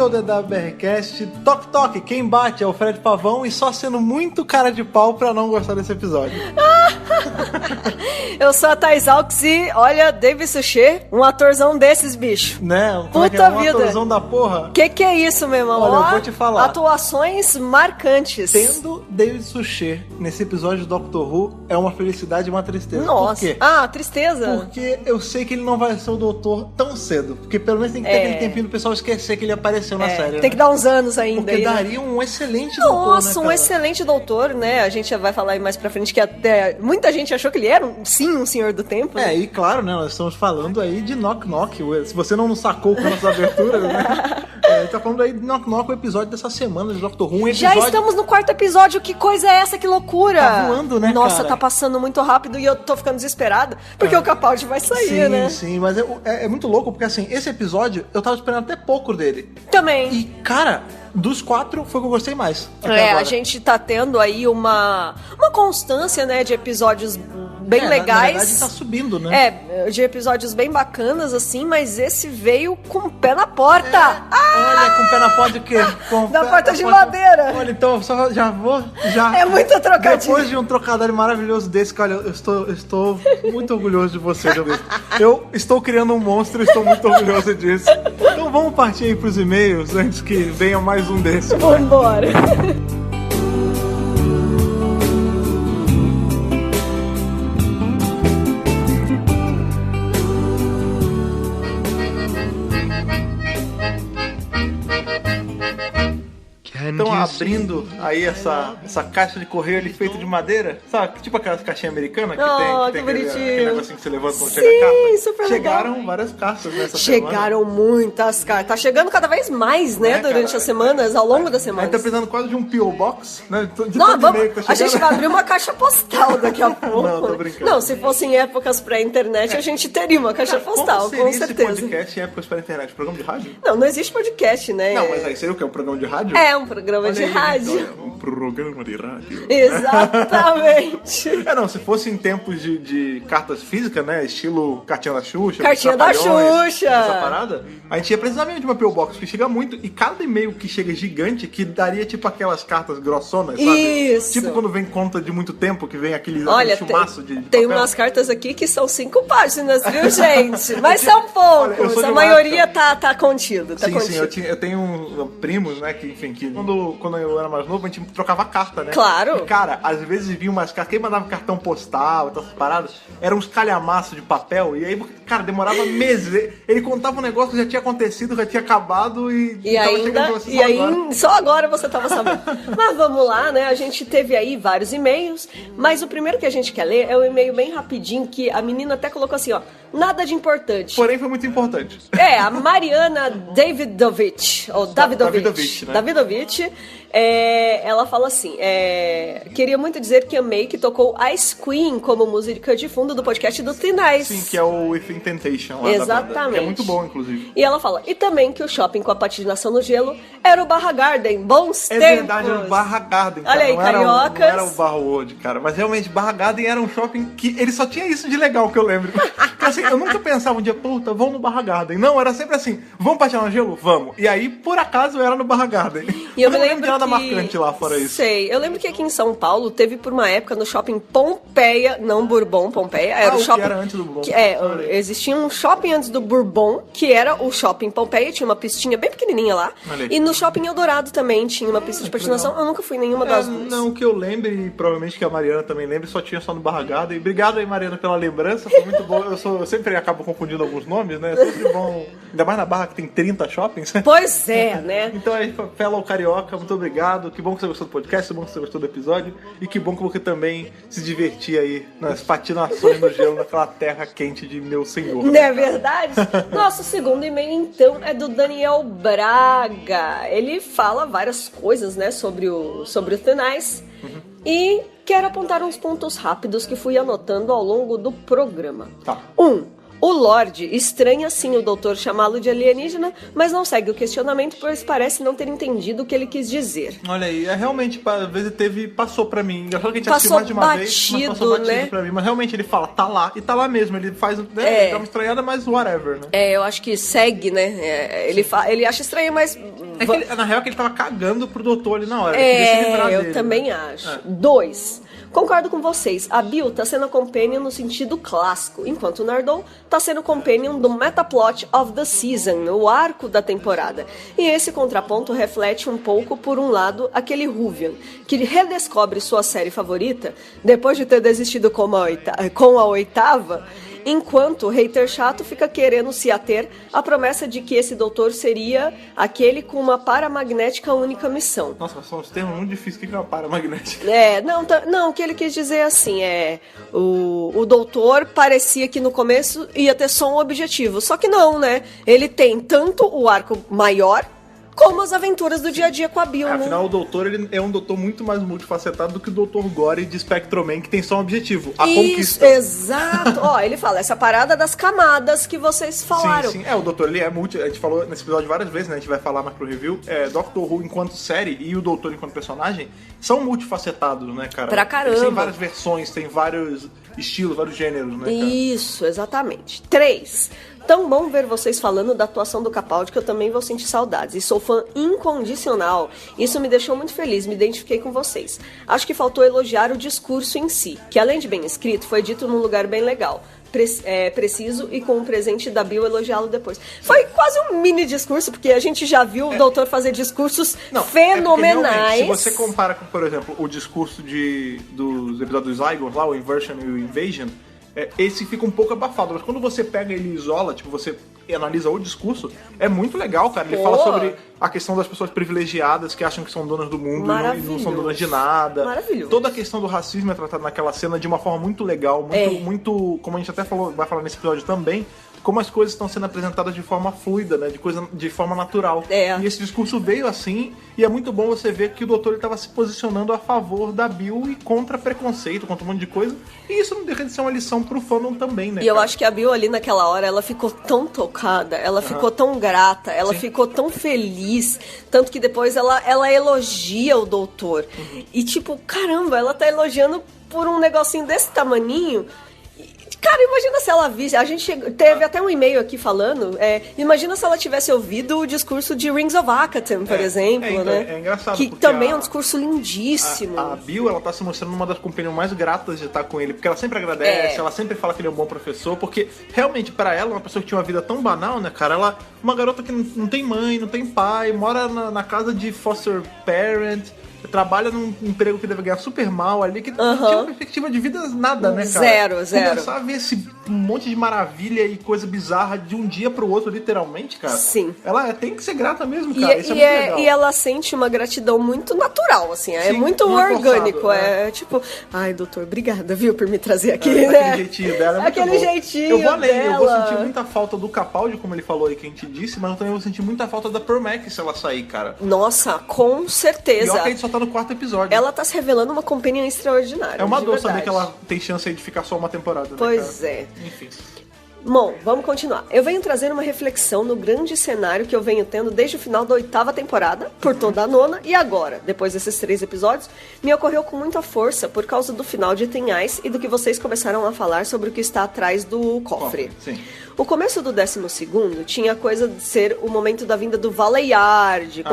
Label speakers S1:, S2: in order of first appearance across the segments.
S1: ao DWBRcast. Toque, toque, quem bate é o Fred Pavão e só sendo muito cara de pau pra não gostar desse episódio.
S2: Eu sou a Thais Alves e, olha, David Suchet, um atorzão desses, bicho.
S1: Né?
S2: Puta
S1: Um
S2: vida.
S1: atorzão da porra.
S2: Que é isso, meu irmão?
S1: Olha, eu vou te falar.
S2: Atuações marcantes.
S1: Tendo David Suchet nesse episódio do Doctor Who é uma felicidade e uma tristeza.
S2: Nossa.
S1: Por quê?
S2: Ah, tristeza.
S1: Porque eu sei que ele não vai ser o doutor tão cedo. Porque pelo menos tem que ter aquele tempinho do pessoal esquecer que ele apareceu na série.
S2: Tem que dar uns anos ainda.
S1: Porque
S2: aí,
S1: daria um excelente doutor,
S2: Nossa,
S1: né,
S2: um excelente doutor, né? A gente vai falar aí mais pra frente que até muita gente achou que ele era, um senhor do tempo. Né?
S1: E claro, né? Nós estamos falando aí de Knock Knock. Se você não sacou com nossas aberturas, né? Tá falando aí de Knock Knock, o episódio dessa semana de Doctor Who.
S2: Já estamos no 4º episódio. Que coisa é essa? Que loucura!
S1: Tá voando, né,
S2: Nossa,
S1: cara?
S2: Tá passando muito rápido e eu tô ficando desesperada porque o Capaldi vai sair, né?
S1: Sim, mas é muito louco porque assim, esse episódio eu tava esperando até pouco dele.
S2: Também.
S1: E, cara, dos 4 foi o que eu gostei mais. Até agora.
S2: A gente tá tendo aí uma constância, né, de episódios bem legais.
S1: Na verdade tá subindo, né?
S2: De episódios bem bacanas, assim, mas esse veio com o pé na porta.
S1: Olha, com o pé na porta o quê?
S2: Da porta de madeira.
S1: Olha, então, só já vou...
S2: É muito trocadilho.
S1: Depois de um trocadilho maravilhoso desse, cara, eu estou muito orgulhoso de você, David. Eu estou criando um monstro e estou muito orgulhoso disso. Então vamos partir aí pros e-mails antes que venha mais um desses.
S2: Vambora.
S1: Então, abrindo aí essa caixa de correio ali feita de madeira, sabe? Tipo aquelas caixinhas americanas que tem aquele negocinho que você levanta quando chega a carta.
S2: Super
S1: Chegaram
S2: legal.
S1: várias cartas nessa semana.
S2: Chegaram muitas cartas. Tá chegando cada vez mais, né? Durante as semanas, ao longo das
S1: A
S2: semanas.
S1: gente tá precisando quase de um P.O. Box, né?
S2: Não, a gente vai abrir uma caixa postal daqui a pouco.
S1: Não, tô brincando.
S2: Não, se fossem épocas pré-internet, a gente teria uma caixa postal, com certeza.
S1: Esse podcast em épocas para a internet? Programa de rádio?
S2: Não existe podcast, né?
S1: Não, mas aí seria o quê? Um programa de rádio?
S2: É, um programa de rádio.
S1: Então, um programa de rádio.
S2: Exatamente.
S1: Não, se fosse em tempos de cartas físicas, né? Estilo cartinha da Xuxa.
S2: Cartinha da Xuxa.
S1: Essa parada, a gente ia precisar mesmo de uma P.O. Box, que chega muito. E cada e-mail que chega gigante, que daria tipo aquelas cartas grossonas, sabe?
S2: Isso.
S1: Tipo quando vem conta de muito tempo, que vem aquele chumaço de
S2: tem
S1: papel.
S2: umas cartas aqui que são 5 páginas, viu, gente? Mas são poucos.
S1: Olha,
S2: a maioria tá contido.
S1: Sim, eu tenho primos, né, que enfim, que quando eu era mais novo, a gente trocava carta, né?
S2: Claro.
S1: E, cara, às vezes vinha umas cartas, quem mandava cartão postal, essas paradas, eram uns calhamaços de papel, e aí, cara, demorava meses. Ele contava um negócio que já tinha acontecido, já tinha acabado
S2: só agora você tava sabendo. Mas vamos lá, né? A gente teve aí vários e-mails, mas o primeiro que a gente quer ler é um e-mail bem rapidinho, que a menina até colocou assim, ó, nada de importante.
S1: Porém, foi muito importante.
S2: A Mariana Davidovich, ou Davidovich,
S1: né?
S2: Davidovich, ela fala assim, queria muito dizer que amei que tocou Ice Queen como música de fundo do podcast do Thin Ice.
S1: Sim, que é o Within Temptation lá.
S2: Exatamente.
S1: Da banda, que é muito bom, inclusive.
S2: E ela fala, e também que o shopping com a patinação no gelo era o Barra Garden, bons tempos.
S1: É verdade, era o Barra Garden, cara.
S2: Olha aí, cariocas.
S1: Não era o Barra World, cara. Mas realmente, Barra Garden era um shopping que ele só tinha isso de legal que eu lembro. Porque assim, eu nunca pensava um dia, puta, vamos no Barra Garden. Não, era sempre assim, vamos patinar no gelo? Vamos. E aí, por acaso, era no Barra Garden.
S2: E eu
S1: não
S2: me lembro
S1: de nada
S2: que...
S1: marcante lá fora isso.
S2: Sei, eu lembro que aqui em São Paulo teve por uma época no shopping Pompeia, não Bourbon, Pompeia, era o shopping...
S1: que era antes do Bourbon.
S2: Existia um shopping antes do Bourbon, que era o shopping Pompeia, tinha uma pistinha bem pequenininha lá. E no shopping Eldorado também tinha uma pista de patinação, eu nunca fui em nenhuma das duas.
S1: Não, que eu lembre, e provavelmente que a Mariana também lembre, só tinha só no Barra Garden. Obrigado aí, Mariana, pela lembrança, foi muito bom. Eu sempre acabo confundindo alguns nomes, né? É sempre bom, ainda mais na Barra que tem 30 shoppings.
S2: Pois é, né?
S1: Então aí, fellow carioca, muito obrigado. Que bom que você gostou do podcast, que bom que você gostou do episódio. E que bom que você também se divertir aí nas patinações no gelo, naquela terra quente de meu senhor.
S2: Não é verdade? Nosso segundo e-mail, então, é do Daniel Braga. Ele fala várias coisas, né, sobre o Thin Ice. E quero apontar uns pontos rápidos que fui anotando ao longo do programa.
S1: Tá.
S2: O Lorde estranha sim o doutor chamá-lo de alienígena, mas não segue o questionamento, pois parece não ter entendido o que ele quis dizer.
S1: Olha aí, realmente, às vezes passou pra mim. Engraçado que a gente
S2: Passou
S1: assistiu mais de uma vez, mas passou batido,
S2: né?
S1: Pra mim. Mas realmente ele fala, tá lá, e tá lá mesmo. Ele faz, né? Dá uma estranhada, mas whatever, né?
S2: Eu acho que segue, né? Ele acha estranho, mas...
S1: na real, que ele tava cagando pro doutor ali na hora. Ele queria se livrar
S2: eu
S1: dele,
S2: também
S1: né?
S2: acho. 2. Concordo com vocês, a Bill tá sendo a companion no sentido clássico, enquanto o Nardole tá sendo companion do metaplot of the season, o arco da temporada. E esse contraponto reflete um pouco, por um lado, aquele Ruvian, que redescobre sua série favorita, depois de ter desistido com a oitava, enquanto o hater chato fica querendo se ater à promessa de que esse doutor seria aquele com uma paramagnética única missão.
S1: Nossa, são uns termos muito difíceis. O que é uma paramagnética?
S2: Não, o que ele quis dizer assim o doutor parecia que no começo ia ter só um objetivo, só que não, né? Ele tem tanto o arco maior como as aventuras do dia a dia com a Bill, né?
S1: Afinal, o doutor ele é um doutor muito mais multifacetado do que o Dr. Gore de Spectrum Man, que tem só um objetivo, a conquista.
S2: Exato. Ele fala, essa parada das camadas que vocês falaram.
S1: Sim. O doutor, ele é multi... A gente falou nesse episódio várias vezes, né? A gente vai falar mais pro review. Doctor Who enquanto série e o doutor enquanto personagem são multifacetados, né, cara?
S2: Pra caramba.
S1: Eles têm várias versões, tem vários estilos, vários gêneros, né, cara?
S2: Isso, exatamente. 3. Tão bom ver vocês falando da atuação do Capaldi que eu também vou sentir saudades. E sou fã incondicional. Isso me deixou muito feliz, me identifiquei com vocês. Acho que faltou elogiar o discurso em si, que além de bem escrito, foi dito num lugar bem legal. Preciso e com o presente da Bill elogiá-lo depois. Foi quase um mini discurso, porque a gente já viu o doutor fazer discursos fenomenais.
S1: Se você compara com, por exemplo, o discurso dos episódios Zygons lá, o Inversion e o Invasion, esse fica um pouco abafado, mas quando você pega ele e isola, tipo, você analisa o discurso, é muito legal, cara. Ele fala sobre a questão das pessoas privilegiadas que acham que são donas do mundo e não são donas de nada.
S2: Maravilhoso.
S1: Toda a questão do racismo é tratada naquela cena de uma forma muito legal, muito, como a gente até vai falar nesse episódio também, como as coisas estão sendo apresentadas de forma fluida, né? De forma natural. E esse discurso veio assim, e é muito bom você ver que o doutor estava se posicionando a favor da Bill e contra preconceito, contra um monte de coisa. E isso não deixa de ser uma lição pro fandom também, né?
S2: E eu acho que a Bill ali naquela hora, ela ficou tão tocada, ela ficou tão grata, ela ficou tão feliz, tanto que depois ela elogia o doutor. E tipo, caramba, ela tá elogiando por um negocinho desse tamaninho. Cara, imagina se ela visse. A gente teve até um e-mail aqui falando. Imagina se ela tivesse ouvido o discurso de Rings of Akaten, por exemplo,
S1: então,
S2: né?
S1: É engraçado.
S2: Que também é um discurso lindíssimo.
S1: A Bill, ela tá se mostrando uma das companhias mais gratas de estar com ele, porque ela sempre agradece, ela sempre fala que ele é um bom professor, porque realmente, pra ela, uma pessoa que tinha uma vida tão banal, né, cara? Uma garota que não tem mãe, não tem pai, mora na casa de foster parent, trabalha num emprego que deve ganhar super mal ali, que não tinha uma perspectiva de vida nada, né, cara?
S2: Zero.
S1: Começar a ver esse monte de maravilha e coisa bizarra de um dia pro outro, literalmente, cara.
S2: Sim.
S1: Ela tem que ser grata mesmo, cara. Isso é muito legal.
S2: E ela sente uma gratidão muito natural, assim. É muito orgânico.
S1: Forçado, né?
S2: É tipo, ai, doutor, obrigada, viu, por me trazer aqui, né?
S1: Aquele jeitinho dela é muito
S2: aquele
S1: bom.
S2: jeitinho
S1: eu vou além,
S2: dela.
S1: eu vou sentir muita falta do Capaldi, como ele falou aí, que a gente disse, mas eu também vou sentir muita falta da Pearl Mac se ela sair, cara.
S2: Nossa, com certeza.
S1: Pior que a gente só tá no 4º episódio.
S2: Ela tá se revelando uma companhia extraordinária.
S1: É uma dor saber que ela tem chance aí de ficar só uma temporada, né,
S2: Pois
S1: cara?
S2: é.
S1: Enfim.
S2: Bom, vamos continuar. Eu venho trazer uma reflexão no grande cenário que eu venho tendo desde o final da 8ª temporada, por toda a 9ª, e agora, depois desses 3 episódios, me ocorreu com muita força por causa do final de Thin Ice e do que vocês começaram a falar sobre o que está atrás do cofre.
S1: Sim.
S2: O começo do 12º tinha a coisa de ser o momento da vinda do Valeyard,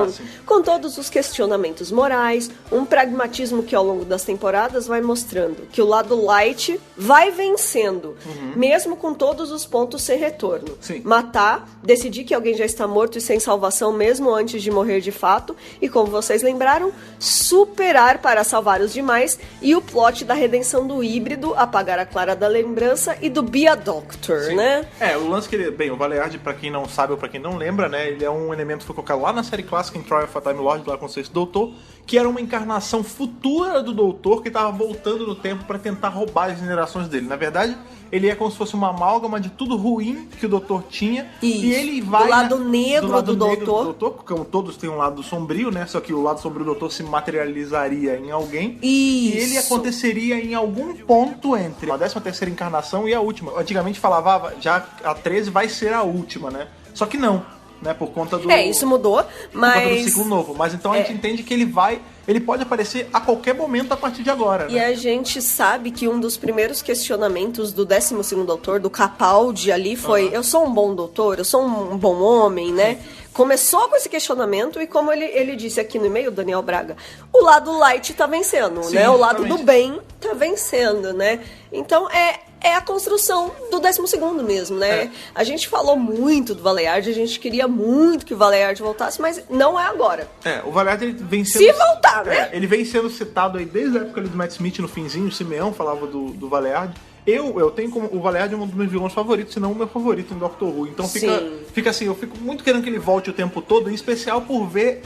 S2: com todos os questionamentos morais, um pragmatismo que ao longo das temporadas vai mostrando que o lado light vai vencendo, mesmo com todos os pontos sem retorno.
S1: Sim.
S2: Matar, decidir que alguém já está morto e sem salvação mesmo antes de morrer de fato, e como vocês lembraram, superar para salvar os demais, e o plot da redenção do híbrido, apagar a Clara da lembrança e do Be a Doctor, né?
S1: O lance que ele... Bem, o Valeyard, pra quem não sabe ou pra quem não lembra, né? Ele é um elemento que foi colocado lá na série clássica em Trial of a Time Lord, lá com o 6º Doutor, que era uma encarnação futura do Doutor que tava voltando no tempo pra tentar roubar as generações dele. Na verdade, ele é como se fosse uma amálgama de tudo ruim que o doutor tinha.
S2: Isso.
S1: E ele vai...
S2: Do lado negro do doutor.
S1: Como todos têm um lado sombrio, né? Só que o lado sombrio do doutor se materializaria em alguém.
S2: Isso.
S1: E ele aconteceria em algum ponto entre a 13ª encarnação e a última. Antigamente falava, já a 13 vai ser a última, né? Só que não, né? Por conta do...
S2: isso mudou, mas...
S1: Por conta do ciclo novo. Mas então a gente entende que ele pode aparecer a qualquer momento a partir de agora, né?
S2: E a gente sabe que um dos primeiros questionamentos do 12º doutor, do Capaldi ali, foi: eu sou um bom doutor? Eu sou um bom homem, né? Começou com esse questionamento e, como ele disse aqui no e-mail, Daniel Braga, o lado light tá vencendo,
S1: Sim,
S2: né? O lado
S1: exatamente.
S2: do bem tá vencendo, né? Então é a construção do 12º mesmo, né? A gente falou muito do Valeyard, a gente queria muito que o Valeyard voltasse, mas não é agora.
S1: O Valeyard, ele vem sendo...
S2: Se voltar, né?
S1: Ele vem sendo citado aí desde a época ali do Matt Smith no finzinho, o Simeão falava do Valeyard. Eu tenho como... O Valeyard é um dos meus vilões favoritos, se não o meu favorito em Doctor Who. Então fica assim, eu fico muito querendo que ele volte o tempo todo, em especial por ver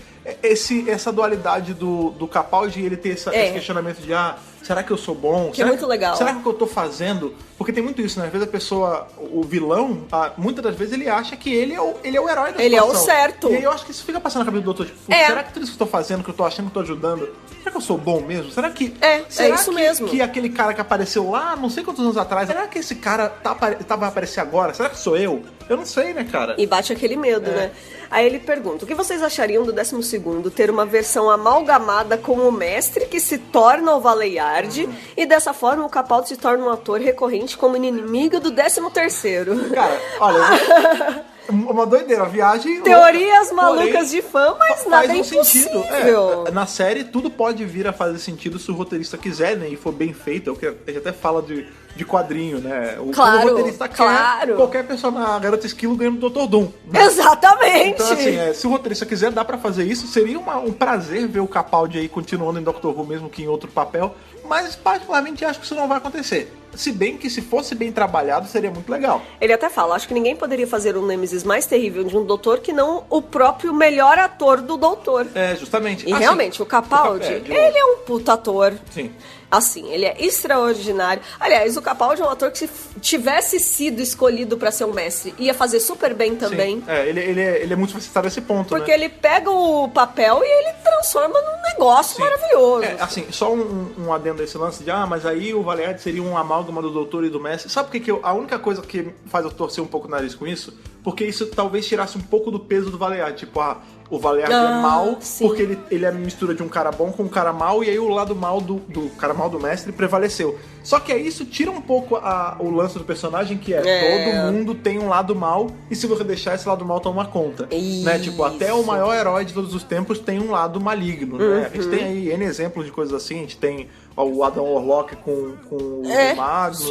S1: essa dualidade do Capaldi e ele ter esse questionamento de, será que eu sou bom?
S2: Que é muito legal.
S1: Será que o que eu tô fazendo... Porque tem muito isso, né? Às vezes a pessoa, o vilão, muitas das vezes ele acha que ele é o herói da situação.
S2: Ele é o certo.
S1: E aí eu acho que isso fica passando na cabeça do doutor, tipo, será que tudo isso que eu tô fazendo, que eu tô achando que eu tô ajudando, será que eu sou bom mesmo? Será que...
S2: será isso mesmo.
S1: Que aquele cara que apareceu lá, não sei quantos anos atrás, será que esse cara vai aparecer agora? Será que sou eu? Eu não sei, né, cara?
S2: E bate aquele medo, né? Aí ele pergunta: o que vocês achariam do 12º ter uma versão amalgamada com o mestre que se torna o Valeyard e dessa forma o Capaldi se torna um ator recorrente como inimigo do 13º?
S1: Cara, olha... Uma doideira, a viagem...
S2: Teorias malucas de fã, mas nada é impossível.
S1: Na série, tudo pode vir a fazer sentido se o roteirista quiser, né? E for bem feito. A gente até fala de quadrinho, né?
S2: Claro,
S1: o roteirista quer, qualquer pessoa na Garota Esquilo ganha do Dr. Doom. Né?
S2: Exatamente!
S1: Então, assim, se o roteirista quiser, dá pra fazer isso. Seria um prazer ver o Capaldi aí continuando em Doctor Who, mesmo que em outro papel. Mas, particularmente, acho que isso não vai acontecer. Se bem que, se fosse bem trabalhado, seria muito legal.
S2: Ele até fala: acho que ninguém poderia fazer um Nemesis mais terrível de um doutor que não o próprio melhor ator do doutor.
S1: Justamente.
S2: E realmente, o Capaldi, ele é um puta ator.
S1: Sim.
S2: Assim, ele é extraordinário. Aliás, o Capaldi é um ator que, se tivesse sido escolhido pra ser um mestre, ia fazer super bem também.
S1: Sim. Ele é muito facilitado nesse ponto,
S2: porque
S1: né?
S2: ele pega o papel e ele transforma num negócio maravilhoso.
S1: Assim, só um adendo a esse lance de, mas aí o Valeyard seria um amálgama do doutor e do mestre. Sabe por que a única coisa que faz eu torcer um pouco o nariz com isso? Porque isso talvez tirasse um pouco do peso do Valeyard. Tipo, o Valeyard é mau porque ele é a mistura de um cara bom com um cara mau, e aí o lado mal do cara mal do mestre prevaleceu. Só que aí isso tira um pouco o lance do personagem, que todo mundo tem um lado mal, e se você deixar esse lado mal tomar conta. Né? Tipo, até o maior herói de todos os tempos tem um lado maligno. Né? A gente tem aí N exemplos de coisas assim. A gente tem o Adam Warlock com o Magno.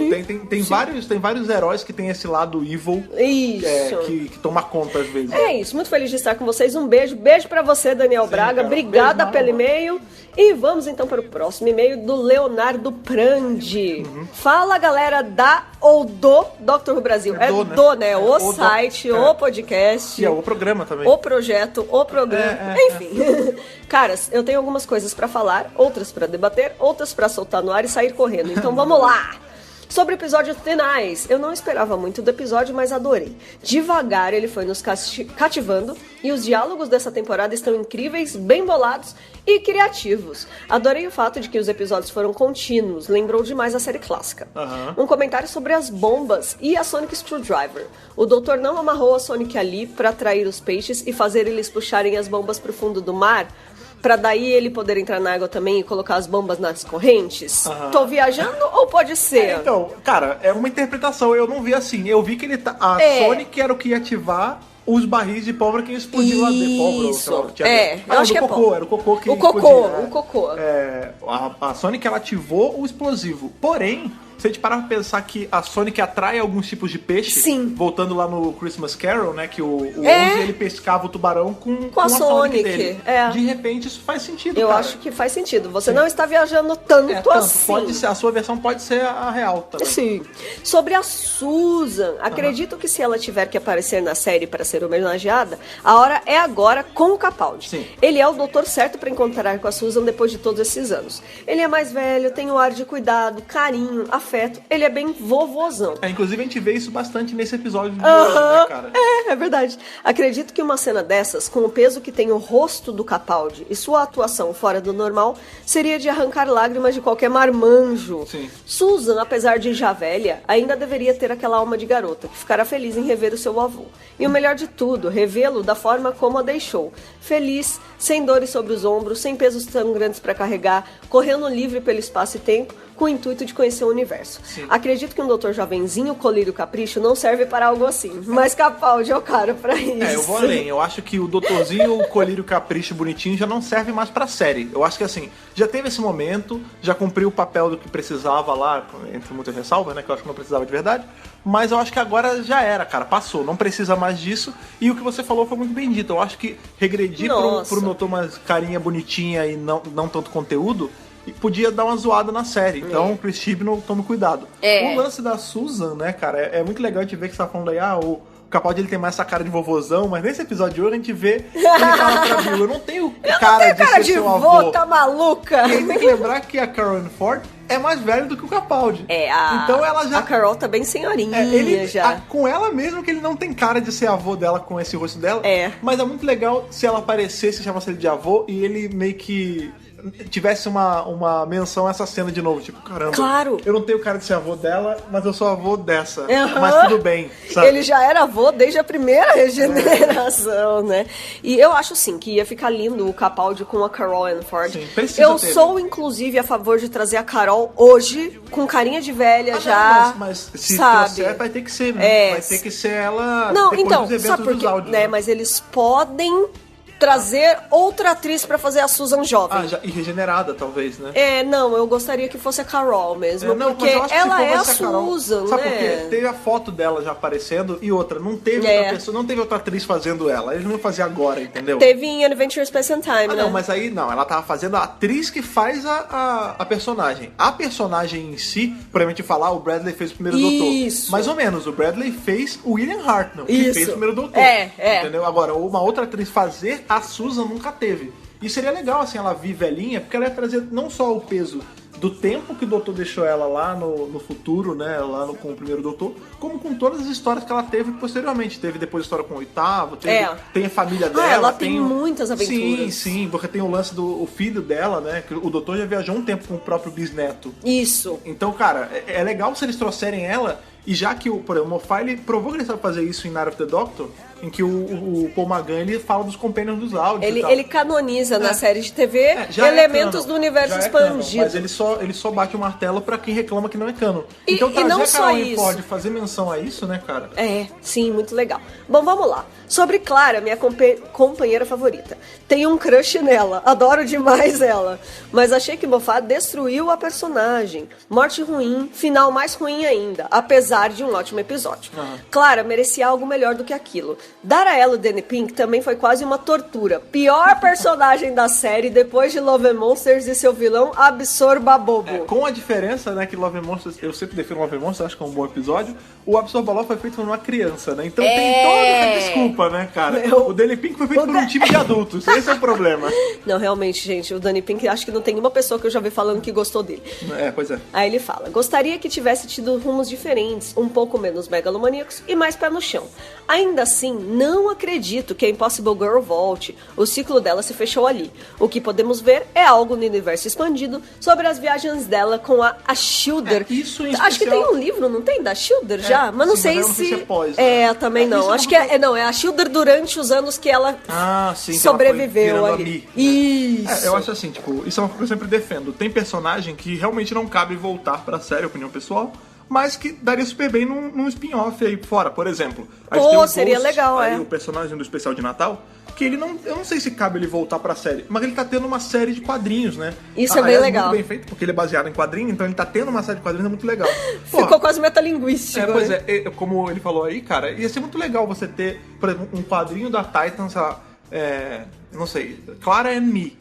S1: Tem vários heróis que tem esse lado evil que toma conta às vezes.
S2: É isso, muito feliz de estar com vocês. Um beijo pra você, Daniel Braga.
S1: Cara,
S2: obrigada pelo e-mail. E vamos então para o próximo e-mail do Leonardo Prandi. Fala, galera do Doctor Who Brasil. Né? O site, o podcast.
S1: E o programa também.
S2: O projeto, o programa. Enfim. Caras, eu tenho algumas coisas pra falar, outras pra debater, outras pra soltar no ar e sair correndo. Então vamos lá! Sobre o episódio Tenais, eu não esperava muito do episódio, mas adorei. Devagar ele foi nos cativando e os diálogos dessa temporada estão incríveis, bem bolados e criativos. Adorei o fato de que os episódios foram contínuos, lembrou demais a série clássica. Um comentário sobre as bombas e a Sonic Screwdriver. O doutor não amarrou a Sonic ali para atrair os peixes e fazer eles puxarem as bombas pro fundo do mar? Pra daí ele poder entrar na água também e colocar as bombas nas correntes? Tô viajando ou pode ser?
S1: Então, cara, é uma interpretação. Eu não vi assim. Eu vi que Sonic era o que ia ativar os barris de pólvora que explodiu lá dentro.
S2: Isso. Eu acho que
S1: era o cocô que
S2: explodia. O cocô.
S1: A Sonic, ela ativou o explosivo. Porém, se a gente parar pra pensar que a Sonic atrai alguns tipos de peixe, voltando lá no Christmas Carol, né, que o Ozzy, ele pescava o tubarão com a Sonic dele. De repente, isso faz sentido,
S2: Eu acho que faz sentido. Você não está viajando tanto assim.
S1: Pode ser, a sua versão pode ser a real também.
S2: Sim. Sobre a Susan, acredito que se ela tiver que aparecer na série para ser homenageada, a hora é agora com o Capaldi.
S1: Sim.
S2: Ele é o doutor certo para encontrar com a Susan depois de todos esses anos. Ele é mais velho, tem um ar de cuidado, carinho, afeto, ele é bem vovozão.
S1: Inclusive a gente vê isso bastante nesse episódio de hoje, né, cara?
S2: É verdade. Acredito que uma cena dessas, com o peso que tem o rosto do Capaldi e sua atuação fora do normal, seria de arrancar lágrimas de qualquer marmanjo.
S1: Sim.
S2: Susan, apesar de já velha, ainda deveria ter aquela alma de garota, que ficará feliz em rever o seu avô. E o melhor de tudo, revê-lo da forma como a deixou. Feliz, sem dores sobre os ombros, sem pesos tão grandes para carregar, correndo livre pelo espaço e tempo, com o intuito de conhecer o universo.
S1: Sim.
S2: Acredito que um doutor jovenzinho, colírio capricho, não serve para algo assim. Mas Capaldi é o cara pra isso.
S1: Eu vou além. Eu acho que o doutorzinho, o colírio capricho bonitinho já não serve mais pra série. Eu acho que assim, já teve esse momento, já cumpriu o papel do que precisava lá, entre muitas ressalvas, né, que eu acho que não precisava de verdade. Mas eu acho que agora já era, cara, passou, não precisa mais disso. E o que você falou foi muito bem dito. Eu acho que regredir pro doutor mais carinha bonitinha e não tanto conteúdo, e podia dar uma zoada na série. Então, Chris Chibnall, tome cuidado. O lance da Susan, né, cara, é muito legal a gente ver que você tá falando aí, o Capaldi ele tem mais essa cara de vovozão, mas nesse episódio de hoje a gente vê ele fala pra Bill, eu não tenho cara de ser seu avô.
S2: Tá maluca?
S1: E aí tem que lembrar que a Carol Ann Ford é mais velha do que o Capaldi. Então ela já...
S2: A Carol tá bem senhorinha já.
S1: Com ela mesmo, que ele não tem cara de ser avô dela com esse rosto dela. Mas é muito legal se ela aparecesse e chamasse ele de avô e ele meio que tivesse uma menção a essa cena de novo, tipo, caramba,
S2: claro,
S1: eu não tenho cara de ser avô dela, mas eu sou avô dessa, mas tudo bem, sabe?
S2: Ele já era avô desde a primeira regeneração, né? E eu acho, sim, que ia ficar lindo o Capaldi com a Carol Ann Ford.
S1: Sim, precisa
S2: eu
S1: ter.
S2: sou, inclusive, a favor de trazer a Carol hoje, com carinha de velha já,
S1: mas se
S2: sabe?
S1: trouxer, vai ter que ser, né? Vai ter que ser ela depois dos eventos
S2: sabe por quê?
S1: dos áudios.
S2: Né? Mas eles podem trazer outra atriz pra fazer a Susan jovem.
S1: E regenerada, talvez, né?
S2: Não, eu gostaria que fosse a Carol mesmo, porque
S1: mas eu acho que
S2: ela é a
S1: Carol,
S2: Susan,
S1: sabe
S2: né?
S1: por quê? Teve a foto dela já aparecendo e outra, não teve outra pessoa, não teve outra atriz fazendo ela. Eles não iam fazer agora, entendeu?
S2: Teve em Adventure Space and Time, né?
S1: Não, mas aí não, ela tava fazendo a atriz que faz a personagem. A personagem em si, provavelmente falar, o Bradley fez o primeiro doutor. Mais ou menos, o Bradley fez o William Hartnell, que fez o primeiro doutor. Entendeu? Agora, uma outra atriz fazer a Susan nunca teve. E seria legal, assim, ela vir velhinha, porque ela ia trazer não só o peso do tempo que o doutor deixou ela lá no futuro, né, com o primeiro doutor, como com todas as histórias que ela teve posteriormente. Teve depois a história com o oitavo, tem a família dela.
S2: Ela tem muitas aventuras.
S1: Sim, porque tem o lance do filho dela, né, que o doutor já viajou um tempo com o próprio bisneto.
S2: Isso.
S1: Então, cara, é legal se eles trouxerem ela, e já que, por exemplo, o Moffat, ele provou que ele sabe fazer isso em Night of the Doctor, em que o Paul McGann, ele fala dos Companions dos áudios
S2: ele canoniza na série de TV elementos do universo expandido.
S1: Mas ele só bate o martelo pra quem reclama que não é canon. Então trazer
S2: não
S1: a
S2: só
S1: Carol
S2: isso.
S1: Ford fazer menção a isso, né, cara?
S2: Sim, muito legal. Bom, vamos lá. Sobre Clara, minha companheira favorita. Tenho um crush nela, adoro demais ela. Mas achei que Moffat destruiu a personagem. Morte ruim, final mais ruim ainda, apesar de um ótimo episódio. Clara merecia algo melhor do que aquilo. Dar a ela o Danny Pink também foi quase uma tortura. Pior personagem da série depois de Love and Monsters e seu vilão Absorbabobo.
S1: Com a diferença, né, que Love and Monsters, eu sempre defino Love and Monsters, acho que é um bom episódio, o Absorbalov foi feito por uma criança, né? Então tem toda essa desculpa, né, cara? O Danny Pink foi feito por um time de adultos, esse é o problema.
S2: Não, realmente, gente, o Danny Pink, acho que não tem uma pessoa que eu já vi falando que gostou dele.
S1: Pois é.
S2: Aí ele fala, gostaria que tivesse tido rumos diferentes, um pouco menos megalomaníacos e mais pé no chão. Ainda assim, não acredito que a Impossible Girl volte. O ciclo dela se fechou ali. O que podemos ver é algo no universo expandido sobre as viagens dela com a Shielder.
S1: Isso em
S2: Acho que
S1: especial...
S2: tem um livro, não tem? Da Shielder já? Mas não
S1: sim,
S2: sei
S1: mas
S2: se...
S1: Não sei se é pós, né?
S2: Também não. Acho que é a Shielder durante os anos que ela sobreviveu ali. Isso.
S1: Eu acho assim, tipo, isso é uma coisa que eu sempre defendo. Tem personagem que realmente não cabe voltar pra série, opinião pessoal, mas que daria super bem num spin-off aí fora, por exemplo.
S2: Seria legal,
S1: o personagem do especial de Natal, que ele não... Eu não sei se cabe ele voltar pra série, mas ele tá tendo uma série de quadrinhos, né?
S2: Isso é bem legal.
S1: Muito bem feito, porque ele é baseado em quadrinho, então ele tá tendo uma série de quadrinhos, é muito legal.
S2: Ficou quase metalinguístico.
S1: Pois como ele falou aí, cara, ia ser muito legal você ter, por exemplo, um quadrinho da Titans, não sei, Clara and Me.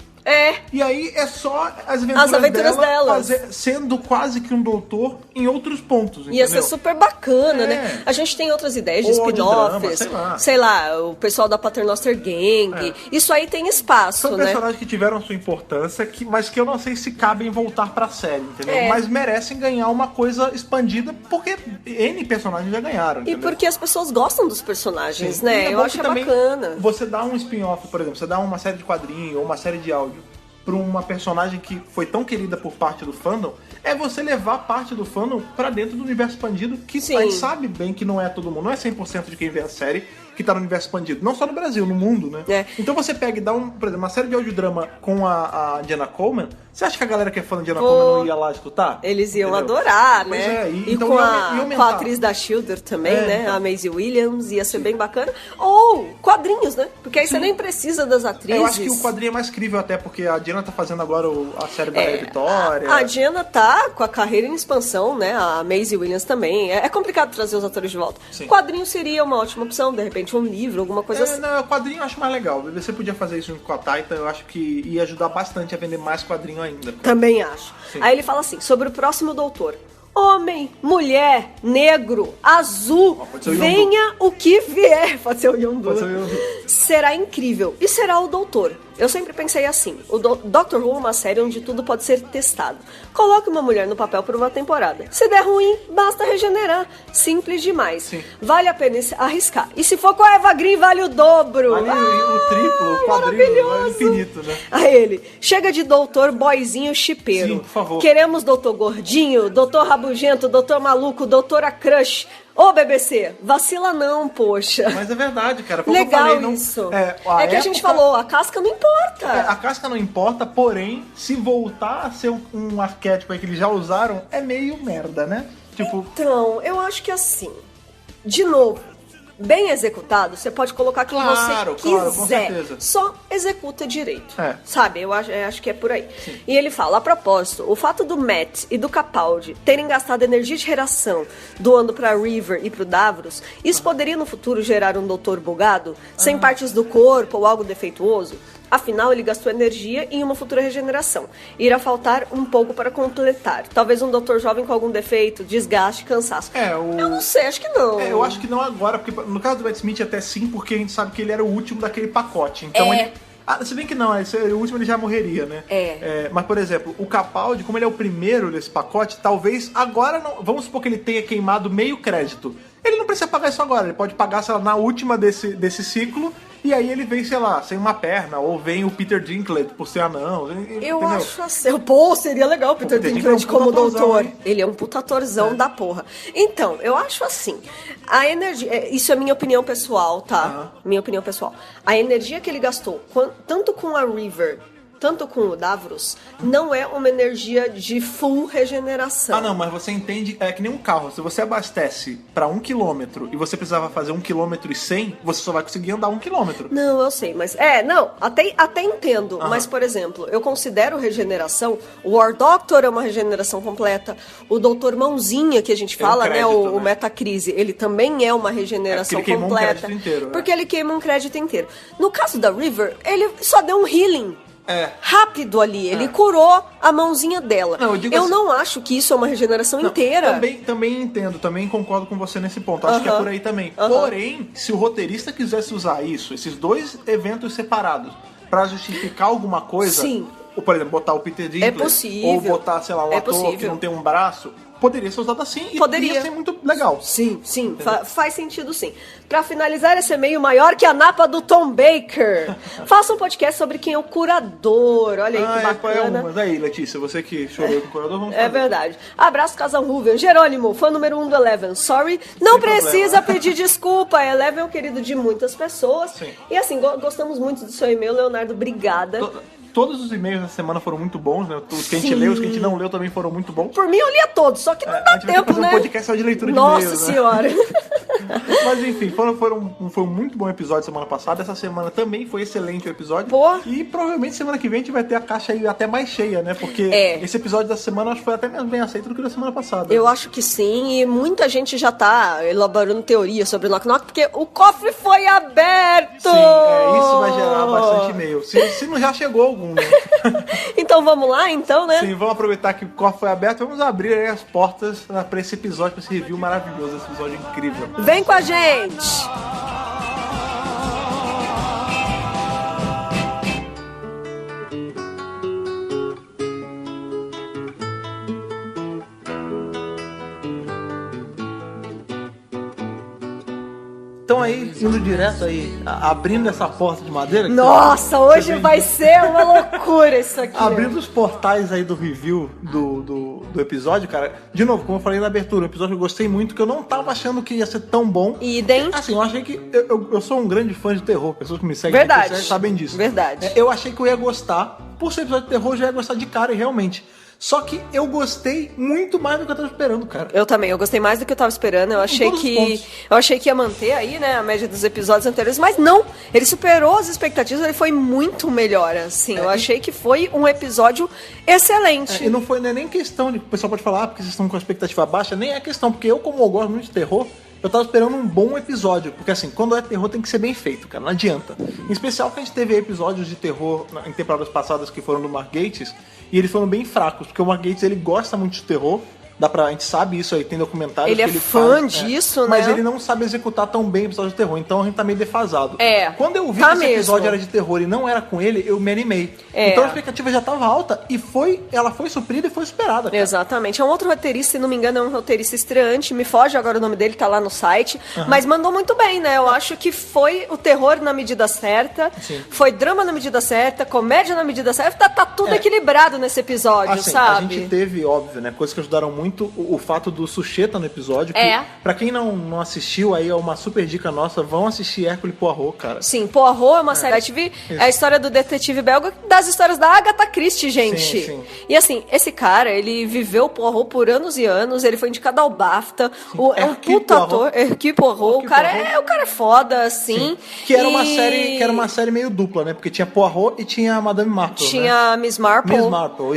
S1: E aí é só as aventuras
S2: delas.
S1: sendo quase que um doutor em outros pontos, entendeu?
S2: Ia ser super bacana, né? A gente tem outras ideias de spin-offs. Sei lá, o pessoal da Paternoster Gang. Isso aí tem espaço,
S1: São personagens que tiveram sua importância, mas que eu não sei se cabem voltar pra série, entendeu? Mas merecem ganhar uma coisa expandida, porque N personagens já ganharam, entendeu?
S2: E porque as pessoas gostam dos personagens, né? Eu acho bacana.
S1: Você dá um spin-off, por exemplo, você dá uma série de quadrinho ou uma série de áudio pra uma personagem que foi tão querida por parte do fandom, é você levar parte do fandom pra dentro do universo expandido, que a gente sabe bem que não é todo mundo, não é 100% de quem vê a série que tá no universo expandido. Não só no Brasil, no mundo, né? Então você pega e dá, por exemplo, uma série de audiodrama com a Jenna Coleman. Você acha que a galera que é fã de Jenna Coleman não ia lá escutar?
S2: Eles iam adorar,
S1: pois
S2: né?
S1: Então
S2: com a atriz da Shielder também, né? Então. A Maisie Williams, ia ser bem bacana. Ou quadrinhos, né? Porque aí você nem precisa das atrizes.
S1: Eu acho que o quadrinho é mais crível até, porque a Jenna tá fazendo agora a série da Vitória.
S2: A Jenna tá com a carreira em expansão, né? A Maisie Williams também. É complicado trazer os atores de volta. Quadrinho seria uma ótima opção, de repente um livro, alguma coisa assim.
S1: Não, quadrinho eu acho mais legal. Você podia fazer isso com a Titan, eu acho que ia ajudar bastante a vender mais quadrinho ainda.
S2: Também acho. Aí ele fala assim, sobre o próximo doutor. Homem, mulher, negro, azul, venha o que vier. Pode ser o Yondu. Será incrível. E será o doutor. Eu sempre pensei assim, o Doctor Who é uma série onde tudo pode ser testado. Coloque uma mulher no papel por uma temporada. Se der ruim, basta regenerar. Simples demais. Vale a pena arriscar. E se for com a Eva Green, vale o dobro.
S1: Vale o triplo, o quadrilo, vale o infinito, né?
S2: Aí ele, chega de doutor boyzinho chipeiro.
S1: Sim, por favor.
S2: Queremos doutor gordinho, doutor rabugento, doutor maluco, doutora crush. Ô, BBC, vacila não, poxa.
S1: Mas é verdade, cara.
S2: Legal isso. Que a gente falou, a casca não importa.
S1: A casca não importa, porém, se voltar a ser um arquétipo aí que eles já usaram, é meio merda, né? Tipo...
S2: Então, eu acho que assim, de novo, bem executado, você pode colocar quem você quiser. Só executa direito. Sabe? Eu acho que é por aí.
S1: Sim.
S2: E ele fala, a propósito, o fato do Matt e do Capaldi terem gastado energia de geração doando pra River e pro Davros, isso poderia no futuro gerar um doutor bugado, sem partes do corpo ou algo defeituoso? Afinal, ele gastou energia em uma futura regeneração. Irá faltar um pouco para completar. Talvez um doutor jovem com algum defeito, desgaste, cansaço. Eu não sei, acho que não.
S1: Eu acho que não agora, porque no caso do Matt Smith até sim, porque a gente sabe que ele era o último daquele pacote. Então ele... se bem que não, o último ele já morreria, né? Mas, por exemplo, o Capaldi, como ele é o primeiro desse pacote, talvez agora não... Vamos supor que ele tenha queimado meio crédito. Ele não precisa pagar isso agora, ele pode pagar, sei lá, na última desse ciclo, e aí ele vem, sei lá, sem uma perna, ou vem o Peter Dinklage por ser anão.
S2: Eu acho assim, pô, seria legal o Peter Dinklage como doutor. Ele é um putatorzão da porra. Então, eu acho assim, a energia, isso é minha opinião pessoal, tá? Minha opinião pessoal. A energia que ele gastou, tanto com a River, tanto com o Davros, não é uma energia de full regeneração.
S1: Não, mas você entende, é que nem um carro, se você abastece pra 1 km e você precisava fazer 1,1 km, você só vai conseguir andar 1 km.
S2: Não, eu sei, mas até entendo, mas por exemplo, eu considero regeneração, o War Doctor é uma regeneração completa, o Doutor Mãozinha que a gente fala, crédito, né, o Metacrise, ele também é uma regeneração completa.
S1: Um crédito inteiro,
S2: porque ele queima um crédito inteiro. No caso da River, ele só deu um healing. Rápido ali, ele curou a mãozinha dela. Eu não acho que isso é uma regeneração inteira.
S1: Também entendo, também concordo com você nesse ponto. Acho que é por aí também. Porém, se o roteirista quisesse usar isso, esses dois eventos separados, pra justificar alguma coisa, ou, por exemplo, botar o Peter Dinklage, ou botar, sei lá, um ator que não tem um braço, poderia ser usado assim e poderia ser muito legal.
S2: Sim, faz sentido sim. Pra finalizar esse e-mail maior que a napa do Tom Baker, faça um podcast sobre quem é o curador. Olha aí que bacana.
S1: Mas aí, Letícia, você que chorou com o curador, vamos fazer.
S2: É verdade. Abraço, Casal Ruven. Jerônimo, fã número 1 do Eleven. Sorry, não precisa pedir desculpa. Eleven é o querido de muitas pessoas. E assim, gostamos muito do seu e-mail, Leonardo. Obrigada.
S1: Todos os e-mails da semana foram muito bons, né? Os que a gente leu, os que a gente não leu também foram muito bons.
S2: Por mim, eu lia todos, só que não dá tempo, né?
S1: Um podcast só de leitura de
S2: e-mails.
S1: Nossa
S2: senhora.
S1: Mas enfim, foi um muito bom episódio semana passada. Essa semana também foi excelente o episódio.
S2: Boa.
S1: E provavelmente semana que vem a gente vai ter a caixa aí até mais cheia, né? Porque esse episódio da semana acho que foi até menos bem aceito do que da semana passada.
S2: Eu acho que sim, e muita gente já tá elaborando teoria sobre o Knock Knock, porque o cofre foi aberto!
S1: Sim, isso vai gerar bastante e-mail. Se não já chegou algum, né?
S2: Então vamos lá, então, né?
S1: Sim, vamos aproveitar que o cofre foi aberto, vamos abrir aí as portas pra esse episódio, pra esse review maravilhoso, esse episódio incrível.
S2: Vem com a gente!
S1: Então aí, indo direto aí, abrindo essa porta de madeira...
S2: Nossa, hoje vai ser uma loucura isso aqui.
S1: Abrindo os portais aí do review do episódio, cara. De novo, como eu falei na abertura, o episódio eu gostei muito, que eu não tava achando que ia ser tão bom.
S2: Idem.
S1: Assim, eu achei que... Eu sou um grande fã de terror, pessoas que me seguem
S2: Verdade.
S1: sabem disso.
S2: Verdade.
S1: Eu achei que eu ia gostar. Por ser episódio de terror, eu já ia gostar de cara, e realmente... Só que eu gostei muito mais do que eu tava esperando, cara.
S2: Eu também, eu gostei mais do que eu tava esperando. Eu achei que ia manter aí, né, a média dos episódios anteriores, mas não. Ele superou as expectativas, ele foi muito melhor, assim. Eu achei que foi um episódio excelente.
S1: E não foi nem questão de... O pessoal pode falar, porque vocês estão com a expectativa baixa, nem é questão, porque eu, como eu gosto muito de terror, eu tava esperando um bom episódio, porque assim, quando é terror tem que ser bem feito, cara, não adianta. Em especial que a gente teve episódios de terror em temporadas passadas que foram do Mark Gatiss, e eles foram bem fracos, porque o Mark Gatiss, ele gosta muito de terror, a gente sabe isso aí, tem documentários
S2: ele
S1: que
S2: ele fã disso, né?
S1: Mas ele não sabe executar tão bem episódios de terror, então a gente tá meio defasado. Quando eu vi que esse episódio era de terror e não era com ele, eu me animei. Então a expectativa já tava alta e ela foi suprida e foi superada, cara.
S2: Exatamente. É um outro roteirista, se não me engano, é um roteirista estreante, me foge agora o nome dele, tá lá no site, mas mandou muito bem, né? Eu acho que foi o terror na medida certa, foi drama na medida certa, comédia na medida certa, tá tudo equilibrado nesse episódio,
S1: assim,
S2: sabe?
S1: A gente teve, óbvio, né, coisas que ajudaram muito o fato do Sucheta no episódio, que pra quem não assistiu, aí é uma super dica nossa, vão assistir Hercule Poirot, cara.
S2: Sim, Poirot é uma série da TV, é a história do detetive belga, das histórias da Agatha Christie, gente.
S1: Sim.
S2: E assim, esse cara, ele viveu Poirot por anos e anos, ele foi indicado ao BAFTA, é um puta ator, Hercule Poirot, o cara é foda, assim.
S1: Que era uma série meio dupla, né, porque tinha Poirot e tinha a Madame Marple,
S2: tinha, né? Miss Marple,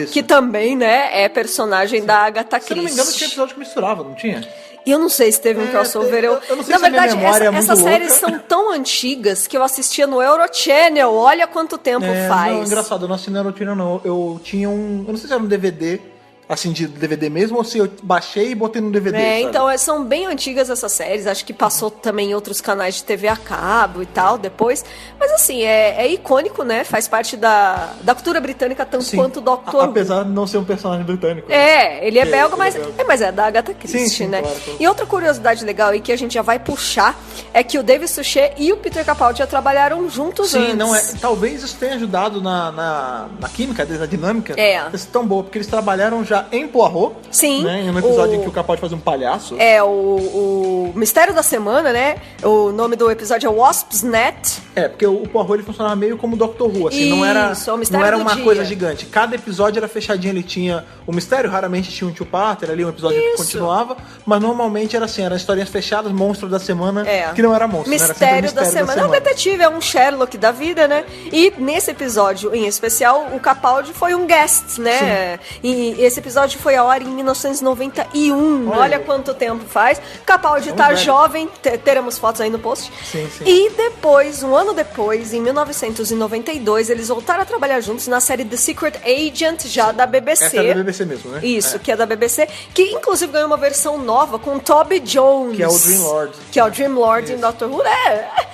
S1: isso.
S2: Que também, né, é personagem da Agatha Christie.
S1: Se não me engano, tinha episódio que misturava, não tinha?
S2: E eu não sei se teve um crossover.
S1: Eu não sei
S2: na
S1: se
S2: verdade,
S1: a minha memória é muito
S2: essas
S1: louca.
S2: séries são tão antigas que eu assistia no Eurochannel. Olha quanto tempo faz.
S1: Não, engraçado, eu não assisti no Eurochannel, não. Eu tinha eu não sei se era um DVD, assim, de DVD mesmo, ou se eu baixei e botei no DVD, sabe?
S2: Então, são bem antigas essas séries. Acho que passou também em outros canais de TV a cabo e tal, depois. Mas, assim, é icônico, né? Faz parte da cultura britânica, tanto quanto o Dr. Who.
S1: Apesar de não ser um personagem britânico.
S2: Ele é belga, mas é da Agatha Christie,
S1: sim,
S2: né?
S1: Claro.
S2: E outra curiosidade legal aí que a gente já vai puxar é que o David Suchet e o Peter Capaldi já trabalharam juntos antes.
S1: Sim, talvez isso tenha ajudado na química deles, na dinâmica. Isso é tão boa, porque eles trabalharam já em Poirot.
S2: Sim.
S1: Né, em um episódio em que o Capaldi faz um palhaço.
S2: O Mistério da Semana, né? O nome do episódio é Wasp's Net.
S1: Porque o Poirot ele funcionava meio como Dr. Who, assim, não era uma coisa gigante. Cada episódio era fechadinho, ele tinha o mistério, raramente tinha um two-parter ali, um episódio que continuava, mas normalmente era assim, eram historinhas fechadas, monstro da semana, que não era monstro,
S2: mistério da semana. É um detetive, é um Sherlock da vida, né? E nesse episódio em especial, o Capaldi foi um guest, né? E esse episódio foi ao ar em 1991. Olha quanto tempo faz. Capaldi tá jovem, teremos fotos aí no post.
S1: Sim.
S2: E depois, um ano depois, em 1992, eles voltaram a trabalhar juntos na série The Secret Agent, já da BBC.
S1: Essa é da BBC mesmo, né?
S2: Isso, que é da BBC, que inclusive ganhou uma versão nova com Toby Jones.
S1: Que é o Dream Lord.
S2: Que é o Dream Lord em Dr. Who.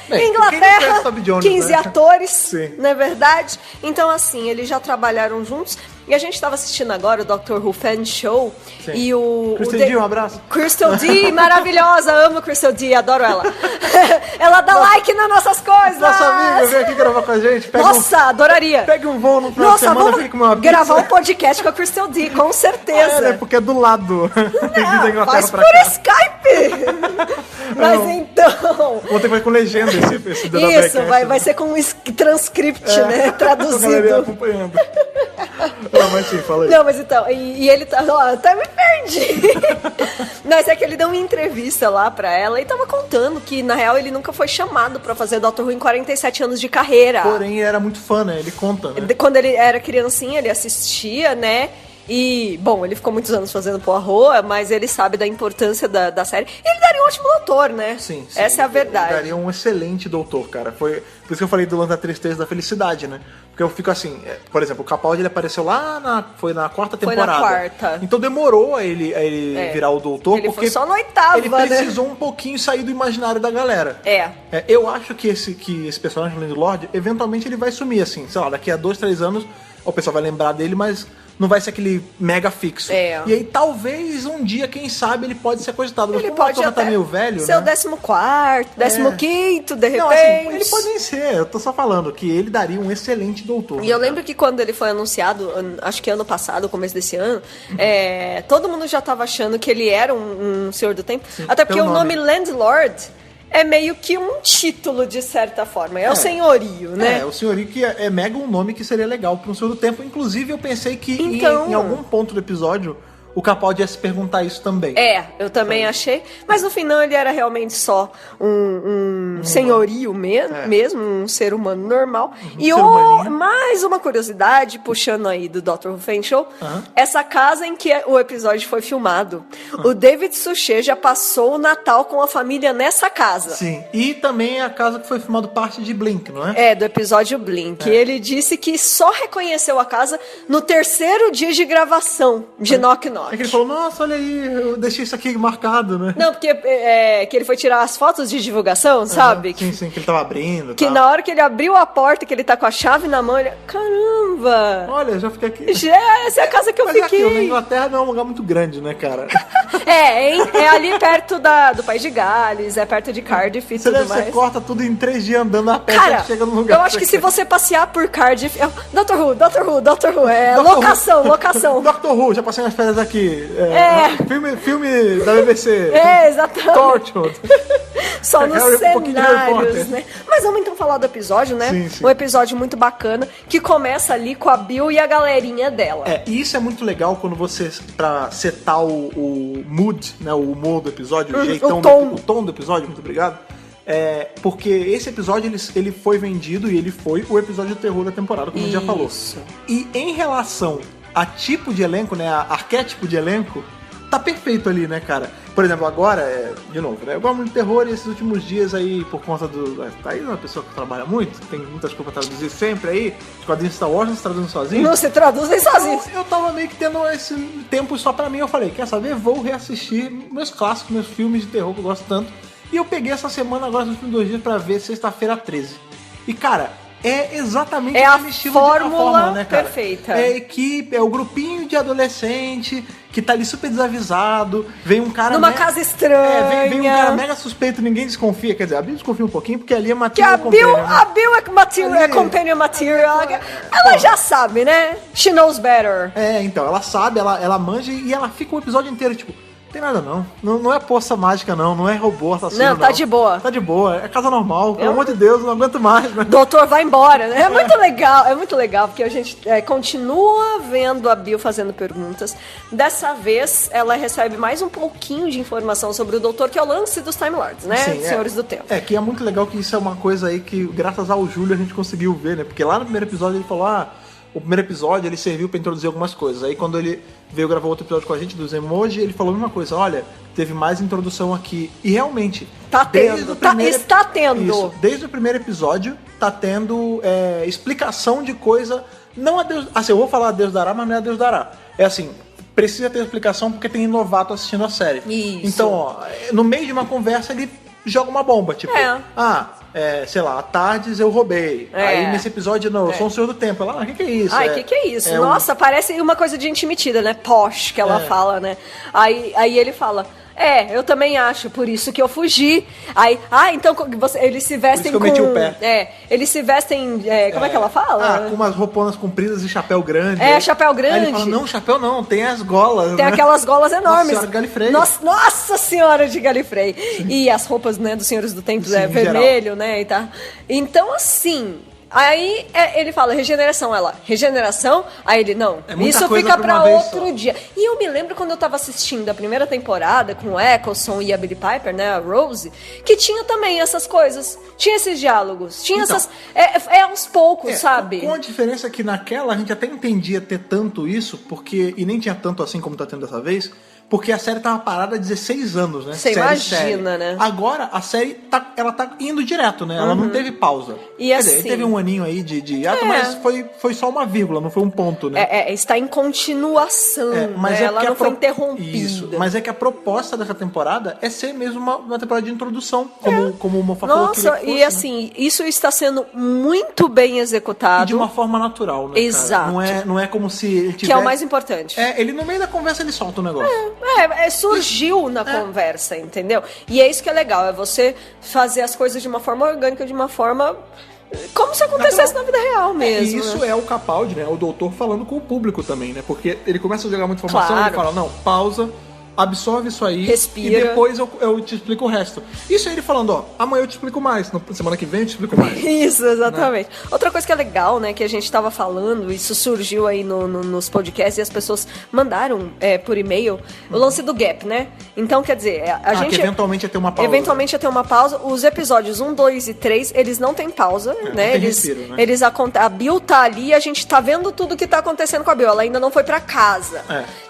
S1: Bem,
S2: Inglaterra,
S1: Toby Jones,
S2: 15
S1: né?
S2: atores, não é verdade? Então, assim, eles já trabalharam juntos. E a gente estava assistindo agora o Dr. Who Fan Show.
S1: Sim.
S2: E o
S1: Crystal D, um abraço.
S2: Crystal D, maravilhosa, amo Crystal D, adoro ela. Ela dá like nas nossas coisas.
S1: Nossa amiga, vem aqui gravar com a gente.
S2: Adoraria.
S1: Pegue um voo no final de semana,
S2: vamos
S1: vem comer uma pizza.
S2: gravar um podcast com a Crystal D, com certeza.
S1: Porque é do lado.
S2: Faz por Skype. Mas então...
S1: Vou ter que ver com legenda esse
S2: Isso, vai ser com um transcript, né? Traduzido.
S1: acompanhando. Não, mas sim, fala aí.
S2: Não, mas então, e ele tá, ó, até me perdi. Mas é que ele deu uma entrevista lá pra ela e tava contando que, na real, ele nunca foi chamado pra fazer Dr. Who em 47 anos de carreira.
S1: Porém, era muito fã, né? Ele conta, né?
S2: Quando ele era criancinha, ele assistia, né? E, bom, ele ficou muitos anos fazendo Poirot, mas ele sabe da importância da série. E ele daria um ótimo doutor, né?
S1: Sim.
S2: Essa é a verdade.
S1: Ele daria um excelente doutor, cara. Foi por isso que eu falei do lance da tristeza e da felicidade, né? Porque eu fico assim, por exemplo, o Capaldi ele apareceu lá foi na quarta temporada.
S2: Foi na quarta.
S1: Então demorou a ele virar o doutor,
S2: ele
S1: porque
S2: foi só na oitava,
S1: ele precisou um pouquinho sair do imaginário da galera. Eu acho que esse personagem, o Landlord, eventualmente ele vai sumir, assim, sei lá, daqui a 2, 3 anos o pessoal vai lembrar dele, mas não vai ser aquele mega fixo. E aí, talvez, um dia, quem sabe, ele pode ser cogitado. Mas
S2: ele
S1: como
S2: pode
S1: o ator tá meio velho,
S2: ser
S1: né?
S2: o 14º, 15º, de repente.
S1: Não, assim, ele pode nem ser. Eu tô só falando que ele daria um excelente doutor.
S2: E eu lembro que quando ele foi anunciado, acho que ano passado, começo desse ano, todo mundo já tava achando que ele era um Senhor do Tempo. Sim, até porque o nome Landlord é meio que um título, de certa forma. É o senhorio, né?
S1: O senhorio que é mega um nome que seria legal para um Senhor do Tempo. Inclusive, eu pensei que em algum ponto do episódio o Capaldi ia se perguntar isso também.
S2: Eu também achei. Mas no final ele era realmente só um senhorio mesmo, um ser humano normal. E mais uma curiosidade, puxando aí do Dr. Who Fan Show, essa casa em que o episódio foi filmado, o David Suchet já passou o Natal com a família nessa casa.
S1: Sim, e também a casa que foi filmado parte de Blink, não é?
S2: Do episódio Blink. Ele disse que só reconheceu a casa no 3º dia de gravação de Knock Knock.
S1: É que ele falou, nossa, olha aí, eu deixei isso aqui marcado, né?
S2: Não, porque que ele foi tirar as fotos de divulgação, sabe?
S1: Sim, que ele tava abrindo.
S2: Que na hora que ele abriu a porta, que ele tá com a chave na mão, ele... Caramba!
S1: Olha, já fiquei aqui.
S2: Essa é a casa que eu fiquei.
S1: Mas aqui, na Inglaterra não é um lugar muito grande, né, cara?
S2: É ali perto do País de Gales, é perto de Cardiff e tudo mais.
S1: Você corta tudo em 3 dias andando a pé,
S2: cara,
S1: chega no lugar.
S2: Eu acho que se você passear por Cardiff... Dr. Who, locação.
S1: Dr. Who, já passei umas férias aqui. Filme da BBC.
S2: Exatamente.
S1: Torchwood.
S2: Só nos cenários, né? Mas vamos então falar do episódio, né?
S1: Sim.
S2: Um episódio muito bacana, que começa ali com a Bill e a galerinha dela.
S1: E isso é muito legal quando você, pra setar o mood, né? O humor do episódio, o tom do episódio, muito obrigado. Porque esse episódio ele foi vendido e ele foi o episódio de terror da temporada, como a gente já falou. E em relação a tipo de elenco, né, a arquétipo de elenco, tá perfeito ali, né, cara? Por exemplo, agora, de novo, né, eu gosto muito de terror e esses últimos dias aí, por conta do... Tá aí uma pessoa que trabalha muito, tem muitas coisas pra traduzir sempre aí, os quadrinhos de Star Wars não se traduzem sozinhos.
S2: Não se traduzem sozinhos.
S1: Então, eu tava meio que tendo esse tempo só pra mim, eu falei, quer saber? Vou reassistir meus clássicos, meus filmes de terror que eu gosto tanto. E eu peguei essa semana agora, nos últimos 2 dias, pra ver Sexta-feira 13. E, cara... É exatamente o mesmo estilo de fórmula, né, cara?
S2: Perfeita.
S1: É a equipe, é o grupinho de adolescente que tá ali super desavisado, vem um cara...
S2: Numa casa estranha.
S1: Vem um cara mega suspeito, ninguém desconfia. Quer dizer, a Bill desconfia um pouquinho, porque ali é material companion, né?
S2: A Bill é companion material. Ela já sabe, né? She knows better.
S1: Então, ela sabe, ela manja e ela fica o episódio inteiro, tipo... Tem nada não é poça mágica não é robô assassino não.
S2: Tá de boa.
S1: Tá de boa, é casa normal, pelo amor de Deus, não aguento mais, né?
S2: Doutor, vai embora, né? É muito legal, porque a gente continua vendo a Bill fazendo perguntas. Dessa vez, ela recebe mais um pouquinho de informação sobre o doutor, que é o lance dos Time Lords, né?
S1: Sim,
S2: Senhores do Tempo.
S1: Que é muito legal que isso é uma coisa aí que, graças ao Júlio, a gente conseguiu ver, né? Porque lá no primeiro episódio ele falou, o primeiro episódio ele serviu pra introduzir algumas coisas. Aí quando ele veio gravar outro episódio com a gente, dos Emoji, ele falou a mesma coisa. Olha, teve mais introdução aqui. E realmente...
S2: Está tendo.
S1: Isso, desde o primeiro episódio, tá tendo explicação de coisa... Não a Deus... Assim, eu vou falar a Deus dará, mas não é a Deus dará. É assim... Precisa ter explicação porque tem novato assistindo a série.
S2: Isso.
S1: Então, no meio de uma conversa, ele joga uma bomba. Tipo, sei lá, à tardes eu roubei. Aí nesse episódio, não, eu sou um Senhor do Tempo. Ela, o que é isso?
S2: Que é isso? Nossa, parece uma coisa de gente metida, né? Posh, que ela fala, né? Aí ele fala... eu também acho, por isso que eu fugi. Aí, então eles se vestem com...
S1: Por isso que eu meti o pé.
S2: Eles se vestem, como é que ela fala?
S1: Com umas rouponas compridas e chapéu grande.
S2: Chapéu grande.
S1: Aí ele fala, não, chapéu não, tem as golas.
S2: Tem aquelas golas enormes.
S1: Nossa Senhora de Galifrey.
S2: Nossa Senhora de Galifrey. Sim. E as roupas, né, dos Senhores do Tempo vermelho, né, e tá. Então, assim... Aí ele fala, regeneração. Ela, regeneração? Aí ele, não, isso fica pra outro dia. E eu me lembro quando eu tava assistindo a primeira temporada com o Eccleston e a Billie Piper, né, a Rose, que tinha também essas coisas. Tinha esses diálogos. Tinha essas... aos poucos, sabe?
S1: Com a diferença que naquela a gente até entendia ter tanto isso, porque... E nem tinha tanto assim como tá tendo dessa vez... Porque a série tava parada há 16 anos, né?
S2: Você imagina, né?
S1: Agora, a série, ela tá indo direto, né? Ela não teve pausa.
S2: E
S1: Quer
S2: assim...
S1: dizer, teve um aninho aí de ato, mas foi só uma vírgula, não foi um ponto, né?
S2: Está em continuação,
S1: mas
S2: né? Ela não foi interrompida.
S1: Isso, mas é que a proposta dessa temporada é ser mesmo uma temporada de introdução, como o Moffat falou que
S2: Nossa, e assim, isso está sendo muito bem executado.
S1: E de uma forma natural, né,
S2: Exato.
S1: Cara? Não é como se ele tivesse...
S2: Que é o mais importante.
S1: Ele no meio da conversa ele solta o negócio.
S2: Surgiu na conversa, entendeu? E é isso que é legal, é você fazer as coisas de uma forma orgânica, de uma forma... Como se acontecesse na vida real mesmo.
S1: E isso é o Capaldi, né? O doutor falando com o público também, né? Porque ele começa a jogar muita informação e ele fala, não, pausa... Absorve isso aí,
S2: respira,
S1: e depois eu te explico o resto. Isso é ele falando, amanhã eu te explico mais, semana que vem eu te explico mais.
S2: Isso, exatamente. Né? Outra coisa que é legal, né, que a gente tava falando, isso surgiu aí nos podcasts e as pessoas mandaram por e-mail, o lance do gap, né? Então, quer dizer, a gente...
S1: que eventualmente ia ter uma pausa.
S2: Eventualmente ia ter uma pausa. Os episódios 1, 2 e 3, eles não tem pausa, né? A Bill tá ali e a gente tá vendo tudo que tá acontecendo com a Bill. Ela ainda não foi pra casa.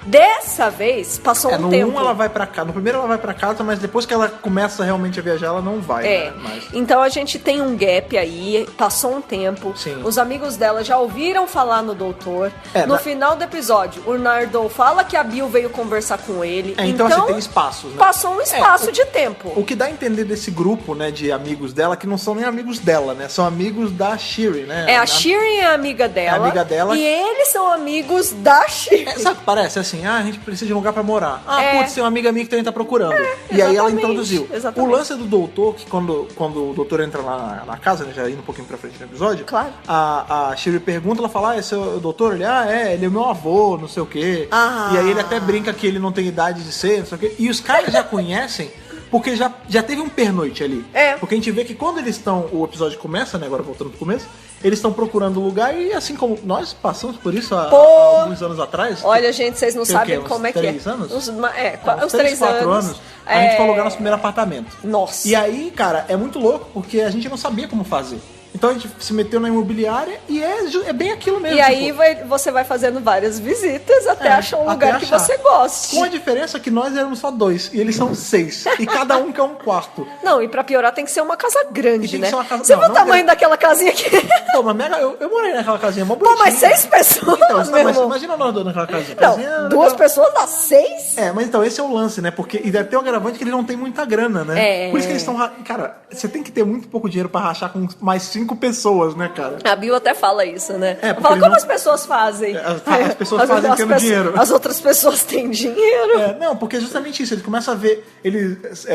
S2: Dessa vez, passou um tempo.
S1: Ela vai pra casa. No primeiro ela vai pra casa, mas depois que ela começa realmente a viajar, ela não vai. Né?
S2: Então a gente tem um gap aí, passou um tempo.
S1: Sim.
S2: Os amigos dela já ouviram falar no doutor. No final do episódio, o Nardole fala que a Bill veio conversar com ele.
S1: Então assim, tem espaços, né?
S2: Passou um espaço de tempo.
S1: O que dá a entender desse grupo, né, de amigos dela, que não são nem amigos dela, né? São amigos da Shiri, né?
S2: A Shiri é amiga dela.
S1: É amiga dela.
S2: E eles são amigos da Shiri.
S1: Sabe o que parece? Assim, a gente precisa de um lugar pra morar. Putz, tem uma amiga minha que também tá procurando. E aí ela introduziu.
S2: Exatamente.
S1: O lance do doutor, que quando o doutor entra lá na casa, né, já indo um pouquinho pra frente no episódio,
S2: claro.
S1: A Shiri pergunta, ela fala, esse é o doutor? Ele, ele é meu avô, não sei o quê. E aí ele até brinca que ele não tem idade de ser, não sei o quê. E os caras já conhecem, porque já teve um pernoite ali. Porque a gente vê que quando eles estão, o episódio começa, né, agora voltando pro começo, eles estão procurando lugar e assim como nós passamos por isso há alguns anos atrás.
S2: Olha, gente, vocês não sabem como é que é.
S1: 3 anos?
S2: Uns 3, 4
S1: anos. A gente foi alugar nosso primeiro apartamento.
S2: Nossa.
S1: E aí, cara, é muito louco porque a gente não sabia como fazer. Então a gente se meteu na imobiliária e é bem aquilo mesmo.
S2: E aí você vai fazendo várias visitas até achar um lugar que você goste.
S1: Com a diferença que nós éramos só 2 e eles são 6. E cada um quer um quarto.
S2: Não, e pra piorar tem que ser uma casa grande, né?
S1: Você
S2: viu o tamanho daquela casinha aqui?
S1: Pô, mas eu morei naquela casinha, mó
S2: bonitinha. Pô, mas 6 pessoas,
S1: então, mas imagina nós 2 naquela casinha.
S2: Não, 2 pessoas dá 6?
S1: Mas então esse é o lance, né? Porque e deve ter um agravante que ele não tem muita grana, né? Por isso que eles estão... Cara, você tem que ter muito pouco dinheiro pra rachar com mais 5 pessoas, né, cara?
S2: A Bill até fala isso, né? Fala como as pessoas fazem.
S1: As pessoas fazem tendo dinheiro.
S2: As outras pessoas têm dinheiro.
S1: Não, porque é justamente isso. Eles começam a ver...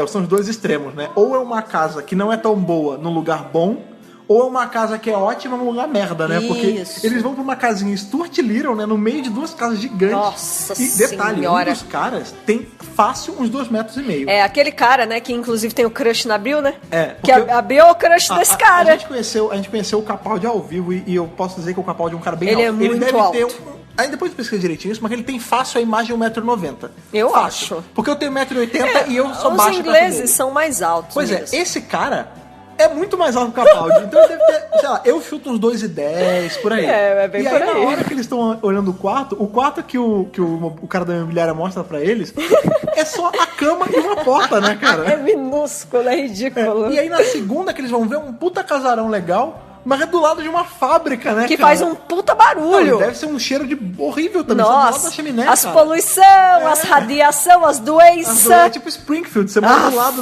S1: são os 2 extremos, né? Ou é uma casa que não é tão boa num lugar bom, ou é uma casa que é ótima num lugar merda, né? Porque eles vão pra uma casinha Stuart Little, né? No meio de 2 casas gigantes.
S2: Nossa
S1: e detalhe, um dos caras tem fácil uns 2,5 metros.
S2: Aquele cara, né? Que inclusive tem o crush na Bill, né?
S1: Porque
S2: que a Bill é o crush desse cara.
S1: A gente conheceu o Capaldi ao vivo e eu posso dizer que o Capaldi é um cara bem
S2: alto.
S1: Ele
S2: muito
S1: deve
S2: alto.
S1: ter aí depois pesquisa direitinho isso, mas ele tem fácil a imagem 1,90 m.
S2: Eu acho.
S1: Porque eu tenho 1,80 m e eu sou baixo.
S2: Os ingleses são mais altos.
S1: Pois
S2: mesmo.
S1: Esse cara é muito mais alto que o Capaldi. Então ele deve ter, sei lá, eu chuto uns 2,10 por aí.
S2: É bem
S1: e
S2: por aí.
S1: Na hora que eles estão olhando o quarto que o cara da imobiliária mostra pra eles, é só a cama e uma porta, né, cara?
S2: É minúsculo, é ridículo.
S1: E aí na segunda que eles vão ver um puta casarão legal, mas é do lado de uma fábrica, né,
S2: que
S1: cara?
S2: faz um puta barulho.
S1: Não, deve ser um cheiro de horrível também.
S2: Nossa,
S1: do lado da chaminé,
S2: as
S1: cara.
S2: poluição, as radiação, as doenças.
S1: É tipo Springfield, você mora do lado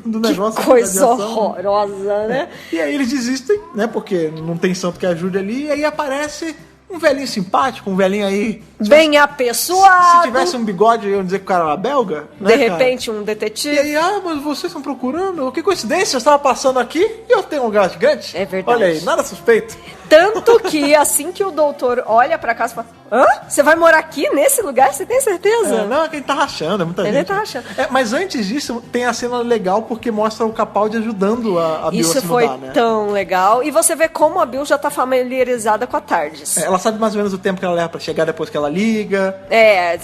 S1: do negócio.
S2: Que coisa horrorosa, né?
S1: E aí eles desistem, né, porque não tem santo que ajude ali, e aí aparece um velhinho simpático, um velhinho aí...
S2: Bem apessoado.
S1: Se tivesse um bigode, iam dizer que o cara era belga, né,
S2: de repente, cara? Um detetive.
S1: E aí, mas vocês estão procurando? Que coincidência, eu estava passando aqui e eu tenho um lugar gigante.
S2: É verdade.
S1: Olha aí, nada suspeito.
S2: Tanto que assim que o doutor olha pra casa e fala: hã? Você vai morar aqui, nesse lugar? Você tem certeza?
S1: Não, é que ele tá rachando, é muita gente.
S2: Ele tá rachando.
S1: Mas antes disso, tem a cena legal porque mostra o Capaldi ajudando a Bill a
S2: Isso
S1: se
S2: foi
S1: mudar, né?
S2: tão legal. E você vê como a Bill já tá familiarizada com a TARDIS.
S1: Ela sabe mais ou menos o tempo que ela leva pra chegar depois que ela liga.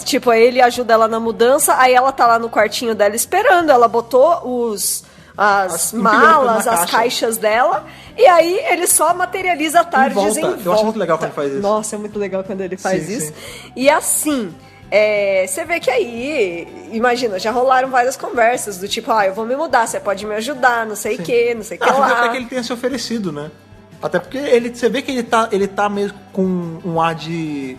S2: Tipo, ele ajuda ela na mudança, aí ela tá lá no quartinho dela esperando. Ela botou as malas, as caixas dela, e aí ele só materializa a TARDIS em volta.
S1: Eu acho muito legal quando ele faz isso.
S2: Nossa, é muito legal quando ele faz isso.
S1: Sim.
S2: E assim, você vê que aí, imagina, já rolaram várias conversas do tipo, eu vou me mudar, você pode me ajudar, não sei o que, não sei o que lá.
S1: Até que ele tenha se oferecido, né? Até porque você vê que ele tá mesmo com um ar de...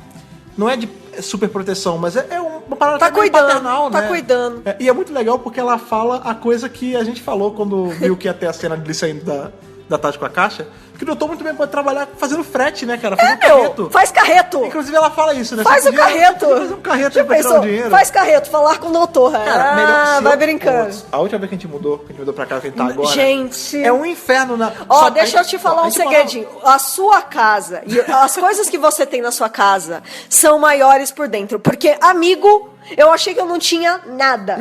S1: Não é de super proteção, mas é uma parada paternal, né?
S2: Tá cuidando.
S1: E é muito legal porque ela fala a coisa que a gente falou quando viu que ia ter a cena dele saindo da Tati com a caixa. Que o doutor muito bem pode trabalhar fazendo frete, né, cara? Fazendo carreto.
S2: Faz carreto.
S1: Inclusive ela fala isso, né?
S2: Faz o carreto.
S1: Fazer um carreto pra tirar o dinheiro.
S2: Faz carreto, falar com o doutor.
S1: Cara, melhor
S2: vai brincando.
S1: A última vez que a gente mudou pra cá, que a gente tá agora.
S2: Gente.
S1: É um inferno na...
S2: Deixa eu te falar um segredinho. A sua casa e as coisas que você tem na sua casa são maiores por dentro. Porque, amigo, eu achei que eu não tinha nada.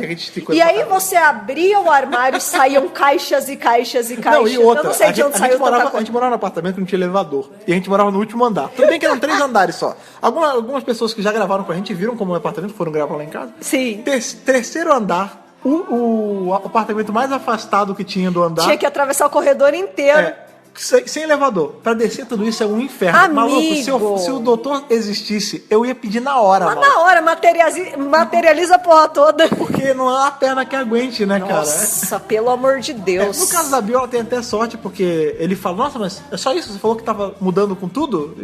S2: E aí você abria o armário e saíam caixas e caixas e caixas.
S1: Não, e outra,
S2: eu não sei de onde saiu tanta coisa.
S1: A gente morava no apartamento que não tinha elevador. E a gente morava no último andar. Tudo bem que eram 3 andares só. Algumas pessoas que já gravaram com a gente viram como o apartamento, foram gravar lá em casa.
S2: Sim.
S1: Terceiro andar, o apartamento mais afastado que tinha do andar.
S2: Tinha que atravessar o corredor inteiro.
S1: Sem elevador. Pra descer tudo isso é um inferno.
S2: Amigo.
S1: Maluco, se o doutor existisse, eu ia pedir na hora, mano.
S2: Na hora, materializa a porra toda.
S1: Porque não há perna que aguente, né, cara?
S2: Nossa, pelo amor de Deus.
S1: No caso da Bill, ela tem até sorte, porque ele fala, nossa, mas é só isso? Você falou que tava mudando com tudo?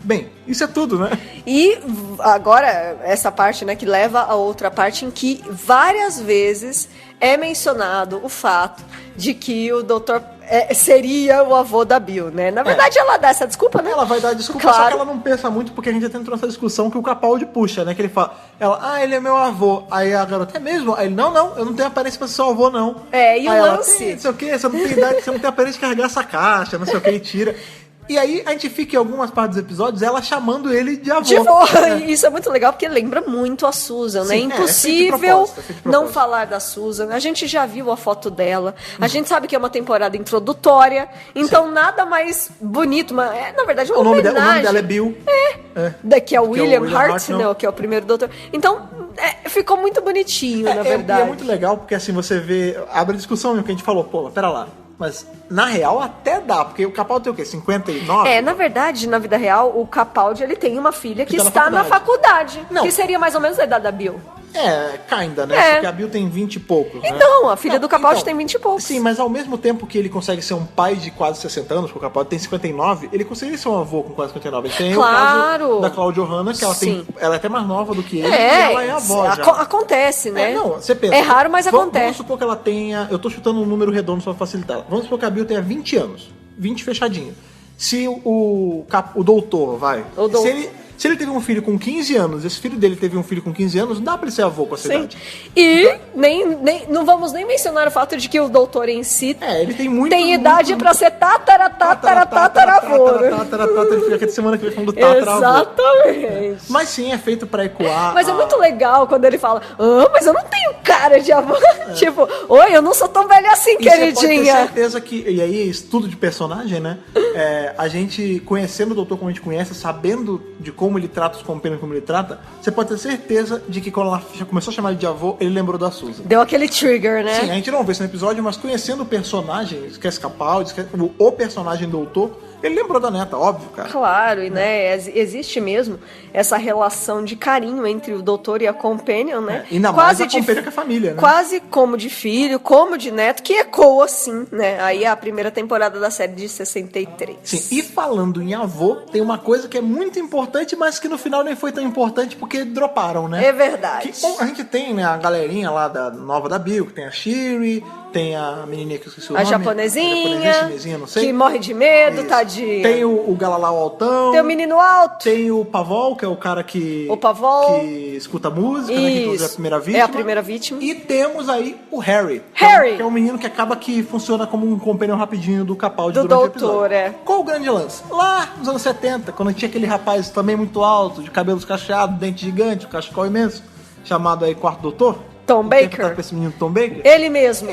S1: Bem, isso é tudo, né?
S2: E agora, essa parte, né, que leva a outra parte em que várias vezes é mencionado o fato de que o doutor seria o avô da Bill, né? Na verdade, ela dá essa desculpa, né?
S1: Ela vai dar desculpa,
S2: claro.
S1: Só que ela não pensa muito, porque a gente já entrou nessa discussão que o Capaldi puxa, né? Que ele fala, ele é meu avô. Aí a garota, é mesmo? Aí ele, não, eu não tenho aparência pra ser seu avô, não.
S2: E
S1: aí
S2: o lance...
S1: Não sei o quê, você não tem idade, você não tem aparência de carregar essa caixa, não sei o que, e tira... E aí a gente fica em algumas partes dos episódios ela chamando ele de avô.
S2: Isso é muito legal porque lembra muito a Susan, né? Impossível não falar da Susan. A gente já viu a foto dela. A gente sabe que é uma temporada introdutória. Então nada mais bonito. Mas na verdade, uma homenagem.
S1: O nome dela é Bill.
S2: Que é o William Hartnell, que é o primeiro doutor. Então, ficou muito bonitinho, na verdade.
S1: E é muito legal porque assim, você vê... Abre a discussão que a gente falou, pera lá. Mas, na real, até dá, porque o Capaldi tem o quê? 59?
S2: Na verdade, na vida real, o Capaldi, ele tem uma filha que está na faculdade. Não. Que seria mais ou menos a idade da Bill.
S1: Kinda, né? Porque a Bill tem 20 e poucos, né?
S2: Então, a filha do Capaldi tem 20 e poucos.
S1: Sim, mas ao mesmo tempo que ele consegue ser um pai de quase 60 anos, porque o Capaldi tem 59, ele conseguiria ser um avô com quase 59. Ele tem o caso da Claudia Johanna, que ela é até mais nova do que ele, e ela é avó já.
S2: Acontece, né?
S1: Você pensa.
S2: É raro, mas acontece.
S1: Vamos supor que ela tenha... Eu tô chutando um número redondo só pra facilitar. Vamos supor que a Bill tenha 20 anos. 20 fechadinho. Se o doutor, Se ele teve um filho com 15 anos, esse filho dele teve um filho com 15 anos, não dá pra ele ser avô com essa idade.
S2: E não vamos nem mencionar o fato de que o doutor em si
S1: ele tem
S2: idade pra ser tataravô.
S1: Ele fica aqui semana que vem falando tataravô.
S2: Exatamente.
S1: Mas sim, é feito pra ecoar.
S2: Mas é muito legal quando ele fala, mas eu não tenho cara de avô. Tipo, eu não sou tão velha assim, queridinha.
S1: Você pode ter certeza que, e aí estudo de personagem, né? A gente conhecendo o doutor como a gente conhece, sabendo de como ele trata os companheiros, como ele trata, você pode ter certeza de que quando ela começou a chamar ele de avô, ele lembrou da Susan.
S2: Deu aquele trigger, né?
S1: Sim, a gente não vê isso no episódio, mas conhecendo o personagem, esquece Capaldi, o personagem doutor, ele lembrou da neta, óbvio, cara.
S2: Claro, e né, existe mesmo essa relação de carinho entre o doutor e a companion, né?
S1: Ainda mais a companion com a família, né?
S2: Quase como de filho, como de neto, que ecoa assim, né? Aí a primeira temporada da série de 63.
S1: Sim, e falando em avô, tem uma coisa que é muito importante, mas que no final nem foi tão importante porque droparam, né?
S2: É verdade.
S1: A gente tem, né, a galerinha lá da nova da Bill, que tem a Shiri, tem a menininha que eu esqueci o
S2: A
S1: nome.
S2: japonesinha,
S1: chinesinha, não sei.
S2: que morre de medo,
S1: Isso.
S2: tadinha.
S1: Tem o Galalau altão.
S2: Tem o menino alto.
S1: Tem o Pavol, que é o cara que...
S2: O Pavol.
S1: Que escuta música, né? Que inclusive é a primeira vítima.
S2: É a primeira vítima.
S1: E temos aí o Harry.
S2: Harry!
S1: Que é um menino que acaba que funciona como um companion rapidinho do Capaldi
S2: Do
S1: durante o
S2: doutor,
S1: episódio. Qual o grande lance? Lá nos anos 70, quando tinha aquele rapaz também muito alto, de cabelos cacheados, dente gigante, um cachecol imenso, chamado aí Quarto Doutor.
S2: Tom Baker.
S1: Pra esse menino Tom Baker.
S2: Ele mesmo.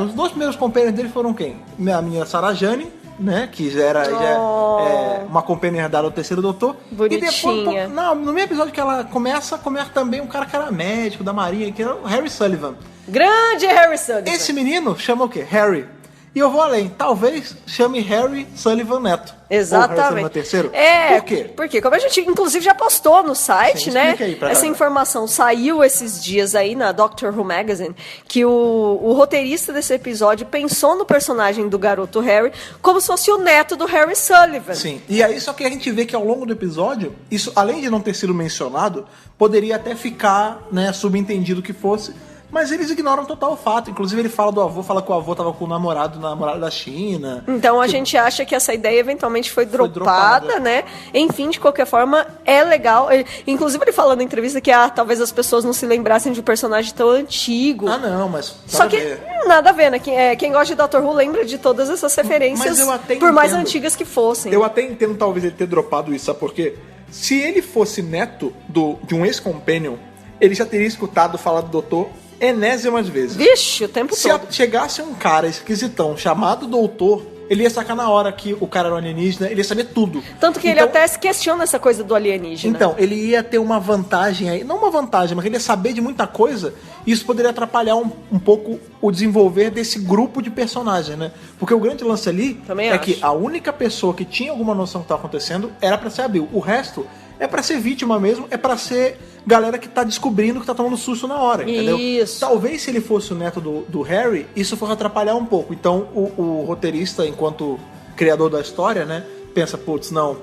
S1: Os dois primeiros companions dele foram quem? A menina Sarah Jane, né? Que já é uma companheira herdada do terceiro doutor.
S2: Bonitinha.
S1: E depois, no mesmo episódio que ela começa também um cara que era médico da marinha, que era o Harry Sullivan.
S2: Grande Harry Sullivan.
S1: Esse menino chama o quê? Harry. E eu vou além, talvez chame Harry Sullivan Neto.
S2: Exatamente.
S1: Ou Harry Sullivan terceiro.
S2: Por quê? Porque, como a gente inclusive já postou no site,
S1: Sim,
S2: né?
S1: explica aí pra
S2: Essa
S1: galera.
S2: informação saiu esses dias aí na Doctor Who Magazine, que o roteirista desse episódio pensou no personagem do garoto Harry como se fosse o neto do Harry Sullivan.
S1: Sim, e aí só que a gente vê que ao longo do episódio, isso além de não ter sido mencionado, poderia até ficar, né, subentendido que fosse. Mas eles ignoram total o fato. Inclusive ele fala do avô, fala que o avô tava com o namorado da China.
S2: Então a gente acha que essa ideia eventualmente foi dropada, né? Enfim, de qualquer forma, é legal. Inclusive ele falou na entrevista que talvez as pessoas não se lembrassem de um personagem tão antigo.
S1: Ah, não, mas...
S2: Só que nada a ver, né? Quem gosta de Doctor Who lembra de todas essas referências,
S1: Mas eu até
S2: por mais
S1: entendo.
S2: antigas que fossem.
S1: Eu até entendo talvez ele ter dropado isso, sabe por quê? Se ele fosse neto de um ex-companion, ele já teria escutado falar do doutor enésimas vezes.
S2: Vixe, o tempo todo.
S1: Se chegasse um cara esquisitão chamado doutor, ele ia sacar na hora que o cara era um alienígena, ele ia saber tudo.
S2: Tanto que ele até se questiona essa coisa do alienígena.
S1: Então, ele ia ter uma vantagem aí, não uma vantagem, mas ele ia saber de muita coisa, e isso poderia atrapalhar um pouco o desenvolver desse grupo de personagens, né? Porque o grande lance ali
S2: Também
S1: é
S2: acho.
S1: que a única pessoa que tinha alguma noção do que estava acontecendo era pra ser a Bill. O resto é pra ser vítima mesmo, é pra ser galera que tá descobrindo que tá tomando susto na hora, entendeu?
S2: Isso.
S1: Talvez se ele fosse o neto do Harry, isso fosse atrapalhar um pouco. Então o roteirista, enquanto criador da história, né, pensa, putz, não,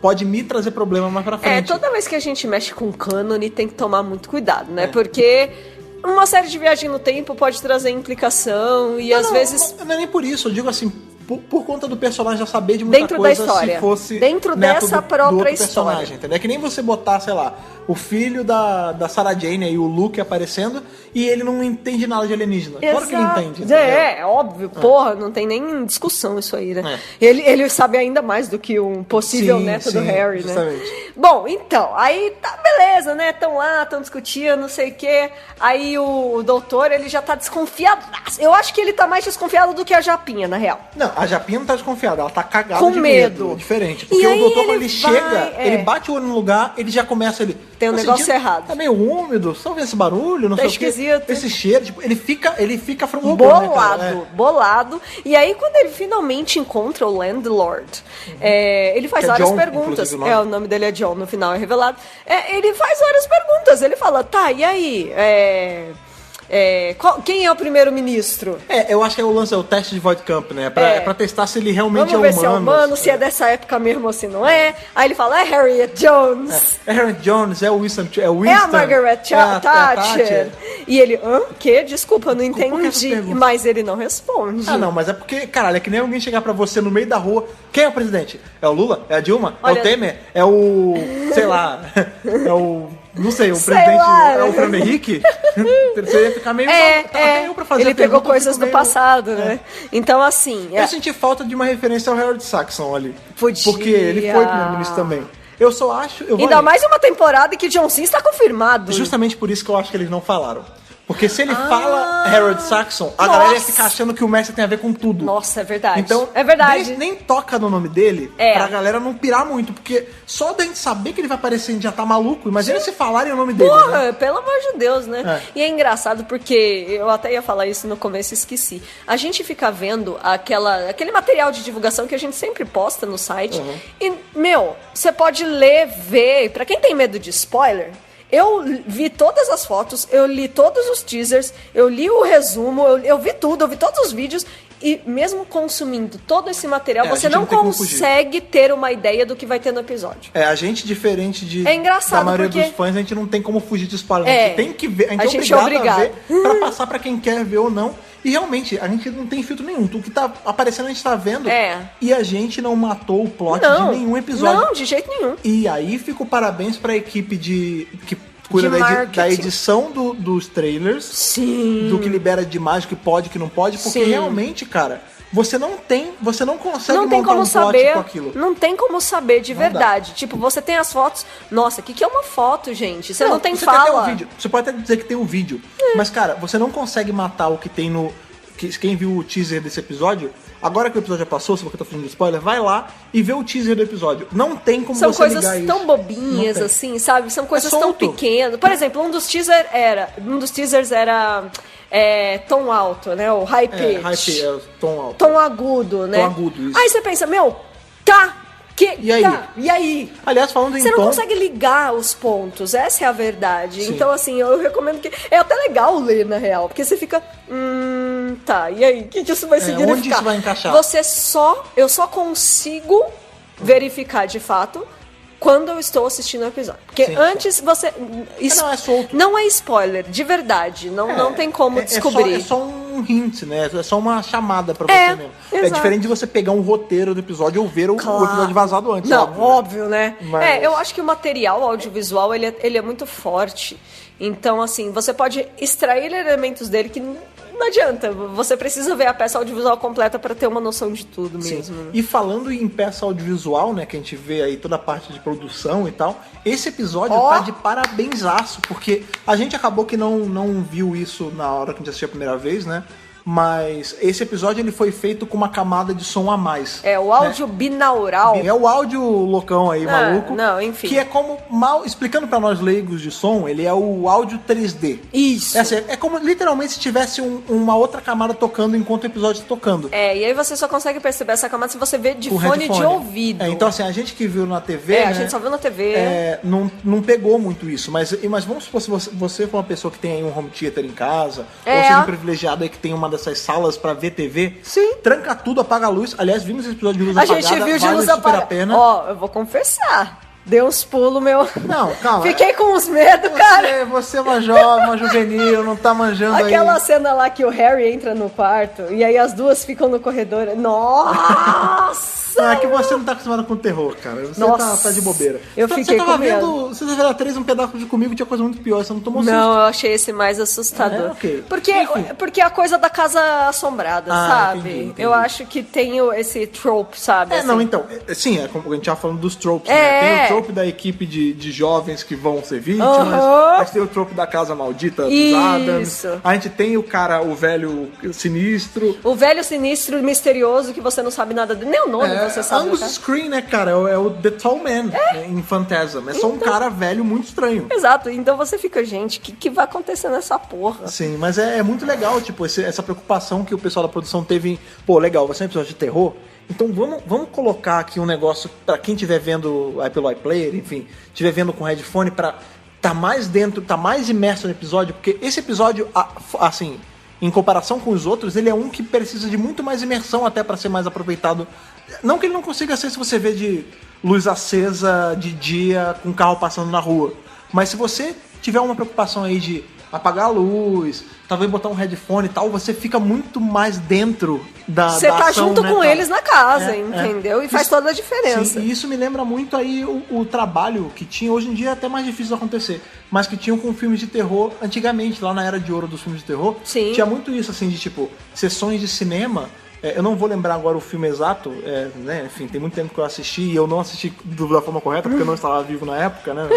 S1: pode me trazer problema mais pra frente.
S2: Toda vez que a gente mexe com cânone tem que tomar muito cuidado, né? Porque uma série de viagem no tempo pode trazer implicação e às vezes...
S1: Não é nem por isso, eu digo assim, por conta do personagem já saber de muita
S2: Dentro
S1: coisa
S2: da história.
S1: se fosse
S2: Dentro
S1: neto
S2: dessa
S1: do
S2: própria
S1: outro
S2: história.
S1: personagem, entendeu? É que nem você botar, sei lá, o filho da Sarah Jane aí, o Luke aparecendo, e ele não entende nada de alienígena. Claro que ele entende. Entendeu?
S2: É óbvio. Porra, não tem nem discussão isso aí, né? Ele sabe ainda mais do que um possível neto do Harry,
S1: justamente.
S2: né? Bom, então, aí tá beleza, né? Estão lá, estão discutindo, não sei o quê. Aí o doutor, ele já tá desconfiado. Eu acho que ele tá mais desconfiado do que a Japinha, na real.
S1: Não, a Japinha não tá desconfiada, ela tá cagada
S2: Com
S1: de
S2: medo.
S1: Diferente.
S2: E
S1: Porque
S2: aí
S1: o doutor, quando
S2: ele
S1: ele
S2: vai,
S1: chega, ele bate o olho no lugar, ele já começa ali.
S2: Tem um negócio errado.
S1: Tá meio úmido, só vendo esse barulho, não
S2: Tá
S1: sei o quê.
S2: esquisito.
S1: Esse cheiro, tipo, ele fica from robô, né, cara?
S2: Bolado. E aí, quando ele finalmente encontra o Landlord, ele faz
S1: Que é
S2: várias
S1: John,
S2: perguntas.
S1: inclusive,
S2: O nome dele é John, no final é revelado. Ele faz várias perguntas. Ele fala, tá, e aí? Quem é o primeiro-ministro?
S1: Eu acho que o lance é o teste de Void Camp, né? É pra testar se ele realmente
S2: Vamos ver se é humano, se é dessa época mesmo ou se não é. Aí ele fala, é Harriet Jones.
S1: É Harriet Jones, é o Winston.
S2: É a Margaret Thatcher. E ele, quê? Desculpa, eu não
S1: Por que essa
S2: entendi.
S1: pergunta?
S2: Mas ele não responde.
S1: Ah, não, mas é porque, caralho, é que nem alguém chegar pra você no meio da rua. Quem é o presidente? É o Lula? É a Dilma?
S2: Olha...
S1: É o Temer? É o... sei lá... é o... não sei, o
S2: Sei
S1: presidente...
S2: lá,
S1: é o
S2: né?
S1: Fernando Henrique? Você ia ficar meio... eu pra fazer
S2: ele
S1: a
S2: pegou
S1: pergunta, eu
S2: coisas
S1: fico
S2: do
S1: meio-
S2: passado, né? Então, assim...
S1: Eu senti falta de uma referência ao Harold Saxon ali.
S2: Podia.
S1: Porque ele foi primeiro-ministro também. Eu só acho... Eu vou
S2: Ainda
S1: além.
S2: mais uma temporada que John Cena está confirmado.
S1: Justamente por isso que eu acho que eles não falaram. Porque se ele fala Harold Saxon, a galera ia ficar achando que o mestre tem a ver com tudo.
S2: Nossa, é verdade.
S1: Então,
S2: é verdade.
S1: nem toca no nome dele pra galera não pirar muito. Porque só da gente saber que ele vai aparecer, a gente já tá maluco. Imagina se falarem o nome dele.
S2: Porra,
S1: Né?
S2: pelo amor de Deus, né? E é engraçado porque eu até ia falar isso no começo e esqueci. A gente fica vendo aquele material de divulgação que a gente sempre posta no site. E, você pode ler, ver. Pra quem tem medo de spoiler, eu vi todas as fotos, eu li todos os teasers, eu li o resumo, eu vi tudo, eu vi todos os vídeos. E mesmo consumindo todo esse material, você não consegue ter uma ideia do que vai ter no episódio.
S1: A gente, diferente
S2: é engraçado
S1: da maioria
S2: porque...
S1: dos fãs, a gente não tem como fugir de spoiler. A gente tem que ver, a gente é
S2: é
S1: obrigado a ver pra passar pra quem quer ver ou não. E realmente, a gente não tem filtro nenhum. O que tá aparecendo a gente tá vendo. E a gente não matou o plot de nenhum episódio.
S2: Não, de jeito nenhum.
S1: E aí fica o parabéns pra equipe que cuida da edição dos trailers.
S2: Sim.
S1: Do que libera de imagem, que pode, que não pode. Porque realmente, cara, você não consegue montar um plot com aquilo.
S2: Não tem como saber de verdade. Tipo, você tem as fotos. Nossa, o que é uma foto, gente? Você não tem fala.
S1: Você pode até dizer que tem um vídeo. Mas, cara, você não consegue matar o que tem no... Quem viu o teaser desse episódio, agora que o episódio já passou, se você tá falando de spoiler, vai lá e vê o teaser do episódio. Não tem como você ligar isso.
S2: São coisas tão bobinhas, assim, sabe? São coisas tão pequenas. Por exemplo, um dos teasers era tom alto, né? O high pitch.
S1: Tom alto.
S2: Tom agudo, né?
S1: Tom agudo, isso.
S2: Aí você pensa, e aí? E aí?
S1: Aliás, falando em
S2: Você não consegue ligar os pontos, essa é a verdade.
S1: Sim.
S2: Então, assim, eu recomendo que... É até legal ler, na real, porque você fica... e aí? O que isso vai significar?
S1: Onde isso vai encaixar?
S2: Eu só consigo verificar, de fato, quando eu estou assistindo o episódio. Porque antes você...
S1: Não, é solto.
S2: Não é spoiler, de verdade. Não tem como descobrir.
S1: É só um hint, né? É só uma chamada pra você mesmo.
S2: Exato.
S1: É diferente de você pegar um roteiro do episódio ou ver o episódio vazado antes.
S2: Não, óbvio, né?
S1: Mas...
S2: eu acho que o material audiovisual, ele é muito forte. Então, assim, você pode extrair elementos dele que... Não adianta, você precisa ver a peça audiovisual completa para ter uma noção de tudo mesmo.
S1: Sim. E falando em peça audiovisual, né, que a gente vê aí toda a parte de produção e tal, esse episódio tá de parabenzaço, porque a gente acabou que não viu isso na hora que a gente assistiu a primeira vez, né? Mas esse episódio ele foi feito com uma camada de som a mais.
S2: O áudio binaural.
S1: É o áudio loucão aí, maluco.
S2: Não, enfim.
S1: Que é como, explicando pra nós leigos de som, ele é o áudio 3D.
S2: Isso.
S1: É como literalmente se tivesse uma outra camada tocando enquanto o episódio tá tocando.
S2: E aí você só consegue perceber essa camada se você vê de fone de ouvido.
S1: Então assim, a gente que viu na TV,
S2: a gente só viu na TV.
S1: Não pegou muito isso. Mas vamos supor, se você for uma pessoa que tem aí um home theater em casa, ou seja um privilegiado aí que tem uma dessas salas pra ver TV, tranca tudo, apaga a luz. Aliás, vimos esse episódio de luz apagada,
S2: a gente viu de luz
S1: apagada. A pena.
S2: Eu vou confessar. Deu uns pulos, meu.
S1: Não, calma.
S2: Fiquei com uns medos, cara.
S1: Você é uma jovem, uma juvenil, não tá manjando
S2: Aquela cena lá que o Harry entra no quarto e aí as duas ficam no corredor. Nossa!
S1: Não, é que você não tá acostumado com terror, cara. Você tá de bobeira.
S2: Eu fiquei com medo.
S1: Você tava vendo 3 um pedaço de comigo, tinha coisa muito pior. Você não tomou susto.
S2: Não, eu achei esse mais assustador.
S1: Okay.
S2: Porque é a coisa da casa assombrada, sabe?
S1: Entendi.
S2: Eu acho que tem esse trope, sabe?
S1: Assim. Não, então. Sim, é como a gente tava falando dos tropes, né? Tem o trope da equipe de jovens que vão ser vítimas. A gente tem o trope da casa maldita dos Adams. A gente tem o velho sinistro.
S2: O velho sinistro misterioso que você não sabe nada dele. Nem o nome você sabe.
S1: Angus Screen, né, cara? É o The Tall Man em Phantasm. É só um cara velho muito estranho.
S2: Exato. Então você fica, gente, o que vai acontecer nessa porra?
S1: Sim, mas é muito legal, tipo, essa preocupação que o pessoal da produção teve em... Pô, legal, vai ser um episódio de terror? Então vamos colocar aqui um negócio pra quem estiver vendo pelo iPlayer, enfim, estiver vendo com headphone, pra tá mais dentro, tá mais imerso no episódio, porque esse episódio, assim, em comparação com os outros, ele é um que precisa de muito mais imersão até pra ser mais aproveitado. Não que ele não consiga ser se você vê de luz acesa, de dia, com carro passando na rua, mas se você tiver uma preocupação aí de apagar a luz, talvez botar um headphone e tal, você fica muito mais dentro da
S2: Você tá
S1: ação,
S2: junto
S1: né,
S2: com
S1: cara?
S2: eles na casa, entendeu? E faz toda a diferença.
S1: Sim, e isso me lembra muito aí o trabalho que tinha, hoje em dia é até mais difícil de acontecer, mas que tinham com filmes de terror antigamente, lá na era de ouro dos filmes de terror.
S2: Sim.
S1: Tinha muito isso, assim, de tipo, sessões de cinema. Eu não vou lembrar agora o filme exato, né? Enfim, tem muito tempo que eu assisti e eu não assisti da forma correta, porque eu não estava vivo na época, né?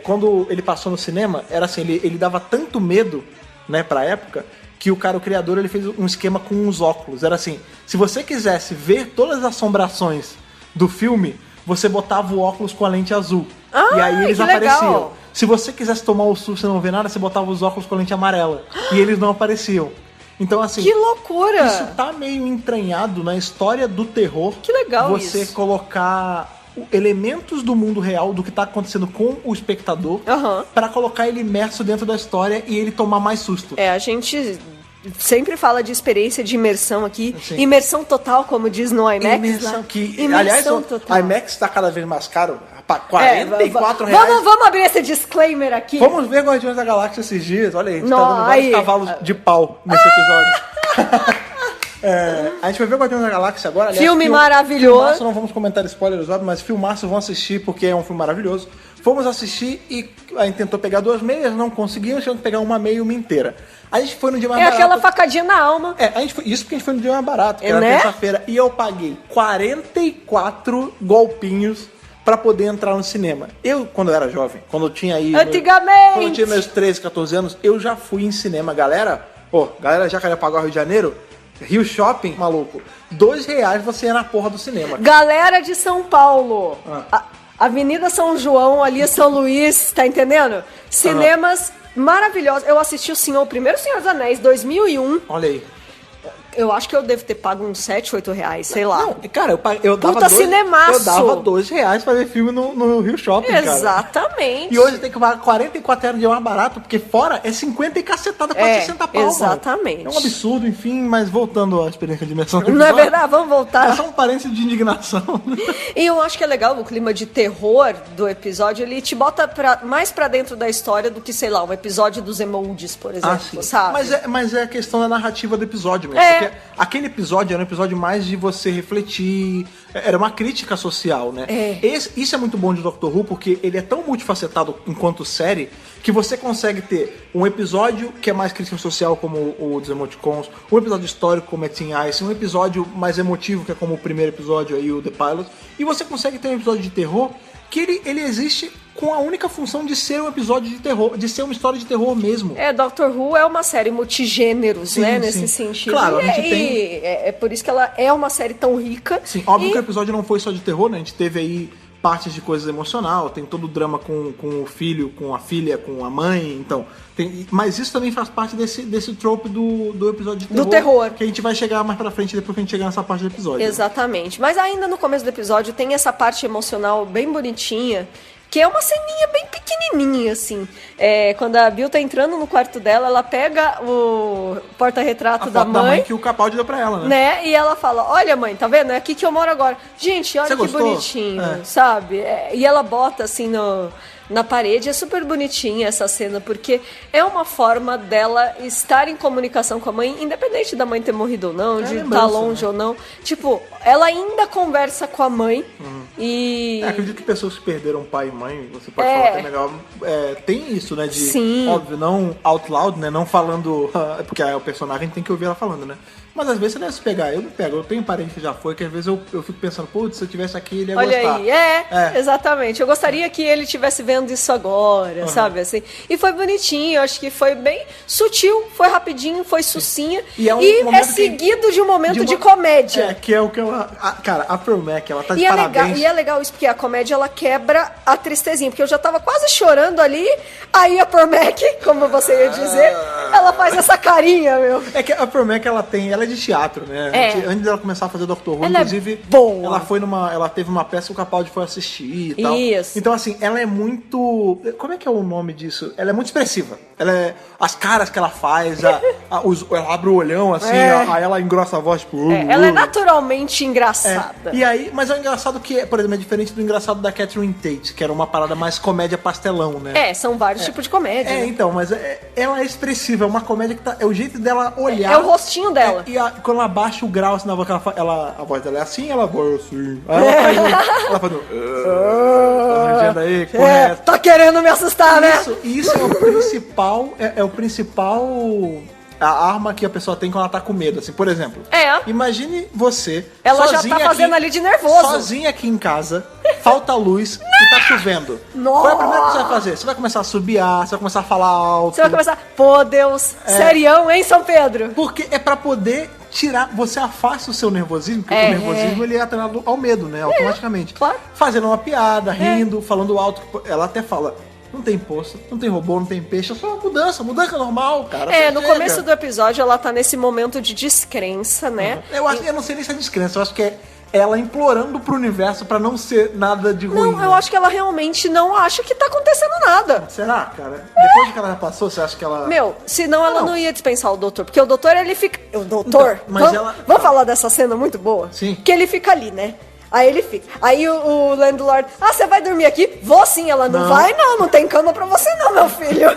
S1: Quando ele passou no cinema, era assim, ele dava tanto medo, né, pra época, que o criador, ele fez um esquema com os óculos. Era assim, se você quisesse ver todas as assombrações do filme, você botava o óculos com a lente azul. E aí eles apareciam.
S2: Legal.
S1: Se você quisesse tomar o susto e não ver nada, você botava os óculos com a lente amarela. E eles não apareciam. Então, assim...
S2: Que loucura!
S1: Isso tá meio entranhado na história do terror.
S2: Que legal
S1: você
S2: isso.
S1: Colocar elementos do mundo real, do que tá acontecendo com o espectador, pra colocar ele imerso dentro da história e ele tomar mais susto.
S2: A gente sempre fala de experiência de imersão aqui.
S1: Sim.
S2: Imersão total, como diz no IMAX.
S1: Imersão, aliás,
S2: total.
S1: o IMAX tá cada vez mais caro. R$44.
S2: Vamos abrir esse disclaimer aqui.
S1: Vamos ver Guardiões da Galáxia esses dias. Olha aí, a gente tá dando vários
S2: aí.
S1: cavalos de pau nesse episódio. A gente vai ver o Guardiões da Galáxia agora. Aliás,
S2: Filme maravilhoso.
S1: Filmaço, não vamos comentar spoilers, óbvio, mas filmaço, vão assistir porque é um filme maravilhoso. Fomos assistir e a gente tentou pegar 2 meias, não conseguimos, tivemos que pegar uma meia e uma inteira. A gente foi no dia mais barato.
S2: É aquela facadinha na alma.
S1: Isso porque a gente foi no dia mais barato, que era terça-feira. E eu paguei 44 golpinhos pra poder entrar no cinema. Eu, quando eu era jovem, quando eu tinha aí...
S2: Antigamente!
S1: Quando eu tinha meus 13, 14 anos, eu já fui em cinema. Galera Jacarepaguá, Rio de Janeiro, Rio Shopping, maluco, R$2 você ia na porra do cinema.
S2: Galera de São Paulo, Avenida São João, ali São Luís, tá entendendo? Cinemas maravilhosos. Eu assisti o primeiro Senhor dos Anéis, 2001.
S1: Olha aí.
S2: Eu acho que eu devo ter pago uns R$7, R$8, sei lá.
S1: Não, cara, eu dava
S2: Puta cinemaço.
S1: Eu dava R$2 pra ver filme no Rio Shopping, cara.
S2: Exatamente.
S1: E hoje tem que pagar 44 euros de mais barato, porque fora é 50 e cacetada, quase 60 pau.
S2: Exatamente.
S1: Mano. É um absurdo, enfim, mas voltando à experiência de imersão.
S2: Não é verdade? Vamos voltar.
S1: É só um parênteses de indignação.
S2: E eu acho que é legal o clima de terror do episódio, ele te bota mais pra dentro da história do que, sei lá, um episódio dos Emoldes, por exemplo, sabe?
S1: Mas é a questão da narrativa do episódio mesmo. Porque aquele episódio era um episódio mais de você refletir, era uma crítica social, né? Isso é muito bom de Doctor Who, porque ele é tão multifacetado enquanto série, que você consegue ter um episódio que é mais crítica social, como o dos emoticons, um episódio histórico, como é Teen Ice, um episódio mais emotivo, que é como o primeiro episódio aí, o The Pilot, e você consegue ter um episódio de terror que ele existe com a única função de ser um episódio de terror, de ser uma história de terror mesmo.
S2: Doctor Who é uma série multigêneros, né, nesse sentido.
S1: Claro, a gente tem...
S2: É por isso que ela é uma série tão rica.
S1: Sim, óbvio que o episódio não foi só de terror, né, a gente teve aí partes de coisas emocional, tem todo o drama com o filho, com a filha, com a mãe, então... mas isso também faz parte desse trope do episódio de terror.
S2: Do terror.
S1: Que a gente vai chegar mais pra frente, depois que a gente chegar nessa parte do episódio.
S2: Exatamente. Né? Mas ainda no começo do episódio tem essa parte emocional bem bonitinha, que é uma ceninha bem pequenininha, assim. Quando a Bill tá entrando no quarto dela, ela pega o porta-retrato da mãe
S1: que o Capaldi deu pra ela, né?
S2: E ela fala, olha mãe, tá vendo? É aqui que eu moro agora. Gente, olha que bonitinho, sabe? E ela bota, assim, na parede. É super bonitinha essa cena, porque é uma forma dela estar em comunicação com a mãe, independente da mãe ter morrido ou não, de estar longe ou não. Tipo, ela ainda conversa com a mãe e...
S1: acredito que pessoas que perderam pai e mãe, você pode falar até melhor, tem isso, né?
S2: Sim.
S1: Óbvio, não out loud, né? Não falando... porque o personagem tem que ouvir ela falando, né? Mas às vezes você deve se pegar. Eu me pego. Eu tenho parente que já foi, que às vezes eu fico pensando, putz, se eu tivesse aqui, ele ia gostar.
S2: Olha aí, exatamente. Eu gostaria que ele estivesse vendo isso agora, sabe, assim. E foi bonitinho, eu acho que foi bem sutil, foi rapidinho, foi sucinha. E é seguido de um momento de comédia.
S1: Que é o que ela... cara, a Pearl Mac, ela tá de parabéns.
S2: E é legal isso, porque a comédia, ela quebra a tristezinha. Porque eu já tava quase chorando ali, aí a Pearl Mac, como você ia dizer, ela faz essa carinha, meu.
S1: É que a Pearl Mac, ela é de teatro, né? Antes dela começar a fazer Doctor Who, inclusive, ela teve uma peça que o Capaldi foi assistir e tal.
S2: Isso.
S1: Então, assim, ela é muito... Como é que é o nome disso? Ela é muito expressiva. As caras que ela faz, ela abre o olhão, assim, aí ela engrossa a voz, tipo...
S2: ela é naturalmente engraçada.
S1: E aí, mas é um engraçado que, por exemplo, é diferente do engraçado da Catherine Tate, que era uma parada mais comédia pastelão, né?
S2: São vários tipos de comédia. Né?
S1: Então, mas ela é expressiva, é uma comédia que é o jeito dela olhar.
S2: É o rostinho dela.
S1: Quando ela baixa o grau, assim, na voz, a voz dela é assim, ela vai assim. Aí ela faz aí, correto.
S2: Tá querendo me assustar, né?
S1: Isso é o principal, é o principal... a arma que a pessoa tem quando ela tá com medo, assim, por exemplo. Imagine você
S2: ela já tá fazendo ali de nervoso.
S1: Sozinha aqui em casa, falta luz e tá chovendo.
S2: Nossa.
S1: Qual é a primeira coisa que você vai fazer? Você vai começar a subiar, você vai começar a falar alto.
S2: Você vai começar, pô, Deus, serião, hein, São Pedro?
S1: Porque é pra poder tirar, você afasta o seu nervosismo, porque o nervosismo ele é atrelado ao medo, né, automaticamente.
S2: Claro.
S1: Fazendo uma piada, rindo, falando alto, ela até fala... Não tem poço, não tem robô, não tem peixe, é só uma mudança normal, cara.
S2: No começo do episódio ela tá nesse momento de descrença, né?
S1: Eu não sei nem se é descrença, eu acho que é ela implorando pro universo pra não ser nada de ruim.
S2: Não, eu acho que ela realmente não acha que tá acontecendo nada.
S1: Será, cara? Depois de que ela já passou, você acha que ela...
S2: Senão ela não ia dispensar o doutor, porque o doutor, ele fica... O doutor...
S1: Então, mas ela...
S2: Vamos falar dessa cena muito boa?
S1: Sim.
S2: Que ele fica ali, né? Aí ele fica. Aí o landlord, você vai dormir aqui? Vou sim. Ela, não vai não tem cama pra você não, meu filho.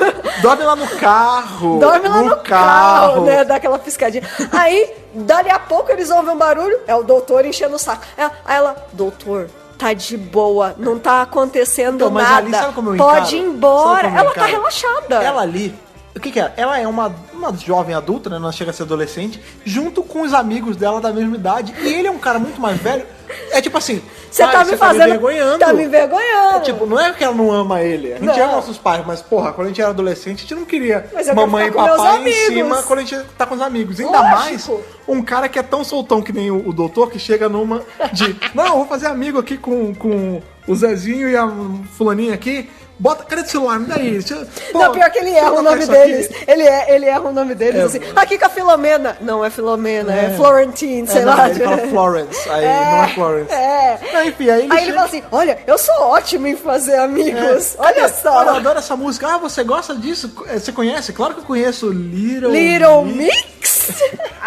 S1: Dorme lá no carro.
S2: Dorme lá no carro, né? Dá aquela piscadinha. Aí, dali a pouco eles ouvem um barulho, é o doutor enchendo o saco. Aí ela, doutor, tá de boa, não tá acontecendo
S1: então, mas
S2: nada.
S1: Ali, sabe como eu
S2: Pode ir embora.
S1: Ela
S2: tá relaxada.
S1: Ela ali, o que é? Ela é uma jovem adulta, né? Não chega a ser adolescente, junto com os amigos dela da mesma idade. E ele é um cara muito mais velho. É tipo assim,
S2: você tá me fazendo.
S1: Tá me envergonhando.
S2: Tá me envergonhando.
S1: É tipo, não é que ela não ama ele. A gente ama nossos pais, mas porra, quando a gente era adolescente, a gente não queria mamãe e papai em cima quando a gente tá com os amigos. Ainda mais um cara que é tão soltão que nem o doutor, que chega numa de, não, eu vou fazer amigo aqui com o Zezinho e a fulaninha aqui. Bota, cadê o celular? Me dá isso.
S2: Não, pior que ele erra o nome deles. Ele erra o nome deles, assim. Aqui com a Filomena. Não é Filomena, é Florentine, sei lá.
S1: Ele fala Florence, aí não é Florence. Enfim, aí
S2: ele fala assim, olha, eu sou ótimo em fazer amigos. Olha só.
S1: Olha, eu adoro essa música. Você gosta disso? Você conhece? Claro que eu conheço
S2: Little Mix.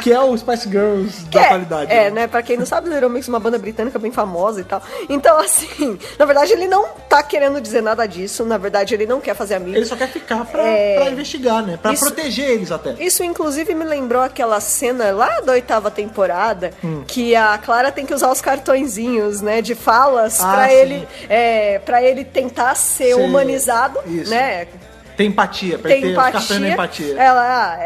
S1: Que é o Spice Girls da atualidade.
S2: Né? Pra quem não sabe, Little Mix é uma banda britânica bem famosa e tal. Então, assim, na verdade, ele não tá querendo dizer nada disso. Na verdade, ele não quer fazer amigos.
S1: Ele só quer ficar pra investigar, né? Pra proteger eles até.
S2: Isso, inclusive, me lembrou aquela cena lá da 8ª temporada, que a Clara tem que usar os cartõezinhos, né? De falas pra ele tentar ser humanizado,
S1: isso.
S2: né?
S1: Tem empatia, pra ter os cartões da empatia.
S2: Ela,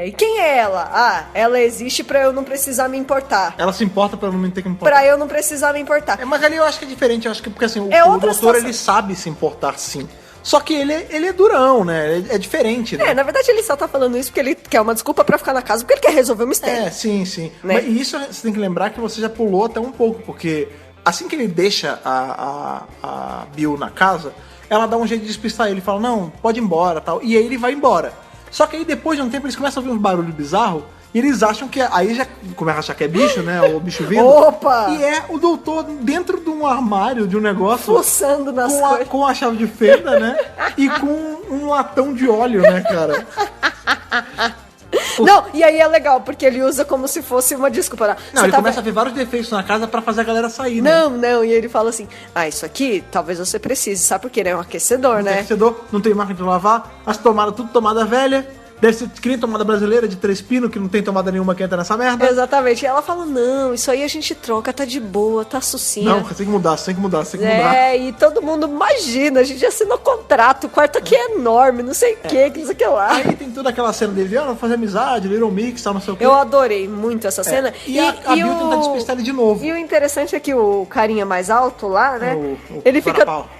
S2: e quem é ela? Ela existe pra eu não precisar me importar.
S1: Ela se importa pra eu não ter que me importar.
S2: Pra eu não precisar me importar.
S1: Mas ali eu acho que é diferente, eu acho que porque assim, o doutor, ele sabe se importar sim. Só que ele é durão, né? É diferente, né?
S2: Na verdade ele só tá falando isso porque ele quer uma desculpa pra ficar na casa, porque ele quer resolver o mistério.
S1: Sim. Né? Mas isso você tem que lembrar que você já pulou até um pouco, porque assim que ele deixa a Bill na casa, ela dá um jeito de despistar ele, fala, não, pode ir embora, tal. E aí ele vai embora. Só que aí depois de um tempo eles começam a ouvir uns barulhos bizarros, e eles acham que, aí já começa a achar que é bicho, né, o bicho vindo.
S2: Opa!
S1: E é o doutor dentro de um armário, de um negócio.
S2: Fuçando nas coisas.
S1: Com a chave de fenda, né, e com um latão de óleo, né, cara.
S2: Não, e aí é legal, porque ele usa como se fosse uma desculpa.
S1: Não, ele começa a ver vários defeitos na casa pra fazer a galera sair, né?
S2: Não, e ele fala assim, isso aqui talvez você precise, sabe por quê? É um aquecedor, né?
S1: Aquecedor, não tem máquina de lavar, as tomadas, tudo tomada velha. Deve ser que nem tomada brasileira de 3 pinos, que não tem tomada nenhuma que entra nessa merda.
S2: Exatamente. E ela fala, não, isso aí a gente troca, tá de boa, tá sucinha.
S1: Não, você tem que mudar, você tem que mudar.
S2: E todo mundo imagina, a gente assinou contrato, o quarto aqui é enorme, não sei o que, não sei o que lá.
S1: Aí tem toda aquela cena dele, vamos fazer amizade, Little Mix, tal, não sei o que.
S2: Eu adorei muito essa cena.
S1: E a Bill tenta despistar ele de novo.
S2: E o interessante é que o carinha mais alto lá, né,
S1: o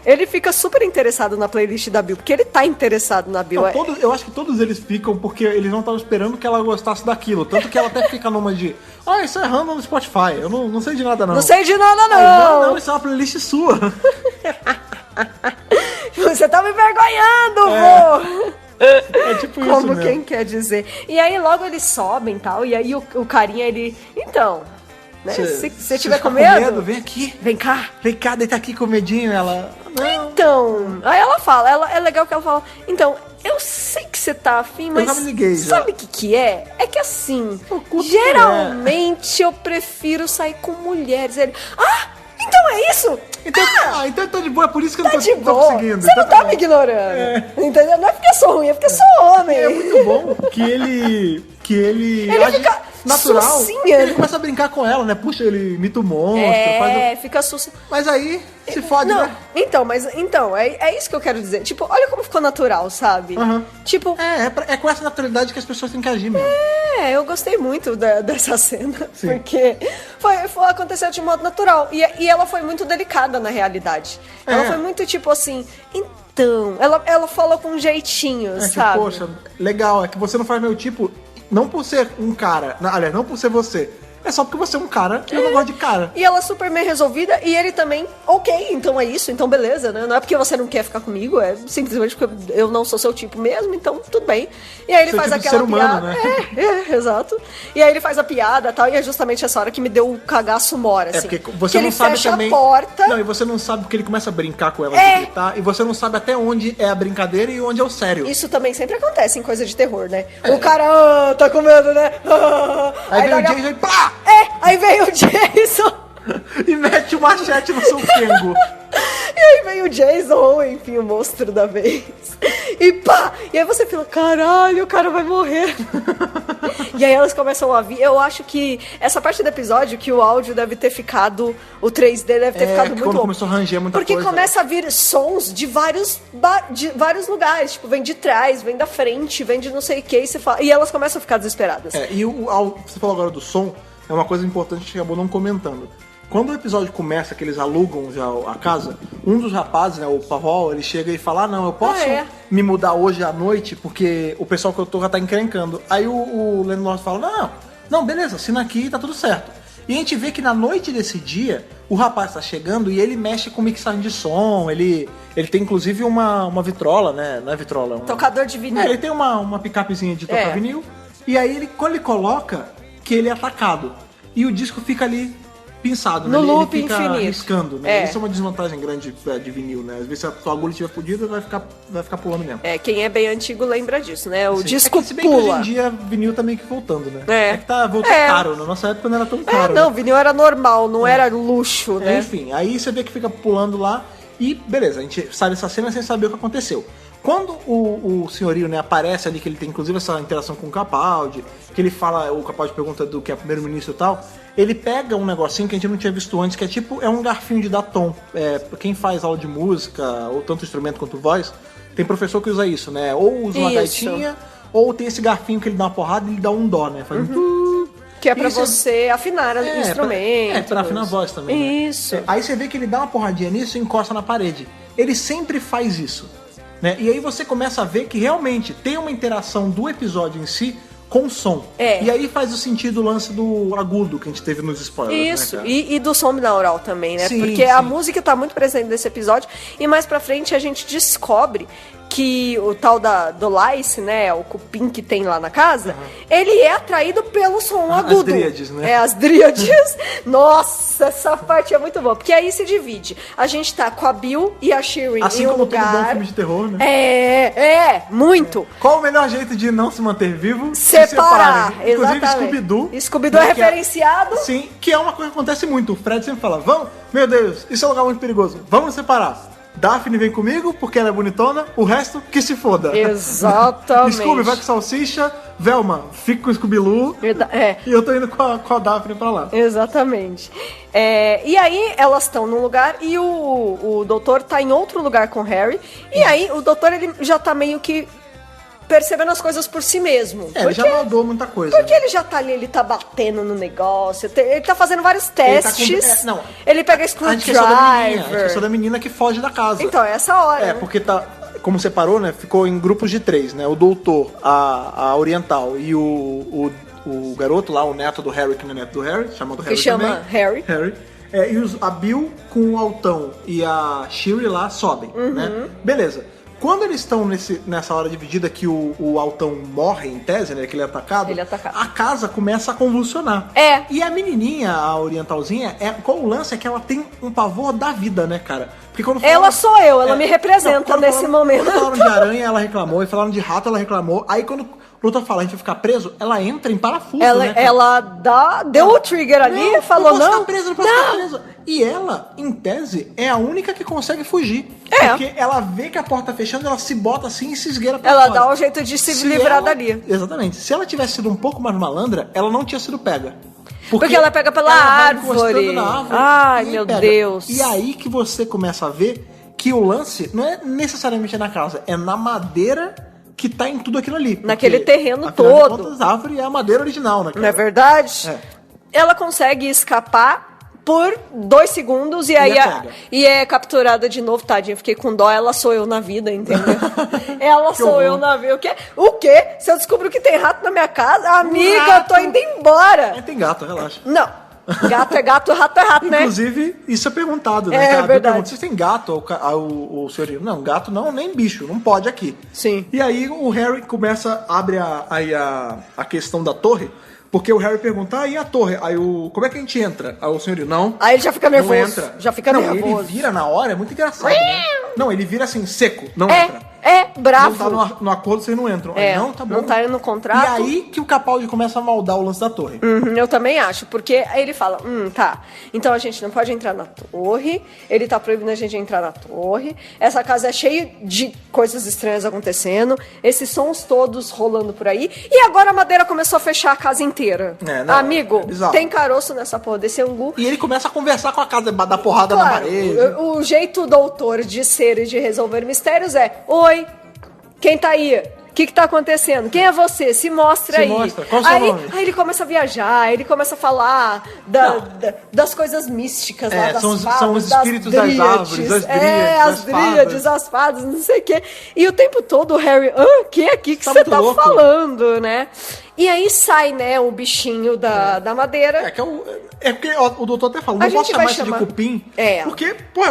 S2: ele fica super interessado na playlist da Bill, porque ele tá interessado na Bill.
S1: Não, eu acho que todos eles ficam porque eles não estavam esperando que ela gostasse daquilo. Tanto que ela até fica numa de, isso é random no Spotify, eu não sei de nada não.
S2: Não sei de nada não.
S1: Não, isso é uma playlist sua.
S2: Você tá me envergonhando, vô.
S1: É tipo isso
S2: como
S1: mesmo.
S2: Quem quer dizer. E aí logo eles sobem e tal, e aí o carinha, ele, então, né, se você tiver com medo,
S1: vem aqui.
S2: Vem cá,
S1: deita aqui com medinho. Ela, não.
S2: Então, aí ela fala, é legal que ela fala, então, eu sei que você tá afim, mas sabe o que é? É que assim, geralmente eu prefiro sair com mulheres. Ele, então é isso?
S1: Então eu tô de boa, é por isso que eu não
S2: tô
S1: conseguindo.
S2: Você não tá me ignorando. Entendeu? Não é porque eu sou ruim, é porque eu sou homem.
S1: É muito bom que ele
S2: fica
S1: natural.
S2: Sucinha.
S1: Ele começa a brincar com ela, né? Puxa, ele imita o monstro.
S2: Fica sucinho.
S1: Mas aí se fode, né?
S2: Então, é isso que eu quero dizer. Tipo, olha como ficou natural, sabe? Tipo...
S1: É com essa naturalidade que as pessoas têm que agir mesmo.
S2: Eu gostei muito dessa cena. Sim. Porque aconteceu de modo natural. E ela foi muito delicada, na realidade. Ela foi muito tipo assim... Então, ela falou com um jeitinho, sabe?
S1: Poxa, legal. É que você não faz meu tipo... Não por ser um cara... Aliás, não por ser você... É só porque você é um cara que eu não gosto de cara.
S2: E ela é super bem resolvida, e ele também, ok, então é isso, então beleza, né? Não é porque você não quer ficar comigo, é simplesmente porque eu não sou seu tipo mesmo, então tudo bem. E aí ele faz
S1: tipo
S2: aquela
S1: ser humano,
S2: piada.
S1: Né?
S2: Exato. E aí ele faz a piada e tal, e é justamente essa hora que me deu o cagaço mora, assim.
S1: Porque você não
S2: ele
S1: sabe
S2: fecha
S1: também.
S2: A porta.
S1: Não, e você não sabe porque ele começa a brincar com ela de gritar, e você não sabe até onde é a brincadeira e onde é o sério.
S2: Isso também sempre acontece em coisa de terror, né? O cara, tá com medo, né?
S1: Aí vem o Jason e pá!
S2: Aí vem o Jason.
S1: e mete o machete no seu Kengo.
S2: E aí vem o Jason, ou enfim, o monstro da vez. E pá! E aí você fala, caralho, o cara vai morrer. E aí elas começam a vir. Eu acho que essa parte do episódio, que o áudio deve ter ficado, o 3D deve ter ficado muito
S1: quando
S2: bom.
S1: começou a ranger muita
S2: Porque
S1: coisa.
S2: começa a vir sons de vários lugares. Tipo, vem de trás, vem da frente, vem de não sei o que. E elas começam a ficar desesperadas.
S1: Você falou agora do som, é uma coisa importante que a gente acabou não comentando. Quando o episódio começa, que eles alugam já a casa, um dos rapazes, né, o Pavol, ele chega e fala, não, eu posso me mudar hoje à noite, porque o pessoal que eu tô já tá encrencando. Aí o Landlord fala, não, beleza, assina aqui e tá tudo certo. E a gente vê que na noite desse dia, o rapaz tá chegando e ele mexe com mixagem de som, ele tem inclusive uma vitrola, né, não é vitrola,
S2: tocador de vinil.
S1: Ele tem uma picapezinha de tocar vinil, e aí quando ele coloca, que ele é atacado, e o disco fica ali pinçado,
S2: no
S1: né?
S2: loop
S1: ele fica
S2: infinito.
S1: riscando, né? Isso é uma desvantagem grande de vinil, né? Às vezes se a sua agulha estiver fodida, vai ficar pulando mesmo.
S2: Quem é bem antigo lembra disso, né? O disco
S1: se bem
S2: pula.
S1: Que hoje em dia vinil tá meio que voltando, né? É que tá voltando caro. Na nossa época não era tão caro.
S2: Não,
S1: né?
S2: vinil era normal, não era luxo, né?
S1: Enfim, aí você vê que fica pulando lá e beleza, a gente sai dessa cena sem saber o que aconteceu. Quando o senhorio, né, aparece ali, que ele tem inclusive essa interação com o Capaldi, que ele fala, o Capaldi pergunta do que é primeiro-ministro e tal, ele pega um negocinho que a gente não tinha visto antes, que é um garfinho de dar tom. Quem faz aula de música, ou tanto instrumento quanto voz, tem professor que usa isso, né? Ou usa uma gaitinha, ou tem esse garfinho que ele dá uma porrada e ele dá um dó, né? Faz
S2: que é pra você afinar o instrumento.
S1: Pra afinar a voz também, né?
S2: Isso.
S1: Aí você vê que ele dá uma porradinha nisso e encosta na parede. Ele sempre faz isso. Né? E aí você começa a ver que realmente tem uma interação do episódio em si com o som. E aí faz o sentido o lance do agudo que a gente teve nos spoilers.
S2: Isso,
S1: né,
S2: e do som binaural também, né?
S1: Sim,
S2: porque a música tá muito presente nesse episódio. E mais pra frente a gente descobre que o tal do Lice, né, o cupim que tem lá na casa, ele é atraído pelo som agudo.
S1: As dríades, né?
S2: As dríades. Nossa, essa parte é muito boa. Porque aí se divide. A gente tá com a Bill e a Shireen
S1: assim
S2: em um
S1: como
S2: lugar.
S1: todo bom filme de terror, né?
S2: Muito.
S1: Qual o melhor jeito de não se manter vivo?
S2: Separar.
S1: Inclusive
S2: Exatamente.
S1: Scooby-Doo.
S2: Scooby-Doo é referenciado.
S1: Sim, que é uma coisa que acontece muito. O Fred sempre fala, meu Deus, isso é um lugar muito perigoso. Vamos nos separar. Daphne vem comigo, porque ela é bonitona, o resto que se foda.
S2: Exatamente.
S1: Scooby vai com salsicha, Velma fica com o Scooby-Loo, e eu tô indo com a Daphne pra lá.
S2: Exatamente. E aí elas estão num lugar e o doutor tá em outro lugar com o Harry, e aí o doutor ele já tá meio que percebendo as coisas por si mesmo.
S1: Ele já mudou muita coisa.
S2: Porque ele já tá ali, ele tá batendo no negócio, ele tá fazendo vários testes. Ele pega screwdriver.
S1: A gente esqueceu da menina que foge da casa.
S2: Então, é essa hora. Né?
S1: Porque tá, como separou, né, ficou em grupos de 3, né? O doutor, a oriental e o garoto lá, o neto do Harry, que não é neto do Harry, chamado Harry
S2: que chama
S1: também. Harry. E a Bill com o Altão e a Shirley lá sobem, né? Beleza. Quando eles estão nessa hora dividida que o Altão morre, em tese, né? Que ele é atacado. A casa começa a convulsionar. E a menininha, a orientalzinha, qual o lance é que ela tem um pavor da vida, né, cara? Porque quando
S2: ela sou eu, ela me representa nesse momento.
S1: Quando falaram de aranha, ela reclamou. E falaram de rato, ela reclamou. Aí quando o doutor fala, a gente vai ficar preso, ela entra em parafuso, né?
S2: Ela deu o trigger ali e falou, não
S1: posso ficar presa. E ela, em tese, é a única que consegue fugir. Porque ela vê que a porta tá fechando, ela se bota assim e se esgueira pra fora.
S2: Ela dá um jeito de se livrar dali.
S1: Exatamente. Se ela tivesse sido um pouco mais malandra, ela não tinha sido pega.
S2: Porque ela pega pela árvore. Ai, meu Deus.
S1: E aí que você começa a ver que o lance não é necessariamente na casa, é na madeira que tá em tudo aquilo ali.
S2: Naquele terreno
S1: todo.
S2: De
S1: contas, a árvore é a madeira original, né?
S2: Não é verdade? Ela consegue escapar por 2 segundos e aí é capturada de novo, tadinha. Fiquei com dó, ela sou eu na vida, entendeu? Ela sou eu na vida. O quê? Se eu descubro que tem rato na minha casa, amiga, eu tô indo embora.
S1: Tem gato, relaxa.
S2: Não. Gato é gato, rato é rato, né?
S1: Inclusive, isso é perguntado, né?
S2: É verdade.
S1: Vocês têm gato? O senhor, não, gato não, nem bicho, não pode aqui.
S2: Sim.
S1: E aí o Harry abre a questão da torre. Porque o Harry pergunta, e a torre? Aí como é que a gente entra? Aí o senhor, não.
S2: Aí ele já fica nervoso.
S1: Não entra.
S2: Já fica nervoso.
S1: Ele vira na hora, é muito engraçado, né? Não, ele vira assim, seco, não entra.
S2: bravo.
S1: Não tá no acordo, vocês não entram. Não, tá bom.
S2: Não tá no contrato.
S1: E aí que o Capaldi começa a maldar o lance da torre.
S2: Eu também acho, porque aí ele fala, tá, então a gente não pode entrar na torre, ele tá proibindo a gente entrar na torre, essa casa é cheia de coisas estranhas acontecendo, esses sons todos rolando por aí, e agora a Madeira começou a fechar a casa inteira. Amigo, tem caroço nessa porra desse angu.
S1: E ele começa a conversar com a casa, dar porrada na parede.
S2: O jeito doutor de ser e de resolver mistérios é, oi, quem tá aí? O que tá acontecendo? Quem é você? Se mostra aí.
S1: Mostra. Qual o seu nome?
S2: Aí ele começa a viajar, ele começa a falar das coisas místicas lá, das fadas,
S1: são os espíritos das árvores, das dríades,
S2: as dríades, as fadas, não sei o quê. E o tempo todo o Harry, quem é aqui que você tá
S1: louco.
S2: falando, né? E aí sai, né, o bichinho da Madeira.
S1: É porque o doutor até falou, não posso chamar isso de cupim, porque, pô,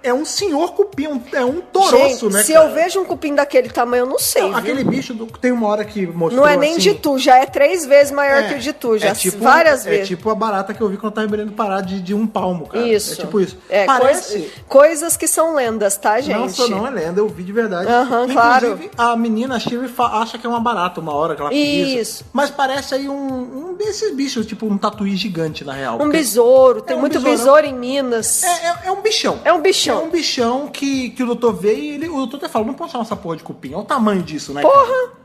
S1: é um senhor cupim, é um toroço, né,
S2: se eu vejo um cupim daquele tamanho, eu não sei, viu?
S1: Aquele bicho, tem uma hora que mostrou,
S2: não é nem de tu, já é 3 vezes maior que o de tu, já várias vezes.
S1: É tipo a barata que eu vi quando eu tava querendo parar de 1 palmo, cara.
S2: Isso.
S1: É tipo isso.
S2: Parece... Coisas que são lendas, tá, gente?
S1: Não é lenda, eu vi de verdade.
S2: Inclusive,
S1: claro. A menina, a Shirley, acha que é uma barata uma hora que ela pisa.
S2: Isso.
S1: Mas parece aí um desses bichos, tipo um tatuí gigante, na real.
S2: Besouro, tem muito besouro em Minas.
S1: É um bichão.
S2: É um bichão.
S1: É um bichão que o doutor vê e o doutor até fala, não posso chamar essa porra de cupim, é o tamanho disso, né?
S2: Porra!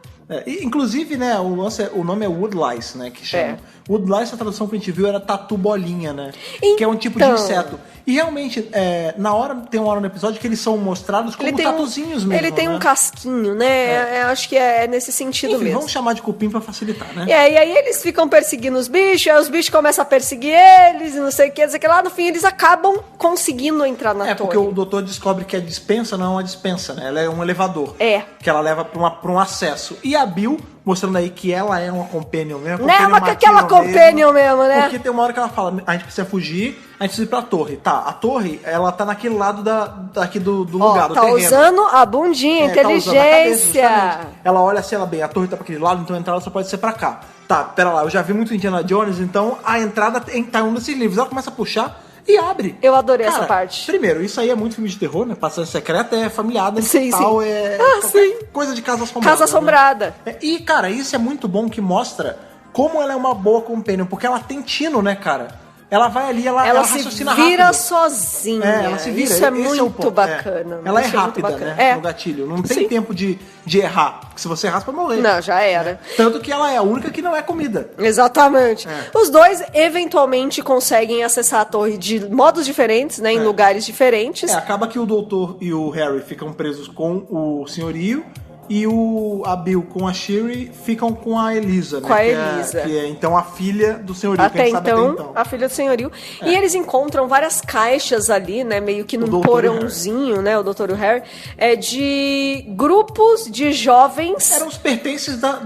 S1: Inclusive, né, o nome é Woodlice, né, que chama. Woodlice, a tradução que a gente viu era tatu bolinha, né? Que é um tipo de inseto. E realmente, tem uma hora no episódio que eles são mostrados como tatuzinhos mesmo.
S2: Ele tem um casquinho, né? Acho que é nesse sentido mesmo.
S1: Vamos chamar de cupim pra facilitar, né?
S2: E aí eles ficam perseguindo os bichos, aí os bichos começam a perseguir eles, e não sei o que, lá. No fim, eles acabam conseguindo entrar na torre.
S1: Porque o doutor descobre que a dispensa não é uma dispensa, né? Ela é um elevador. Que ela leva pra um acesso. E a Bill, mostrando aí que ela é uma companion mesmo.
S2: Não é aquela companion mesmo, né?
S1: Porque tem uma hora que ela fala, a gente precisa fugir, a gente precisa ir pra torre. Tá, a torre, ela tá naquele lado daqui do lugar, do terreno.
S2: Usando a bundinha, inteligência.
S1: Tá cabeça, ela olha assim, a torre tá pra aquele lado, então a entrada só pode ser pra cá. Tá, pera lá, eu já vi muito Indiana Jones, então a entrada tá em um desses livros. Ela começa a puxar e abre.
S2: Eu adorei essa parte.
S1: Primeiro, isso aí é muito filme de terror, né? Passagem secreta é familiada,
S2: sim.
S1: coisa de casa assombrada.
S2: Casa assombrada.
S1: Né? E, cara, isso é muito bom que mostra como ela é uma boa companion, porque ela tem tino, né, cara? Ela vai ali, ela raciocina rápido.
S2: Ela se vira sozinha.
S1: Ela se vira.
S2: Isso é muito bacana.
S1: Ela é rápida, né? No gatilho. Não tem tempo de errar. Porque se você errar, você vai morrer.
S2: Não, já era.
S1: Tanto que ela é a única que não é comida.
S2: Exatamente. Os dois, eventualmente, conseguem acessar a torre de modos diferentes, né? Em lugares diferentes.
S1: Acaba que o doutor e o Harry ficam presos com o senhorio. E a Bill com a Shiri ficam com a Elisa, né?
S2: Com a Elisa.
S1: Que é, então, a filha do senhorio,
S2: até então. A filha do senhorio. E eles encontram várias caixas ali, né? Meio que num porãozinho, né? O doutor e o Harry. De grupos de jovens...
S1: Eram os pertences das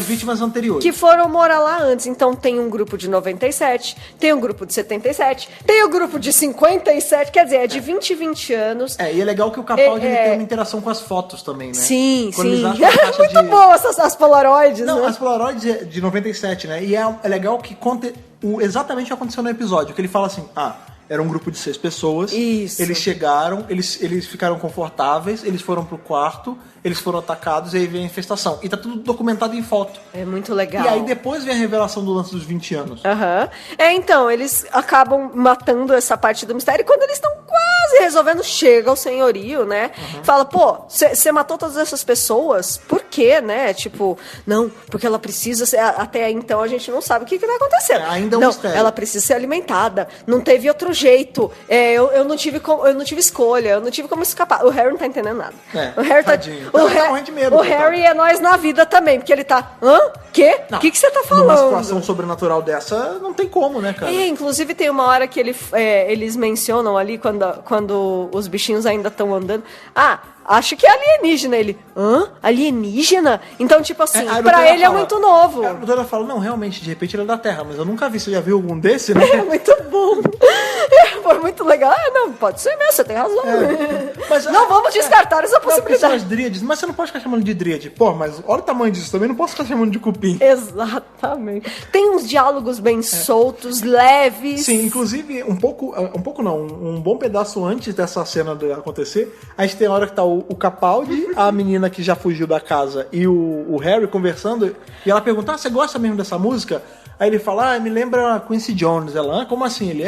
S1: vítimas anteriores.
S2: Que foram morar lá antes. Então, tem um grupo de 97, tem um grupo de 77, tem o grupo de 57, quer dizer, é de 20 e 20 anos.
S1: E é legal que o Capaldi ele tem uma interação com as fotos também, né?
S2: Sim.
S1: É
S2: muito boa as Polaroids,
S1: Não,
S2: né?
S1: as Polaroids é de 97, né? E é legal que conta exatamente o que aconteceu no episódio. Que ele fala assim, era um grupo de 6 pessoas.
S2: Isso.
S1: Eles chegaram, eles ficaram confortáveis, eles foram pro quarto, eles foram atacados e aí vem a infestação. E tá tudo documentado em foto.
S2: É muito legal.
S1: E aí depois vem a revelação do lance dos 20 anos.
S2: Então, eles acabam matando essa parte do mistério e quando eles estão quase resolvendo, chega o senhorio, né? Fala, pô, você matou todas essas pessoas? Por quê, né? Tipo, não, porque ela precisa ser, até então a gente não sabe o que tá acontecendo.
S1: Ainda é um mistério.
S2: Ela precisa ser alimentada. Não teve outro jeito. Eu não tive escolha, eu não tive como escapar. O Harry não tá entendendo nada.
S1: O Harry
S2: tá morrendo de medo. O Harry é nós na vida também, porque ele tá... Quê? O que você tá falando?
S1: Numa situação sobrenatural dessa, não tem como, né, cara?
S2: Inclusive tem uma hora que eles mencionam ali, quando os bichinhos ainda estão andando. Acho que é alienígena. Ele, alienígena? Então, tipo assim, pra ele é muito novo.
S1: A doutora fala, não, realmente, de repente ele é da Terra, mas eu nunca vi. Você já viu algum desse, né?
S2: É muito bom. É foi muito legal. Não, pode ser mesmo, você tem razão.
S1: Mas,
S2: não vamos descartar essa possibilidade.
S1: São as dríades, mas você não pode ficar chamando de dríade. Pô, mas olha o tamanho disso, também não posso ficar chamando de cupim.
S2: Exatamente. Tem uns diálogos bem soltos, leves.
S1: Sim, inclusive, um bom pedaço antes dessa cena acontecer, a gente tem a hora que tá o Capaldi, a menina que já fugiu da casa e o Harry conversando, e ela pergunta, você gosta mesmo dessa música? Aí ele fala, me lembra Quincy Jones. Ela, como assim? Ele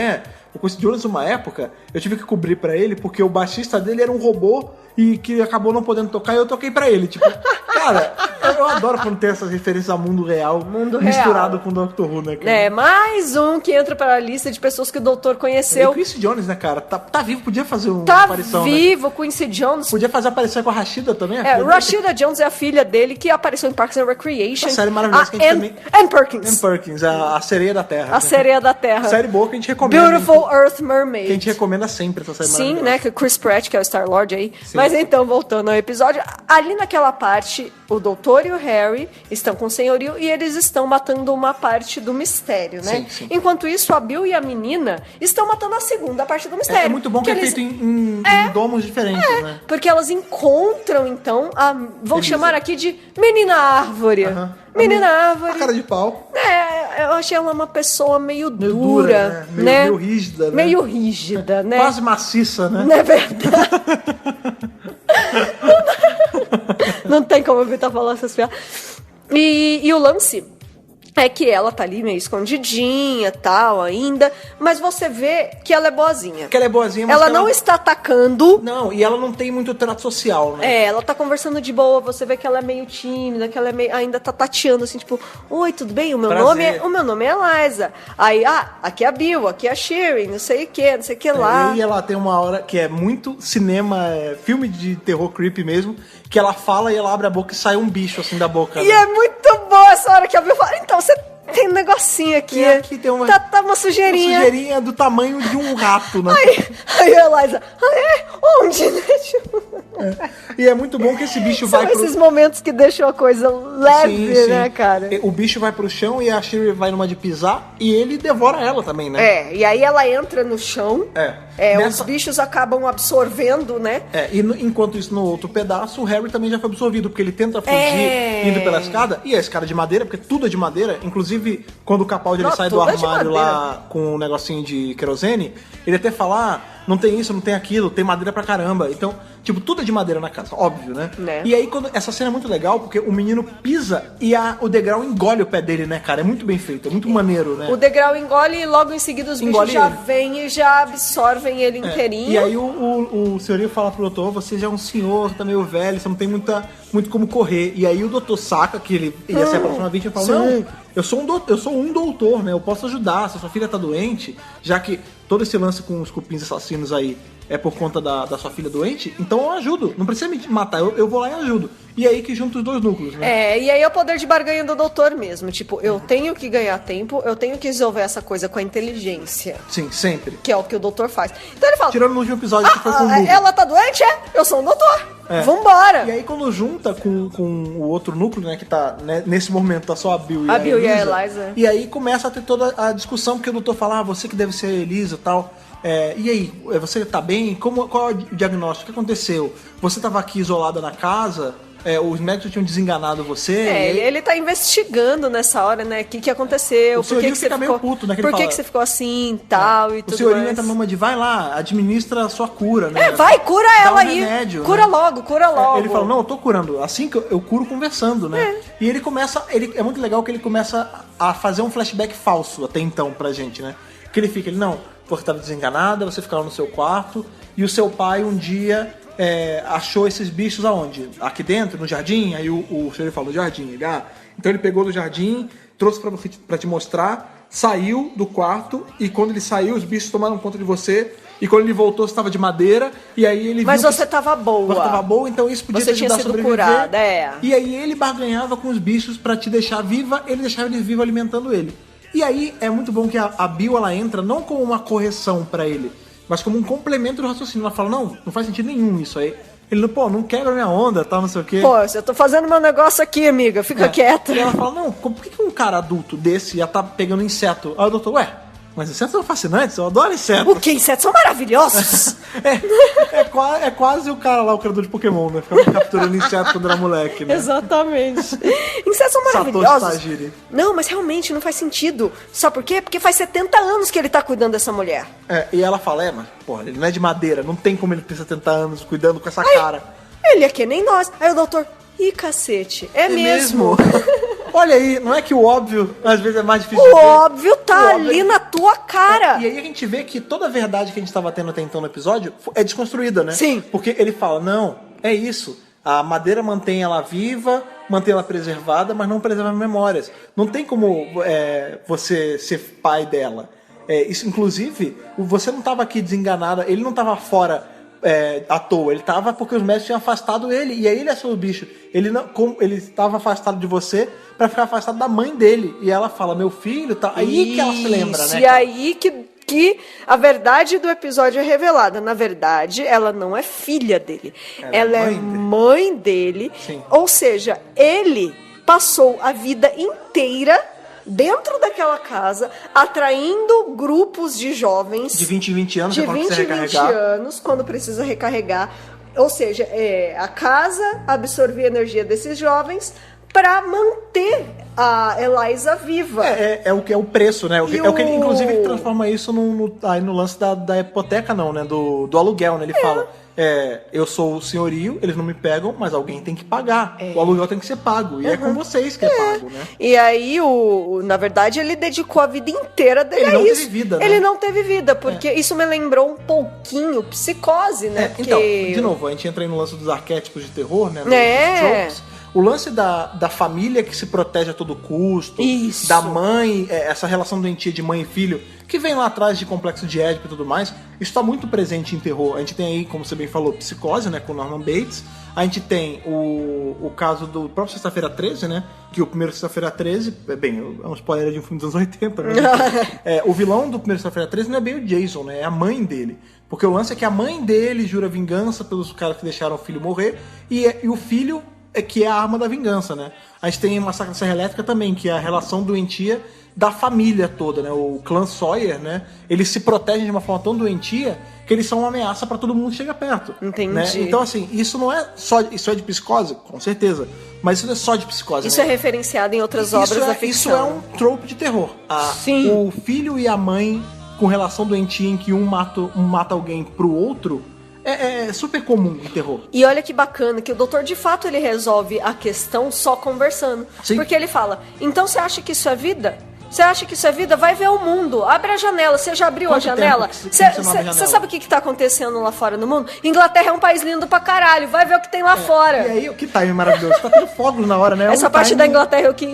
S1: o Quincy Jones, numa época, eu tive que cobrir pra ele porque o baixista dele era um robô e que acabou não podendo tocar e eu toquei pra ele. Tipo, cara, eu adoro quando tem essas referências ao mundo real misturado com o Doctor Who, né, cara?
S2: Mais um que entra para a lista de pessoas que o doutor conheceu.
S1: E o Quincy Jones, né, cara? Tá vivo, podia fazer uma aparição,
S2: né? Tá vivo, Quincy Jones.
S1: Podia fazer aparição com a Rashida também.
S2: Rashida Jones é a filha dele que apareceu em Parks and Recreation.
S1: Uma série maravilhosa que a gente também...
S2: Anne Perkins.
S1: Anne Perkins, a Sereia da Terra.
S2: A Sereia da Terra.
S1: Série boa que a gente recomenda.
S2: Beautiful Earth Mermaid.
S1: Que a gente recomenda sempre essa série maravilhosa.
S2: Sim, né, que o Chris Pratt, que é o Star-Lord aí.
S1: Sim.
S2: Mas então, voltando ao episódio, ali naquela parte, o doutor e o Harry estão com o senhorio e eles estão matando uma parte do mistério, né?
S1: Sim.
S2: Enquanto isso, a Bill e a menina estão matando a segunda parte do mistério.
S1: É muito bom que é feito em domos diferentes, né?
S2: Porque elas encontram, então, vou chamar aqui de Menina Árvore. Menina Árvore.
S1: A cara de pau.
S2: Eu achei ela uma pessoa meio dura,
S1: né? Meio rígida, né?
S2: Meio rígida, né?
S1: Quase maciça, né?
S2: Não é verdade? Não tem como evitar falar essas piadas. E o lance é que ela tá ali meio escondidinha, tal, ainda, mas você vê que ela é boazinha.
S1: Que ela é boazinha, mas
S2: ela não está atacando.
S1: Não, e ela não tem muito trato social, né?
S2: Ela tá conversando de boa, você vê que ela é meio tímida, que ela ainda tá tateando, assim, tipo, oi, tudo bem? O meu nome é Eliza. Aí, aqui é a Bill, aqui é a Shirin, não sei o que lá.
S1: E ela tem uma hora que é muito cinema, filme de terror creepy mesmo, que ela fala e ela abre a boca e sai um bicho, assim, da boca.
S2: E é muito boa essa hora que a Bill fala, então, você tem um negocinho aqui.
S1: Aqui tem uma...
S2: Tá uma sujeirinha.
S1: Uma sujeirinha do tamanho de um rato, né?
S2: Aí a Eliza, onde?
S1: E é muito bom que esse bicho vai
S2: pro... São esses momentos que deixam a coisa leve, sim. Né, cara?
S1: O bicho vai pro chão e a Shiri vai numa de pisar e ele devora ela também, né?
S2: E aí ela entra no chão. Os bichos acabam absorvendo, né?
S1: E enquanto isso, no outro pedaço, o Harry também já foi absorvido, porque ele tenta fugir indo pela escada, e a escada de madeira, porque tudo é de madeira, inclusive quando o Capaldi ele sai do armário lá com um negocinho de querosene, ele até fala, não tem isso, não tem aquilo, tem madeira pra caramba. Então, tipo, tudo é de madeira na casa, óbvio, né? E aí, essa cena é muito legal, porque o menino pisa e o degrau engole o pé dele, né, cara? É muito bem feito, é muito maneiro, né?
S2: O degrau engole e logo em seguida os bichos já vêm e já absorvem ele inteirinho.
S1: E aí o senhorio fala pro doutor, você já é um senhor, tá meio velho, você não tem muito como correr. E aí o doutor saca que ele ia ser a próxima vítima e fala, não, eu sou um doutor, né? Eu posso ajudar, se a sua filha tá doente, já que todo esse lance com os cupins assassinos aí é por conta da sua filha doente, então eu ajudo. Não precisa me matar, eu vou lá e ajudo. E aí que junta os dois núcleos, né?
S2: E aí é o poder de barganha do doutor mesmo. Tipo, eu tenho que ganhar tempo, eu tenho que resolver essa coisa com a inteligência.
S1: Sim, sempre.
S2: Que é o que o doutor faz. Então ele fala...
S1: Tirando no último episódio que foi com o Google.
S2: Ela tá doente? Eu sou um doutor. Vambora!
S1: E aí quando junta com o outro núcleo, né, que tá, né, nesse momento tá só a Bill e a
S2: Bill Elisa, e a Eliza.
S1: E aí começa a ter toda a discussão, porque o doutor fala, você que deve ser a Elisa e tal. E aí, você tá bem? Qual é o diagnóstico? O que aconteceu? Você tava aqui isolada na casa? Os médicos tinham desenganado você?
S2: Ele tá investigando nessa hora, né? O que aconteceu?
S1: O senhorio fica meio puto, né?
S2: Por que você ficou assim tal e tudo mais?
S1: O senhorio entra numa de, vai lá, administra a sua cura, né?
S2: Vai, cura ela aí.
S1: Remédio,
S2: cura logo.
S1: Ele fala, não, eu tô curando. Assim que eu curo conversando, né? E ele começa, é muito legal que ele começa a fazer um flashback falso até então pra gente, né? Que ele fica, não, porque estava desenganada, você ficava no seu quarto, e o seu pai um dia achou esses bichos aonde? Aqui dentro, no jardim? Aí o senhor falou, jardim. Então ele pegou do jardim, trouxe pra te mostrar, saiu do quarto, e quando ele saiu, os bichos tomaram conta de você, e quando ele voltou, você estava de madeira, e aí ele
S2: Mas
S1: viu
S2: você tava boa.
S1: Você tava boa, então isso podia
S2: você
S1: te ajudar a sobreviver.
S2: Curada,
S1: E aí ele barganhava com os bichos pra te deixar viva, ele deixava eles vivos alimentando ele. E aí é muito bom que a Bill, ela entra não como uma correção pra ele, mas como um complemento do raciocínio. Ela fala, não faz sentido nenhum isso aí. Ele, não quebra minha onda, tal, não sei o quê.
S2: Eu tô fazendo meu negócio aqui, amiga, fica quieta.
S1: E ela fala, não, por que um cara adulto desse já tá pegando inseto? Aí o doutor, Mas insetos são fascinantes, eu adoro insetos.
S2: O que? Insetos são maravilhosos!
S1: É quase o cara lá, o criador de Pokémon, né? Ficava capturando insetos quando era moleque, né?
S2: Exatamente. Insetos são
S1: Satoshi
S2: maravilhosos.
S1: Tajiri.
S2: Não, mas realmente não faz sentido. Sabe por quê? Porque faz 70 anos que ele tá cuidando dessa mulher.
S1: E ela fala, mas, porra, ele não é de madeira, não tem como ele ter 70 anos cuidando com essa cara.
S2: Ele é que nem nós. Aí o doutor, ih, cacete, é mesmo.
S1: Olha aí, não é que o óbvio às vezes é mais difícil
S2: O
S1: de ver?
S2: óbvio tá ali na tua cara.
S1: E aí a gente vê que toda a verdade que a gente estava tendo até então no episódio é desconstruída, né?
S2: Sim.
S1: Porque ele fala, não, é isso. A madeira mantém ela viva, mantém ela preservada, mas não preserva memórias. Não tem como você ser pai dela. Isso, inclusive, você não estava aqui desenganada, ele não estava fora à toa, ele estava porque os médicos tinham afastado ele, e aí ele achou o bicho. Ele estava afastado de você para ficar afastado da mãe dele. E ela fala, meu filho, tá. Aí que ela se lembra, né?
S2: E aí que a verdade do episódio é revelada. Na verdade, ela não é filha dele. Ela é mãe dele.
S1: Sim.
S2: Ou seja, ele passou a vida inteira dentro daquela casa, atraindo grupos de jovens
S1: de 20 em 20 anos,
S2: de
S1: quando
S2: 20
S1: precisa
S2: em 20
S1: recarregar.
S2: anos, quando precisa recarregar. Ou seja, a casa absorver a energia desses jovens para manter a Eliza viva.
S1: É o que é o preço, né? É o que ele, inclusive, ele transforma isso aí no lance da hipoteca, não, né? Do aluguel, né? Ele fala, eu sou o senhorio, eles não me pegam, mas alguém tem que pagar. O aluguel tem que ser pago. E é com vocês que é pago, né?
S2: E aí, na verdade, ele dedicou a vida inteira dele a isso.
S1: Ele não teve vida, né?
S2: Ele não teve vida, porque isso me lembrou um pouquinho Psicose, né?
S1: Então, de novo, a gente entra aí no lance dos arquétipos de terror, né? Dos tropes. O lance da família que se protege a todo custo,
S2: Isso.
S1: da mãe, essa relação doentia de mãe e filho, que vem lá atrás de complexo de Édipo e tudo mais, isso está muito presente em terror. A gente tem aí, como você bem falou, Psicose, né, com Norman Bates. A gente tem o caso do próprio Sexta-feira 13, né, que o primeiro Sexta-feira 13, é um spoiler de um filme dos anos 80, né? O vilão do primeiro Sexta-feira 13 não é bem o Jason, né, é a mãe dele. Porque o lance é que a mãe dele jura vingança pelos caras que deixaram o filho morrer, e o filho que é a arma da vingança, né? A gente tem Massacre da Serra Elétrica também, que é a relação doentia da família toda, né? O clã Sawyer, né? Eles se protegem de uma forma tão doentia que eles são uma ameaça para todo mundo que chega perto.
S2: Entendi.
S1: Né? Então, assim, isso não é só... Isso é de psicose? Com certeza. Mas isso não é só de psicose,
S2: Isso
S1: né?
S2: é referenciado em outras obras da ficção.
S1: Isso é um trope de terror.
S2: Sim.
S1: O filho e a mãe com relação doentia em que um mata alguém pro outro... É super comum em terror.
S2: E olha que bacana que o doutor, de fato, ele resolve a questão só conversando.
S1: Sim.
S2: Porque ele fala, então você acha que isso é vida? Você acha que isso é vida? Vai ver o mundo. Abre a janela. Você já abriu
S1: Quanto
S2: a janela?
S1: tempo que você não abre a janela?
S2: Você sabe o que tá acontecendo lá fora no mundo? Inglaterra é um país lindo pra caralho. Vai ver o que tem lá fora.
S1: E aí, que time maravilhoso. Tá tendo fogos na hora, né?
S2: Essa parte da Inglaterra eu que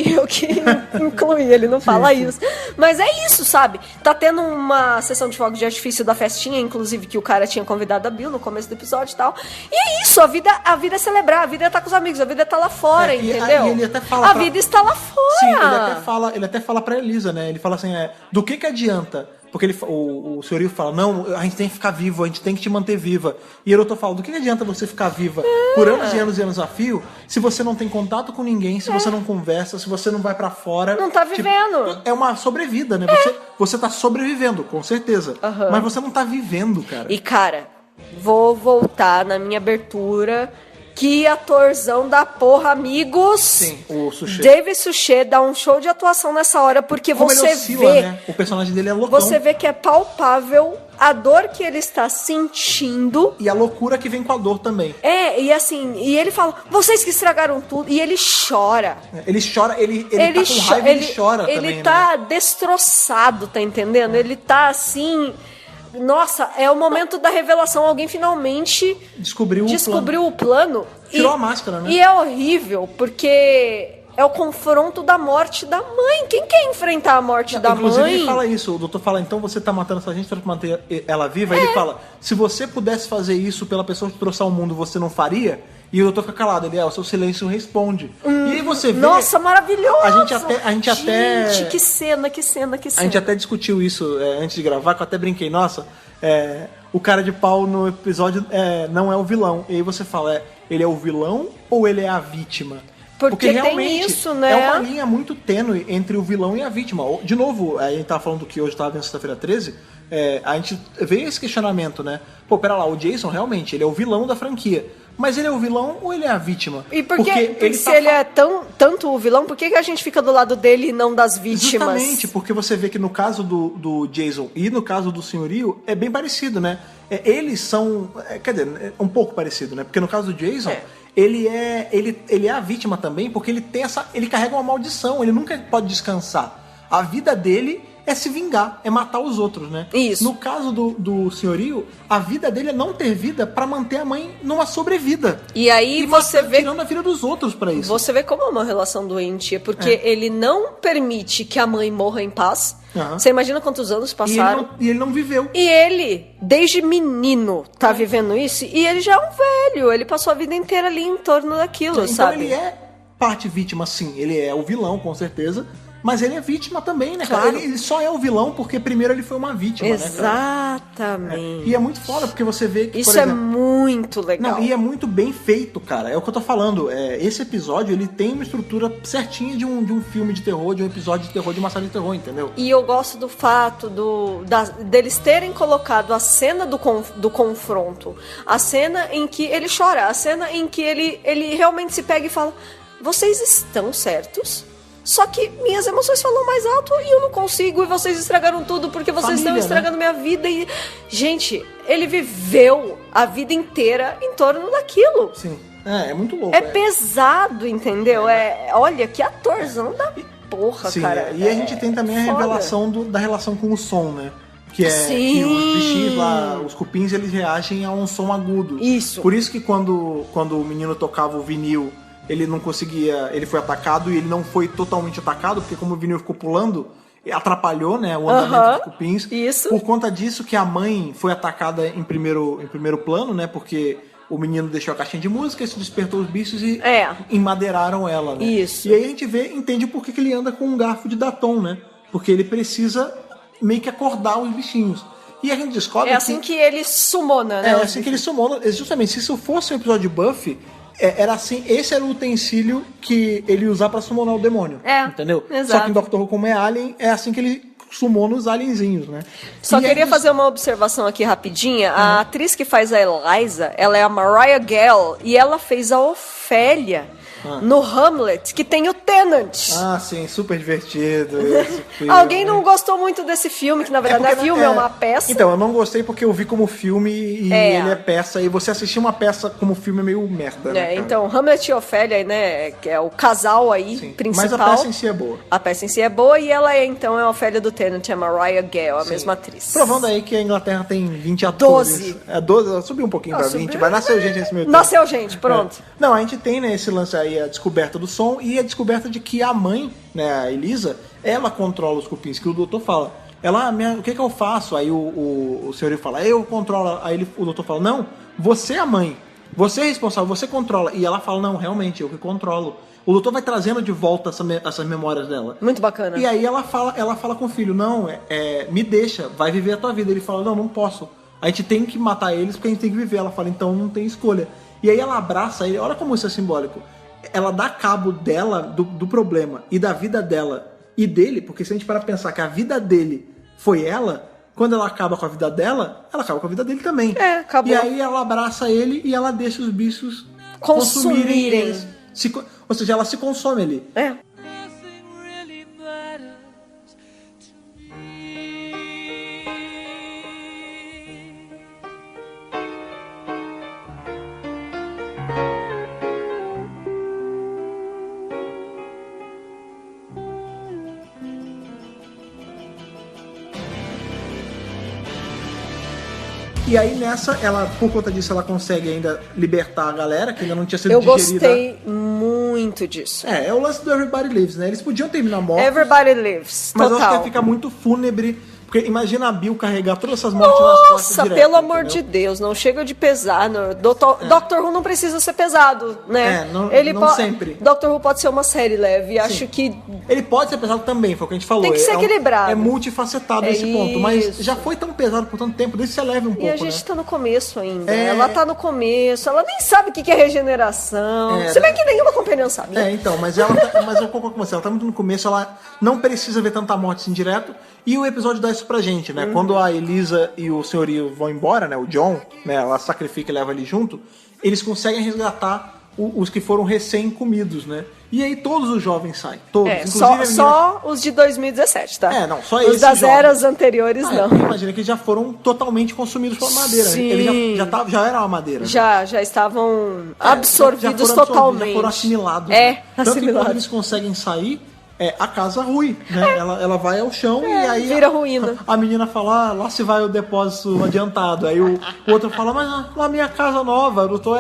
S2: incluí, ele não fala isso. Mas é isso, sabe? Tá tendo uma sessão de fogos de artifício da festinha, inclusive, que o cara tinha convidado a Bill no começo do episódio e tal. E é isso, a vida é celebrar, a vida é estar com os amigos, a vida é estar lá fora, entendeu?
S1: E ele até fala
S2: a vida está lá fora.
S1: Sim, ele até fala pra Elisa, né? Ele fala assim, do que adianta? Porque o senhorio fala, não, a gente tem que ficar vivo, a gente tem que te manter viva. E o doutor fala, do que adianta você ficar viva por anos e anos e anos a fio, se você não tem contato com ninguém, se você não conversa, se você não vai pra fora.
S2: Não tá vivendo.
S1: É uma sobrevida, né? Você tá sobrevivendo, com certeza. Mas você não tá vivendo, cara.
S2: E, cara, vou voltar na minha abertura. Que atorzão da porra, amigos.
S1: Sim, o Suchet.
S2: David Suchet dá um show de atuação nessa hora, porque
S1: como
S2: você
S1: ele oscila,
S2: vê...
S1: né? O personagem dele é loucão.
S2: Você vê que é palpável a dor que ele está sentindo.
S1: E a loucura que vem com a dor também.
S2: E assim, e ele fala, vocês que estragaram tudo. E ele chora.
S1: Ele chora, ele tá com raiva e ele chora também.
S2: Ele tá destroçado, tá entendendo? Ele tá assim... Nossa, é o momento da revelação. Alguém finalmente descobriu o plano.
S1: Tirou a máscara, né?
S2: E é horrível, porque é o confronto da morte da mãe. Quem quer enfrentar a morte da
S1: inclusive,
S2: mãe?
S1: Ele fala isso. O doutor fala, então você tá matando essa gente pra manter ela viva? Ele fala, se você pudesse fazer isso pela pessoa que trouxe ao mundo, você não faria? E o doutor fica calado. Ele, o seu silêncio responde. E aí você vê...
S2: Nossa, maravilhoso!
S1: A gente até...
S2: Gente, que cena.
S1: A gente até discutiu isso antes de gravar, que eu até brinquei. Nossa, o cara de pau no episódio não é o vilão. E aí você fala, ele é o vilão ou ele é a vítima?
S2: Porque tem
S1: realmente
S2: isso, né?
S1: é uma linha muito tênue entre o vilão e a vítima. De novo, a gente tava falando que hoje tava vendo Sexta-feira 13, a gente veio esse questionamento, né? Pô, pera lá, o Jason realmente, ele é o vilão da franquia. Mas ele é o vilão ou ele é a vítima?
S2: E porque se ele é tanto o vilão, por que a gente fica do lado dele e não das vítimas?
S1: Justamente, porque você vê que no caso do Jason e no caso do Senhorio é bem parecido, né? Eles são... quer dizer, um pouco parecido, né? Porque no caso do Jason, ele é a vítima também, porque ele carrega uma maldição, ele nunca pode descansar. A vida dele é se vingar, é matar os outros, né?
S2: Isso.
S1: No caso do Senhorio, a vida dele é não ter vida pra manter a mãe numa sobrevida.
S2: E aí você vê...
S1: tirando a vida dos outros pra isso.
S2: Você vê como é uma relação doente, porque ele não permite que a mãe morra em paz. Você imagina quantos anos passaram?
S1: E ele não viveu.
S2: E ele, desde menino, tá vivendo isso, e ele já é um velho, ele passou a vida inteira ali em torno daquilo,
S1: então,
S2: sabe?
S1: Ele é parte vítima, sim, ele é o vilão, com certeza, mas ele é vítima também, né,
S2: claro.
S1: cara? Ele só é o vilão porque primeiro ele foi uma vítima,
S2: exatamente.
S1: né, cara? E é muito foda, porque você vê que,
S2: isso
S1: por exemplo,
S2: é muito legal.
S1: Não, e é muito bem feito, cara. É o que eu tô falando. Esse episódio, ele tem uma estrutura certinha de um filme de terror, de um episódio de terror, de uma série de terror, entendeu?
S2: E eu gosto do fato deles terem colocado a cena do confronto, a cena em que ele chora, a cena em que ele realmente se pega e fala: vocês estão certos? Só que minhas emoções falam mais alto e eu não consigo, e vocês estragaram tudo porque vocês estão estragando minha vida. E, gente, ele viveu a vida inteira em torno daquilo.
S1: Sim, é muito louco.
S2: É pesado, entendeu? Olha, que atorzão da porra,
S1: sim,
S2: cara.
S1: E a gente tem também a revelação da relação com o som, né? Que que os bichinhos lá, os cupins, eles reagem a um som agudo.
S2: Isso.
S1: Por isso que quando o menino tocava o vinil, ele não conseguia, ele foi atacado e ele não foi totalmente atacado, porque como o vinil ficou pulando, atrapalhou, né, o andamento dos cupins.
S2: Isso.
S1: Por conta disso que a mãe foi atacada em primeiro plano, né, porque o menino deixou a caixinha de música, isso despertou os bichos e emadeiraram ela, né.
S2: Isso.
S1: E aí a gente entende por que ele anda com um garfo de Daton, né, porque ele precisa meio que acordar os bichinhos. E a gente descobre
S2: É assim que ele sumona, né?
S1: É assim que ele sumona. Justamente, se isso fosse um episódio de Buffy, era assim, esse era o utensílio que ele ia usar pra summonar o demônio. Entendeu?
S2: Exato.
S1: Só que em Doctor Who, como é alien, é assim que ele summona os alienzinhos, né?
S2: Só queria fazer uma observação aqui rapidinha. A atriz que faz a Eliza, ela é a Mariah Gale, e ela fez a Ofélia no Hamlet, que tem o Tennant.
S1: Ah, sim, super divertido.
S2: Alguém não gostou muito desse filme, que na verdade não é filme, é uma peça.
S1: Então, eu não gostei porque eu vi como filme e ele é peça, e você assistir uma peça como filme é meio merda, né?
S2: Então, Hamlet e Ofélia, né, que é o casal aí principal.
S1: Mas a peça em si é boa.
S2: A peça em si é boa, e ela então é a Ofélia do Tennant, é a Mariah Gale, a mesma atriz.
S1: Provando aí que a Inglaterra tem 20 atores.
S2: 12.
S1: 12, subiu um pouquinho pra 20, mas nasceu gente nesse meio tempo.
S2: Nasceu gente, pronto.
S1: Não, a gente tem, né, esse lance aí, a descoberta do som e a descoberta de que a mãe, né, a Elisa, ela controla os cupins, que o doutor fala. Ela, o que eu faço? Aí o senhor fala, eu controlo. Aí o doutor fala, não, você é a mãe, você é responsável, você controla. E ela fala, não, realmente, eu que controlo. O doutor vai trazendo de volta essas memórias dela.
S2: Muito bacana.
S1: E aí ela fala com o filho, não, me deixa, vai viver a tua vida. Ele fala, não posso. A gente tem que matar eles porque a gente tem que viver. Ela fala, então não tem escolha. E aí ela abraça ele, olha como isso é simbólico. Ela dá cabo dela, do problema, e da vida dela e dele, porque se a gente parar pra pensar que a vida dele foi ela, quando ela acaba com a vida dela, ela acaba com a vida dele também.
S2: Acabou.
S1: E aí ela abraça ele e ela deixa os bichos consumirem eles. Ou seja, ela se consome ali. E aí nessa, por conta disso, ela consegue ainda libertar a galera, que ainda não tinha sido digerida.
S2: Eu gostei muito disso.
S1: É o lance do Everybody Lives, né? Eles podiam terminar mortos.
S2: Everybody Lives,
S1: mas
S2: total.
S1: eu acho que ia ficar muito fúnebre, Porque imagina a Bill carregar todas essas mortes nas costas direto.
S2: Nossa, pelo amor de Deus, não chega de pesar. Doctor Who não precisa ser pesado, né?
S1: Não sempre.
S2: Doctor Who pode ser uma série leve, acho que...
S1: Ele pode ser pesado também, foi o que a gente falou.
S2: Tem que ser equilibrado.
S1: É multifacetado esse ponto, mas já foi tão pesado por tanto tempo, deixa que você leve um pouco,
S2: E a gente tá no começo ainda,
S1: É.
S2: ela tá no começo, ela nem sabe o que é regeneração, se bem que nenhuma companhia sabe.
S1: Então, mas eu concordo com você, ela tá muito no começo, ela não precisa ver tanta morte assim direto, e o episódio dá isso pra gente, né? Quando a Elisa e o senhorio vão embora, né? O John, né? Ela sacrifica e leva ele junto, eles conseguem resgatar os que foram recém-comidos, né? E aí todos os jovens saem, todos. Inclusive
S2: Só os de 2017, tá?
S1: Só
S2: os
S1: esses
S2: das
S1: jovens.
S2: eras anteriores, não.
S1: Imagina que eles já foram totalmente consumidos pela madeira.
S2: Sim.
S1: Eles já era uma madeira. Né?
S2: Já estavam absorvidos totalmente.
S1: Já foram assimilados.
S2: É,
S1: né? Tanto que
S2: assimilados.
S1: quando eles conseguem sair, a casa rui, né? Ela vai ao chão e aí
S2: vira ruína.
S1: A menina fala, lá se vai o depósito adiantado. Aí o outro fala, mas lá minha casa nova, doutor,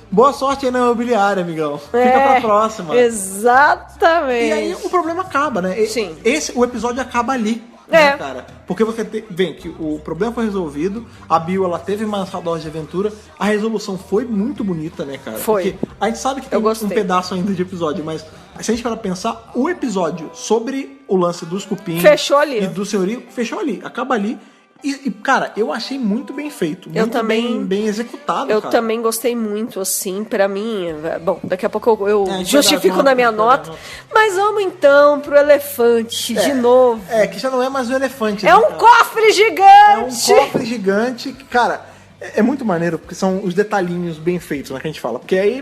S1: boa sorte aí na imobiliária, amigão. Fica pra próxima.
S2: Exatamente.
S1: E aí o problema acaba, né?
S2: Sim.
S1: O episódio acaba ali. Né, cara? Porque você vem que o problema foi resolvido, a Bill ela teve mais dose de aventura, a resolução foi muito bonita, né, cara?
S2: Foi.
S1: Porque a gente sabe que tem um pedaço ainda de episódio, mas se a gente para pensar, o episódio sobre o lance dos cupins
S2: fechou ali.
S1: E do senhorio, fechou ali, acaba ali. E, cara, eu achei muito bem feito.
S2: Eu
S1: muito
S2: também,
S1: bem executado,
S2: Eu
S1: cara.
S2: também gostei muito, assim, pra mim... Bom, daqui a pouco eu justifico na minha nota. Mas vamos então pro elefante de novo.
S1: Que já não é mais um elefante.
S2: É
S1: né,
S2: um
S1: cara?
S2: cofre gigante!
S1: É um cofre gigante que, cara, é muito maneiro, porque são os detalhinhos bem feitos, né, que a gente fala. Porque aí...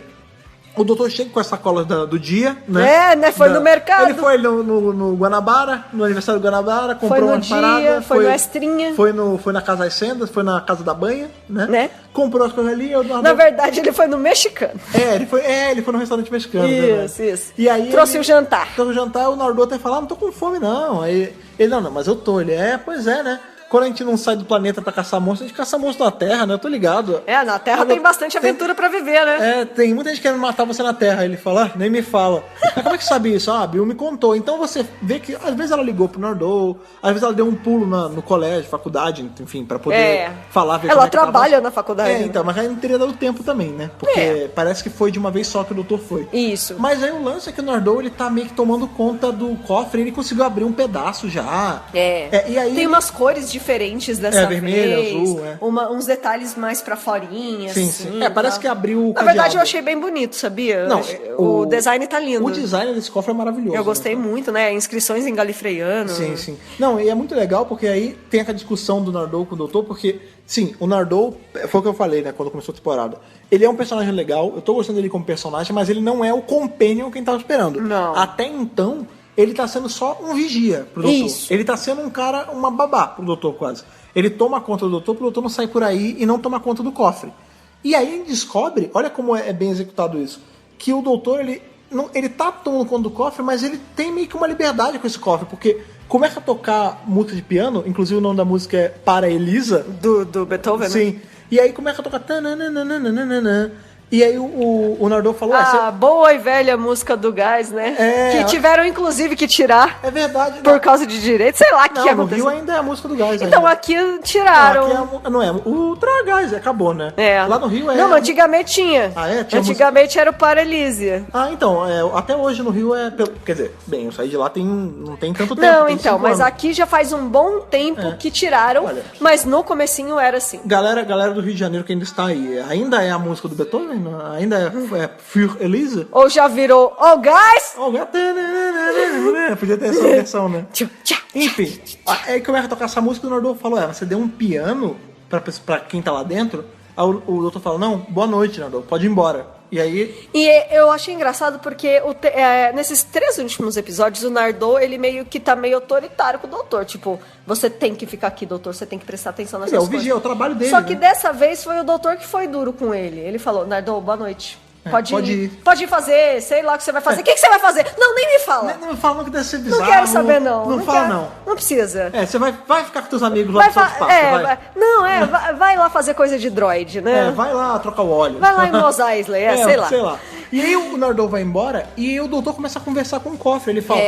S1: O doutor chega com a sacola do dia, né?
S2: Foi no mercado.
S1: Ele foi no Guanabara, no aniversário do Guanabara, comprou umas paradas.
S2: Foi no Estrinha.
S1: Foi na Casa das Sendas, foi na Casa da Banha, né? Comprou as coisas ali.
S2: Na verdade, ele foi no mexicano.
S1: Ele foi no restaurante mexicano.
S2: Isso.
S1: E aí
S2: trouxe o jantar.
S1: Trouxe o jantar, o Nardô até falou, não tô com fome não. Aí ele, não, mas eu tô. Ele, pois é, né? Quando a gente não sai do planeta pra caçar monstros, a gente caça monstros na Terra, né? Eu tô ligado.
S2: Na Terra tem bastante aventura pra viver, né?
S1: Tem muita gente querendo matar você na Terra. Ele fala, nem me fala. Mas como é que sabe isso? A Bill me contou. Então você vê que às vezes ela ligou pro Nardô, às vezes ela deu um pulo no colégio, faculdade, enfim, pra poder falar. Ver
S2: ela trabalha na faculdade.
S1: Então, mas aí não teria dado tempo também, né? Porque parece que foi de uma vez só que o doutor foi.
S2: Isso.
S1: Mas aí o lance é que o Nardô, ele tá meio que tomando conta do cofre, ele conseguiu abrir um pedaço já.
S2: E aí tem umas cores diferentes dessa
S1: vermelho, azul,
S2: uns detalhes mais pra forinha,
S1: sim,
S2: assim.
S1: Sim. Parece que abriu o
S2: Na verdade, eu achei bem bonito, sabia?
S1: Não,
S2: o design tá lindo.
S1: O design desse cofre é maravilhoso.
S2: Eu gostei muito, né? Inscrições em galifreiano.
S1: Sim. Não, e é muito legal porque aí tem aquela discussão do Nardô com o doutor, porque, sim, o Nardô, foi o que eu falei, né, quando começou a temporada. Ele é um personagem legal, eu tô gostando dele como personagem, mas ele não é o companion que a gente tava esperando.
S2: Não.
S1: Até então, ele tá sendo só um vigia pro doutor.
S2: Isso.
S1: Ele tá sendo um cara, uma babá pro doutor quase. Ele toma conta do doutor, pro doutor não sair por aí e não toma conta do cofre. E aí a gente descobre, olha como é bem executado isso, que o doutor, ele tá tomando conta do cofre, mas ele tem meio que uma liberdade com esse cofre, porque começa a tocar música de piano, inclusive o nome da música é Para Elisa.
S2: Do Beethoven,
S1: sim.
S2: né?
S1: E aí começa a tocar... E aí o Nardô falou...
S2: boa e velha música do Gás, né? Que tiveram, inclusive, que tirar.
S1: É verdade.
S2: Por causa de direito, sei lá o que aconteceu.
S1: No Rio ainda é a música do Gás.
S2: Então
S1: ainda.
S2: aqui tiraram.
S1: Não é o Ultra Gás, acabou, né? Lá no Rio é...
S2: Não, mas antigamente tinha.
S1: Tinha
S2: antigamente era o Paralísia.
S1: Então, até hoje no Rio é... Quer dizer, bem, eu saí de lá não tem tanto tempo.
S2: Não, então, mas aqui já faz um bom tempo que tiraram, mas no comecinho era assim.
S1: Galera do Rio de Janeiro que ainda está aí, ainda é a música do Beethoven? Ainda é Für Elisa?
S2: Ou já virou Oh Guys?
S1: Oh, podia ter essa versão, né? Enfim, aí começa a tocar essa música e o Nardô falou, você deu um piano pra quem tá lá dentro? Aí o doutor fala, não, boa noite, Nardô, pode ir embora. E aí...
S2: E eu achei engraçado porque nesses 3 últimos episódios, o Nardô, ele meio que tá meio autoritário com o doutor. Tipo, você tem que ficar aqui, doutor, você tem que prestar atenção nas coisas.
S1: É o vigia, é o trabalho dele.
S2: Só que dessa vez foi o doutor que foi duro com ele. Ele falou, Nardô, boa noite. Pode ir fazer, sei lá o que você vai fazer. O que você vai fazer? Não, nem me fala.
S1: Não me fala que deve ser bizarro.
S2: Não quero saber, não.
S1: Não fala, não.
S2: Não precisa.
S1: Você vai ficar com teus amigos lá no seu espaço, vai.
S2: Não, vai lá fazer coisa de droid, né?
S1: Vai lá trocar o óleo.
S2: Vai lá em Mos Eisley, sei lá.
S1: E aí o Nardô vai embora e o doutor começa a conversar com o cofre. Ele fala,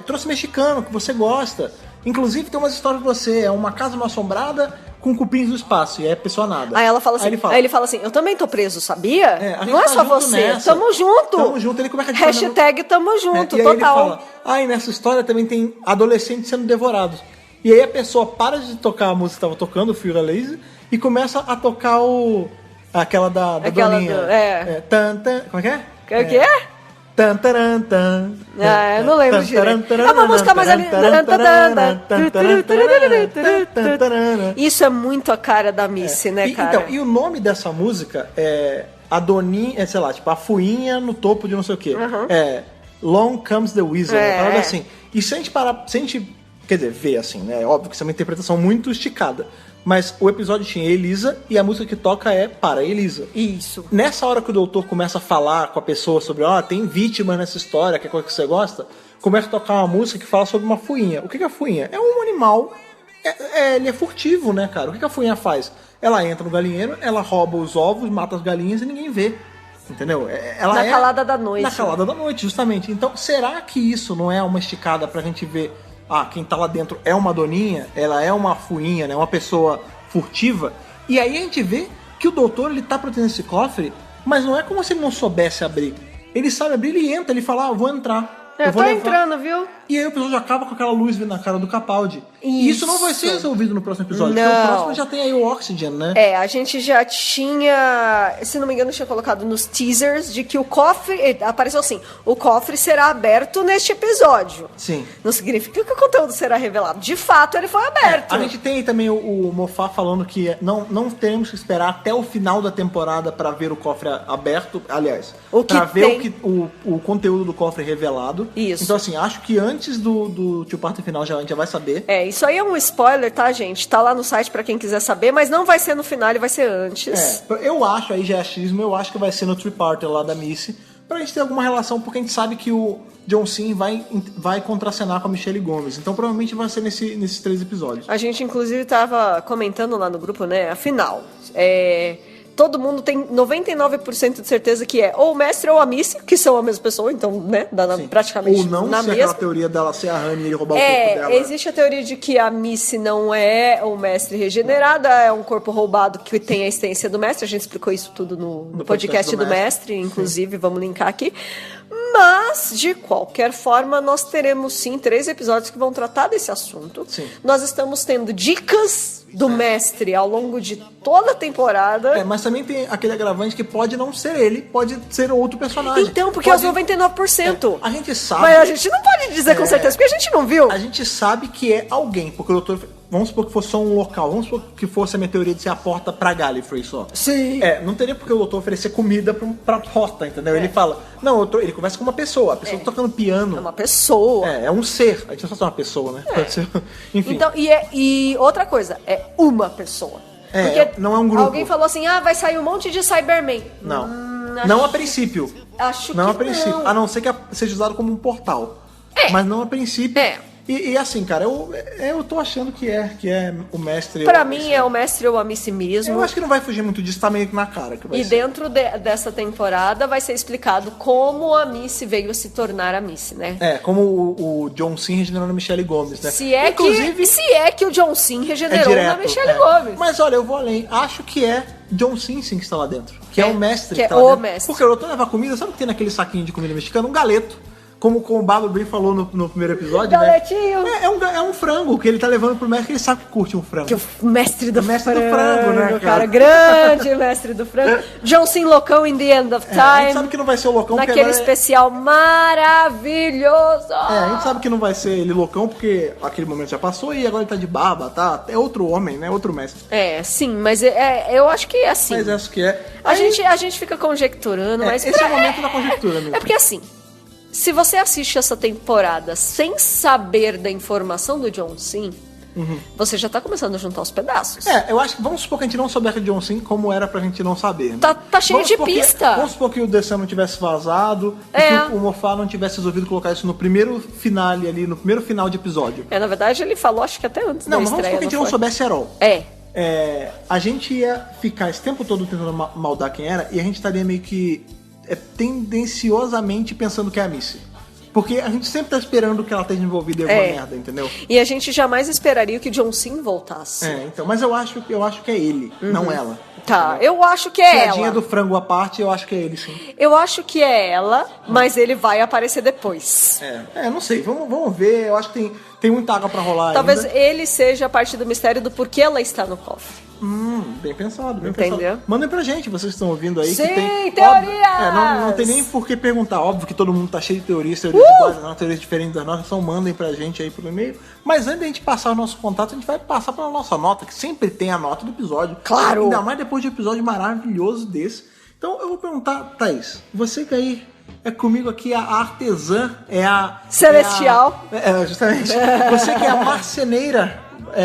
S1: trouxe mexicano que você gosta. Inclusive tem umas histórias de você, é uma casa mal assombrada com cupins do espaço, e aí a pessoa nada.
S2: Aí ela fala assim, aí ele fala assim, eu também tô preso, sabia?
S1: A gente
S2: não é
S1: tá
S2: só
S1: junto
S2: você,
S1: nessa.
S2: tamo junto.
S1: Tamo junto, ele começa a dizer,
S2: Hashtag tamo junto,
S1: e aí
S2: total.
S1: ele fala, e nessa história também tem adolescentes sendo devorados. E aí a pessoa para de tocar a música que estava tocando, o Fira Laser, e começa a tocar aquela da Doninha. Como é que é?
S2: O que é?
S1: Tan, taran, tan.
S2: Eu não lembro direito. É uma música mais ali. Isso é muito a cara da Missy, né, cara?
S1: Então, e o nome dessa música é a Doninha, sei lá, tipo, a fuinha no topo de não sei o quê. É Long Comes the Weasel, uma parada assim. E se a gente quer dizer, ver assim, né? É óbvio que isso é uma interpretação muito esticada. Mas o episódio tinha Elisa e a música que toca é Para Elisa.
S2: Isso.
S1: Nessa hora que o doutor começa a falar com a pessoa sobre, tem vítima nessa história, que é coisa que você gosta, começa a tocar uma música que fala sobre uma fuinha. O que é a fuinha? É um animal, ele é furtivo, né, cara? O que a fuinha faz? Ela entra no galinheiro, ela rouba os ovos, mata as galinhas e ninguém vê. Entendeu?
S2: Na calada da noite.
S1: Na calada da noite, justamente. Então, será que isso não é uma esticada pra gente ver... quem tá lá dentro é uma doninha, ela é uma fuinha, né? Uma pessoa furtiva. E aí a gente vê que o doutor, ele tá protegendo esse cofre, mas não é como se ele não soubesse abrir. Ele sabe abrir, ele entra, ele fala, vou entrar. Eu vou levar.
S2: Entrando, viu?
S1: E aí o episódio acaba com aquela luz vindo na cara do Capaldi. E isso não vai ser resolvido no próximo episódio.
S2: Não.
S1: Porque o próximo já tem aí o Oxygen, né?
S2: A gente já tinha, se não me engano, tinha colocado nos teasers de que o cofre, apareceu assim, o cofre será aberto neste episódio.
S1: Sim.
S2: Não significa que o conteúdo será revelado. De fato, ele foi aberto.
S1: A gente tem também o Moffat falando que não teremos que esperar até o final da temporada para ver o cofre aberto. Aliás, para ver o conteúdo do cofre revelado.
S2: Isso.
S1: Então, assim, acho que antes do Tio Parto final a gente já vai saber.
S2: Isso aí é um spoiler, tá, gente? Tá lá no site pra quem quiser saber, mas não vai ser no final, ele vai ser antes.
S1: Eu acho, aí já é achismo, eu acho que vai ser no Triparter lá da Missy, pra gente ter alguma relação, porque a gente sabe que o John Sim vai contracenar com a Michelle Gomes. Então provavelmente vai ser nesses 3 episódios.
S2: A gente, inclusive, tava comentando lá no grupo, né? Afinal, todo mundo tem 99% de certeza que é ou o mestre ou a Missy, que são a mesma pessoa, então, né, praticamente
S1: ou não,
S2: na
S1: se
S2: mesma.
S1: Aquela teoria dela ser a Honey e ele roubar o corpo dela.
S2: Existe a teoria de que a Missy não é o mestre regenerada, é um corpo roubado que tem a essência do mestre. A gente explicou isso tudo no podcast do mestre, inclusive, vamos linkar aqui. Mas, de qualquer forma, nós teremos sim 3 episódios que vão tratar desse assunto.
S1: Sim.
S2: Nós estamos tendo dicas do mestre ao longo de toda a temporada.
S1: Mas também tem aquele agravante que pode não ser ele, pode ser outro personagem.
S2: Então, porque é os 99%.
S1: A gente sabe.
S2: Mas a gente não pode dizer com certeza, porque a gente não viu.
S1: A gente sabe que é alguém, porque o doutor... Vamos supor que fosse só um local. Vamos supor que fosse a minha teoria de ser a porta pra Gallifrey só.
S2: Sim.
S1: Não teria porque o doutor oferecer comida pra porta, entendeu? Ele fala... Não, ele conversa com uma pessoa. A pessoa tá tocando piano.
S2: É uma pessoa.
S1: É um ser. A gente não só uma pessoa, né? Pode ser... Enfim.
S2: Então, e outra coisa, é uma pessoa. Porque
S1: não é um grupo.
S2: Alguém falou assim, vai sair um monte de Cybermen.
S1: Não. Não a princípio.
S2: Acho
S1: não
S2: que
S1: a princípio.
S2: não.
S1: A não ser que seja usado como um portal. Mas não a princípio. E assim, cara, eu tô achando que é o mestre.
S2: Pra mim é o mestre ou a Missy mesmo.
S1: Eu acho que não vai fugir muito disso, tá meio que na cara. Que vai ser.
S2: Dentro dessa temporada vai ser explicado como a Missy veio a se tornar a Missy, né?
S1: Como o John Sim regenerou a Michelle Gomes, né?
S2: Se é que o John Sim regenerou a Michelle Gomes.
S1: Mas olha, eu vou além. Acho que é John Sim que está lá dentro. Que é o mestre
S2: que
S1: tá
S2: é
S1: lá
S2: o
S1: dentro.
S2: mestre.
S1: Porque o doutor leva comida, sabe o que tem naquele saquinho de comida mexicana? Um galeto. Como o Barbara Brin falou no primeiro episódio,
S2: Galetinho.
S1: né? É um frango que ele tá levando pro mestre, que ele sabe que curte um frango.
S2: Que o mestre do frango,
S1: né, cara?
S2: Grande mestre do frango. John Sim loucão in the end of time.
S1: A gente sabe que não vai ser o loucão.
S2: Naquele especial maravilhoso.
S1: A gente sabe que não vai ser ele loucão, porque aquele momento já passou e agora ele tá de barba, tá? É outro homem, né? Outro mestre.
S2: Sim, mas eu acho que é assim.
S1: Mas acho que é.
S2: A gente fica conjecturando, mas...
S1: Esse é o momento da conjectura mesmo.
S2: É porque assim... Se você assiste essa temporada sem saber da informação do John Sim, você já tá começando a juntar os pedaços.
S1: Eu acho que vamos supor que a gente não soubesse de John Sim como era pra gente não saber. Né?
S2: Tá cheio de pista.
S1: Vamos supor que o The Sun não tivesse vazado, que o Moffat não tivesse resolvido colocar isso no primeiro finale ali, no primeiro final de episódio.
S2: Na verdade ele falou, acho que até antes da estreia.
S1: Não, mas vamos supor que a gente não soubesse at all. A gente ia ficar esse tempo todo tentando maldar quem era e a gente estaria meio que tendenciosamente pensando que é a Missy. Porque a gente sempre tá esperando que ela esteja envolvida em alguma merda, entendeu?
S2: E a gente jamais esperaria que John Cena voltasse.
S1: Então, mas eu acho que é ele, não ela.
S2: Tá, eu acho que é ela.
S1: Piadinha do frango à parte, eu acho que é ele, sim.
S2: Eu acho que é ela, mas ele vai aparecer depois.
S1: Não sei, vamos ver. Eu acho que tem muita água pra rolar
S2: Talvez
S1: ainda.
S2: ele seja a parte do mistério do porquê ela está no cofre.
S1: Bem pensado, bem
S2: Entendeu?
S1: pensado. Mandem pra gente, vocês estão ouvindo aí.
S2: Sim,
S1: que tem
S2: teorias!
S1: Não tem nem por que perguntar. Óbvio que todo mundo tá cheio de teorias iguais, teorias diferentes das nossas. Então mandem pra gente aí pelo e-mail. Mas antes da gente passar o nosso contato, a gente vai passar pela nossa nota, que sempre tem a nota do episódio.
S2: Claro!
S1: Ainda mais depois de um episódio maravilhoso desse. Então eu vou perguntar, Thaís, você que aí é comigo aqui, a artesã,
S2: Celestial.
S1: Justamente. Você que é a marceneira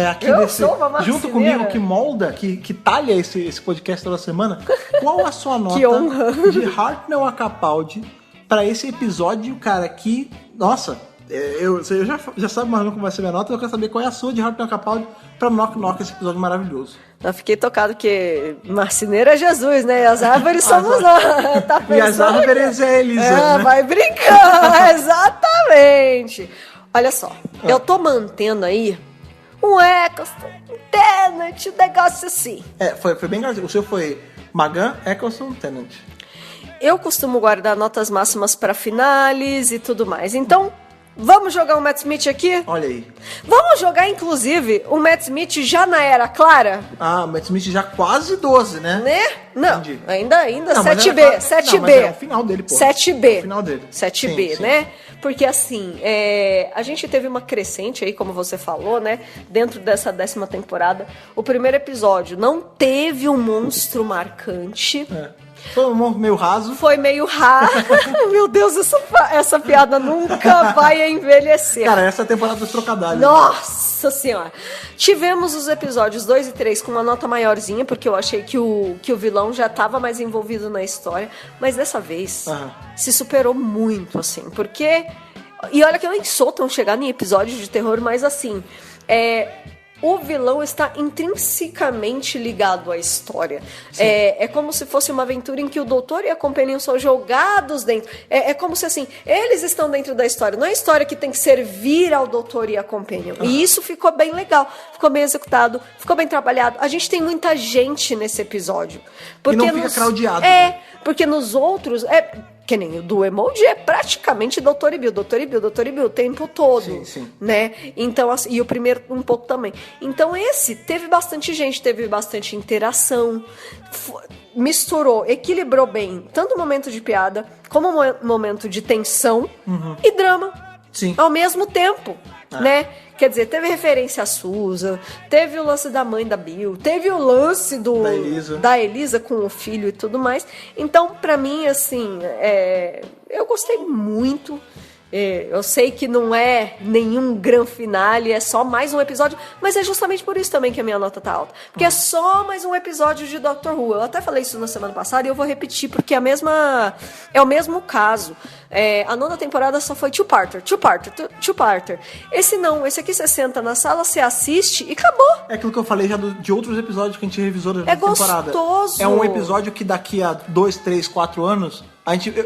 S1: aqui
S2: Eu
S1: desse,
S2: sou uma marceneira.
S1: junto comigo, que molda, que talha esse podcast toda semana. Qual a sua nota
S2: Que honra.
S1: de Hartnell a Capaldi pra esse episódio, cara, que... Nossa, você já sabe mais ou menos como vai ser minha nota, eu quero saber qual é a sua de Hartnell a Capaldi pra Knock Knock, esse episódio maravilhoso.
S2: Eu fiquei tocado que marceneiro é Jesus, né? E as árvores somos nós. Tá
S1: E as árvores é Elisa, né?
S2: Vai brincando, exatamente. Olha só, eu tô mantendo aí um Eccleston, um Tennant, um negócio assim.
S1: Foi bem engraçado. O seu foi Magan, Eccleston, Tennant.
S2: Eu costumo guardar notas máximas pra finales e tudo mais. Então, vamos jogar um Matt Smith aqui?
S1: Olha aí.
S2: Vamos jogar, inclusive, o Matt Smith já na Era Clara?
S1: Ah, o Matt Smith já quase 12, né?
S2: Né? Não,
S1: Entendi.
S2: ainda
S1: Não, mas
S2: 7B,
S1: era-
S2: 7B.
S1: não, mas é o final dele, pô.
S2: 7B.
S1: É o final dele.
S2: 7B,
S1: Sim,
S2: né? Porque assim, a gente teve uma crescente aí, como você falou, né? Dentro dessa 10ª temporada. O primeiro episódio não teve um monstro marcante.
S1: Foi um monstro meio raso.
S2: Foi meio raro. Meu Deus, essa piada nunca vai envelhecer.
S1: Cara, essa é a temporada dos trocadilhos.
S2: Nossa senhora! Tivemos os episódios 2 e 3 com uma nota maiorzinha, porque eu achei que o vilão já estava mais envolvido na história. Mas dessa vez, se superou muito, assim. Porque... E olha que eu nem sou tão chegada em episódios de terror, mas assim... O vilão está intrinsecamente ligado à história. É como se fosse uma aventura em que o doutor e a Companion são jogados dentro. É como se, assim, eles estão dentro da história. Não é a história que tem que servir ao doutor e à Companion. E isso ficou bem legal. Ficou bem executado. Ficou bem trabalhado. A gente tem muita gente nesse episódio. Porque
S1: e não fica craudiado.
S2: Porque nos outros... Que nem o do Emoji é praticamente Dr. Bill o tempo todo.
S1: Sim.
S2: Né? Então, assim, e o primeiro um pouco também. Então, esse teve bastante gente, teve bastante interação, misturou, equilibrou bem tanto o momento de piada como o momento de tensão e drama.
S1: Sim.
S2: Ao mesmo tempo, né? Quer dizer, teve referência a Susan, teve o lance da mãe da Bill, teve o lance da Elisa com o filho e tudo mais. Então, pra mim, assim, eu gostei muito. Eu sei que não é nenhum gran finale, é só mais um episódio, mas é justamente por isso também que a minha nota tá alta. Porque é só mais um episódio de Doctor Who. Eu até falei isso na semana passada e eu vou repetir, porque é o mesmo caso. A 9ª temporada só foi two-parter. Esse não, esse aqui você senta na sala, você assiste e acabou.
S1: É aquilo que eu falei já de outros episódios que a gente revisou da temporada.
S2: É gostoso.
S1: É um episódio que daqui a 2, 3, 4 anos...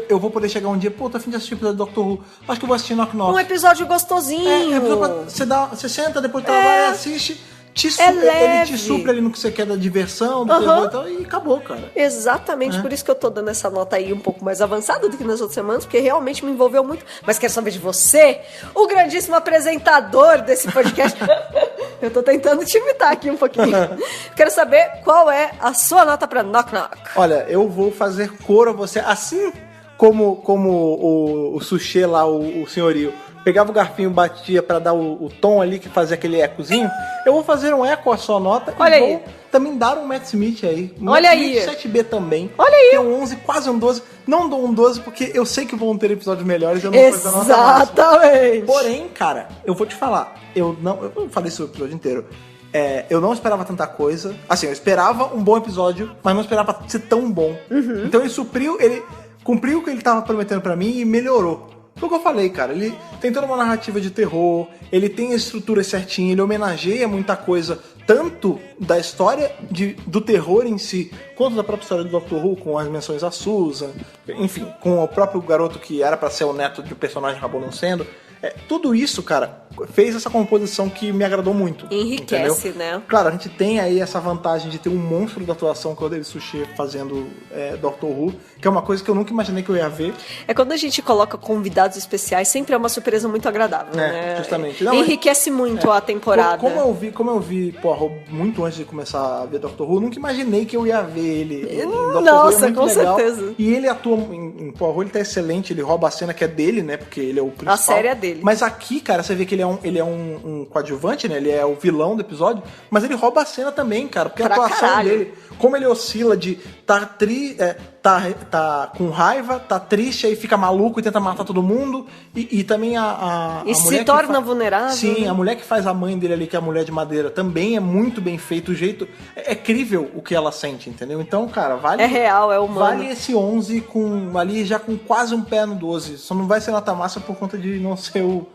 S1: eu vou poder chegar um dia, tô a fim de assistir o episódio do Doctor Who. Acho que eu vou assistir Knock Knock.
S2: Um episódio gostosinho.
S1: Você senta, depois trabalha, assiste, ele te supre ali no que você quer da diversão, do terror e tal, e acabou, cara.
S2: Exatamente, por isso que eu tô dando essa nota aí um pouco mais avançada do que nas outras semanas, porque realmente me envolveu muito. Mas quero saber de você, o grandíssimo apresentador desse podcast. Eu tô tentando te imitar aqui um pouquinho. Quero saber qual é a sua nota pra Knock Knock.
S1: Olha, eu vou fazer coro a você, assim como o Sushi lá, o senhorio, pegava o garfinho, batia pra dar o tom ali, que fazia aquele ecozinho, eu vou fazer um eco à sua nota.
S2: Olha
S1: e
S2: aí.
S1: vou também dar um Matt Smith aí.
S2: Olha
S1: Matt
S2: aí.
S1: Smith 7B também.
S2: Olha aí.
S1: Que é um 11, quase um 12. Não dou um 12 porque eu sei que vão ter episódios melhores. Eu não vou fazer a nota máxima.
S2: Exatamente.
S1: Porém, cara, eu vou te falar. Eu falei isso o episódio inteiro. Eu não esperava tanta coisa. Assim, eu esperava um bom episódio, mas não esperava ser tão bom. Então ele cumpriu o que ele tava prometendo pra mim e melhorou. Foi o que eu falei, cara. Ele tem toda uma narrativa de terror, ele tem a estrutura certinha, ele homenageia muita coisa tanto da história do terror em si, quanto da própria história do Doctor Who, com as menções a Susan, enfim, com o próprio garoto que era pra ser o neto de um personagem que acabou não sendo. Tudo isso, cara, fez essa composição que me agradou muito.
S2: Enriquece,
S1: entendeu?
S2: né?
S1: Claro, a gente tem aí essa vantagem de ter um monstro da atuação que é o David Suchet fazendo Doctor Who, que é uma coisa que eu nunca imaginei que eu ia ver.
S2: Quando a gente coloca convidados especiais, sempre é uma surpresa muito agradável, né?
S1: Justamente. Não,
S2: enriquece muito a temporada.
S1: Como eu vi muito antes de começar a ver Doctor Who, eu nunca imaginei que eu ia ver ele.
S2: Nossa, com certeza.
S1: E ele atua em Poirot, ele tá excelente, ele rouba a cena que é dele, né? Porque ele é o principal.
S2: A série é dele.
S1: Mas aqui, cara, você vê que ele é um coadjuvante, né? Ele é o vilão do episódio, mas ele rouba a cena também, cara, porque a atuação dele, como ele oscila de tá com raiva, tá triste, aí fica maluco e tenta matar todo mundo, e também a
S2: mulher se
S1: mulher
S2: torna vulnerável.
S1: Sim,
S2: né?
S1: A mulher que faz a mãe dele ali, que é a mulher de madeira, também é muito bem feito, o jeito é crível o que ela sente, entendeu? Então, cara, vale...
S2: É real, é humano.
S1: Vale esse 11 ali já com quase um pé no 12, só não vai ser nota massa por conta de não ser o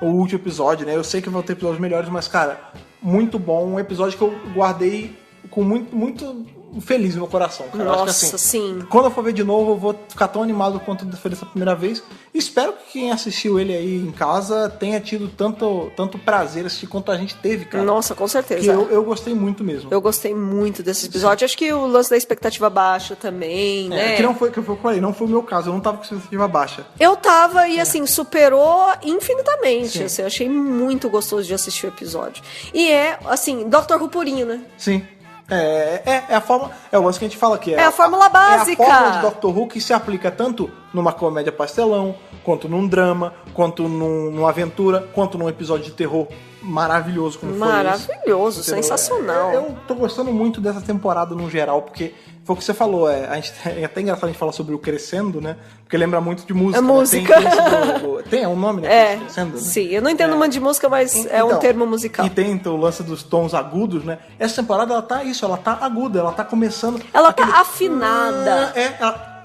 S1: último episódio, né? Eu sei que vão ter episódios melhores, mas, cara, muito bom. Um episódio que eu guardei com muito feliz no meu coração, cara.
S2: Nossa,
S1: eu acho que, assim,
S2: sim.
S1: Quando eu for ver de novo, eu vou ficar tão animado quanto foi dessa primeira vez. E espero que quem assistiu ele aí em casa tenha tido tanto prazer assistir quanto a gente teve, cara.
S2: Nossa, com certeza.
S1: Porque eu gostei muito mesmo.
S2: Eu gostei muito desse episódio. Acho que o lance da expectativa baixa também, né?
S1: Que não foi o que eu falei, não foi o meu caso. Eu não tava com expectativa baixa.
S2: Eu tava e, assim, superou infinitamente. Assim, eu achei muito gostoso de assistir o episódio. E assim, Doctor Who purinho, né?
S1: Sim. A forma. É o lance que a gente fala aqui.
S2: É a fórmula básica.
S1: É a fórmula de Doctor Who que se aplica tanto numa comédia pastelão, quanto num drama, quanto numa aventura, quanto num episódio de terror maravilhoso como foi esse.
S2: Maravilhoso, sensacional.
S1: Eu tô gostando muito dessa temporada no geral, porque foi o que você falou, é até engraçado a gente falar sobre o Crescendo, né? Porque lembra muito de música.
S2: Música.
S1: Né? Tem um nome, né? Crescendo, né?
S2: Sim, eu não entendo muito de música, mas é um termo musical.
S1: E tem então, o lance dos tons agudos, né? Essa temporada ela tá ela tá aguda, ela tá começando...
S2: Ela tá afinada.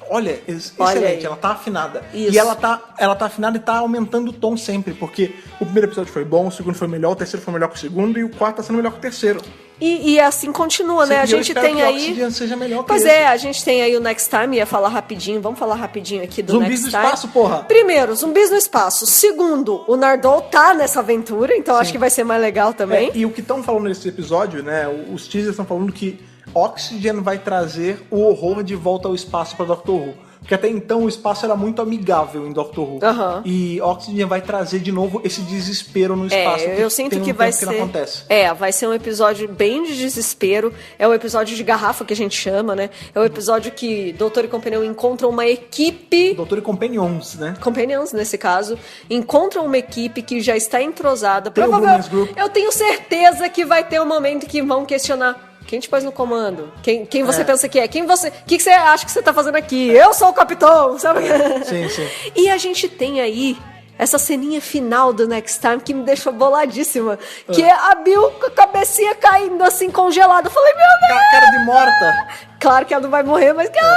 S1: Olha, excelente, ela tá afinada.
S2: Isso.
S1: E ela tá afinada e tá aumentando o tom sempre, porque o primeiro episódio foi bom, o segundo foi melhor, o terceiro foi melhor que o segundo, e o quarto tá sendo melhor que o terceiro.
S2: E assim continua, né? A gente tem aí...
S1: Oxygen seja melhor que
S2: pois
S1: esse.
S2: a gente tem aí o Next Time, ia falar rapidinho, vamos falar rapidinho aqui do
S1: Zumbis
S2: Next
S1: no
S2: Time.
S1: espaço, porra!
S2: Primeiro, zumbis no espaço. Segundo, o Nardole tá nessa aventura, então acho que vai ser mais legal também.
S1: E o que estão falando nesse episódio, né? Os teasers estão falando que Oxygen vai trazer o horror de volta ao espaço pra Doctor Who. Porque até então o espaço era muito amigável em Doctor Who.
S2: Uhum.
S1: E Oxygen vai trazer de novo esse desespero no espaço.
S2: Eu sinto que vai ser...
S1: Que não acontece.
S2: Vai ser um episódio bem de desespero. É um episódio de garrafa que a gente chama, né? É um episódio que Doutor e Companion encontram uma equipe...
S1: Doutor e Companions, né?
S2: Companions, nesse caso. Encontram uma equipe que já está entrosada.
S1: Provavelmente.
S2: Eu tenho certeza que vai ter um momento que vão questionar... Quem te pôs no comando? Quem você pensa que é? O que você acha que você tá fazendo aqui? Eu sou o capitão, sabe?
S1: Sim, sim.
S2: E a gente tem aí essa ceninha final do Next Time que me deixou boladíssima. Que é a Bill com a cabecinha caindo assim, congelada. Eu falei, meu Deus!
S1: Cara de morta.
S2: Claro que ela não vai morrer, mas que, ai,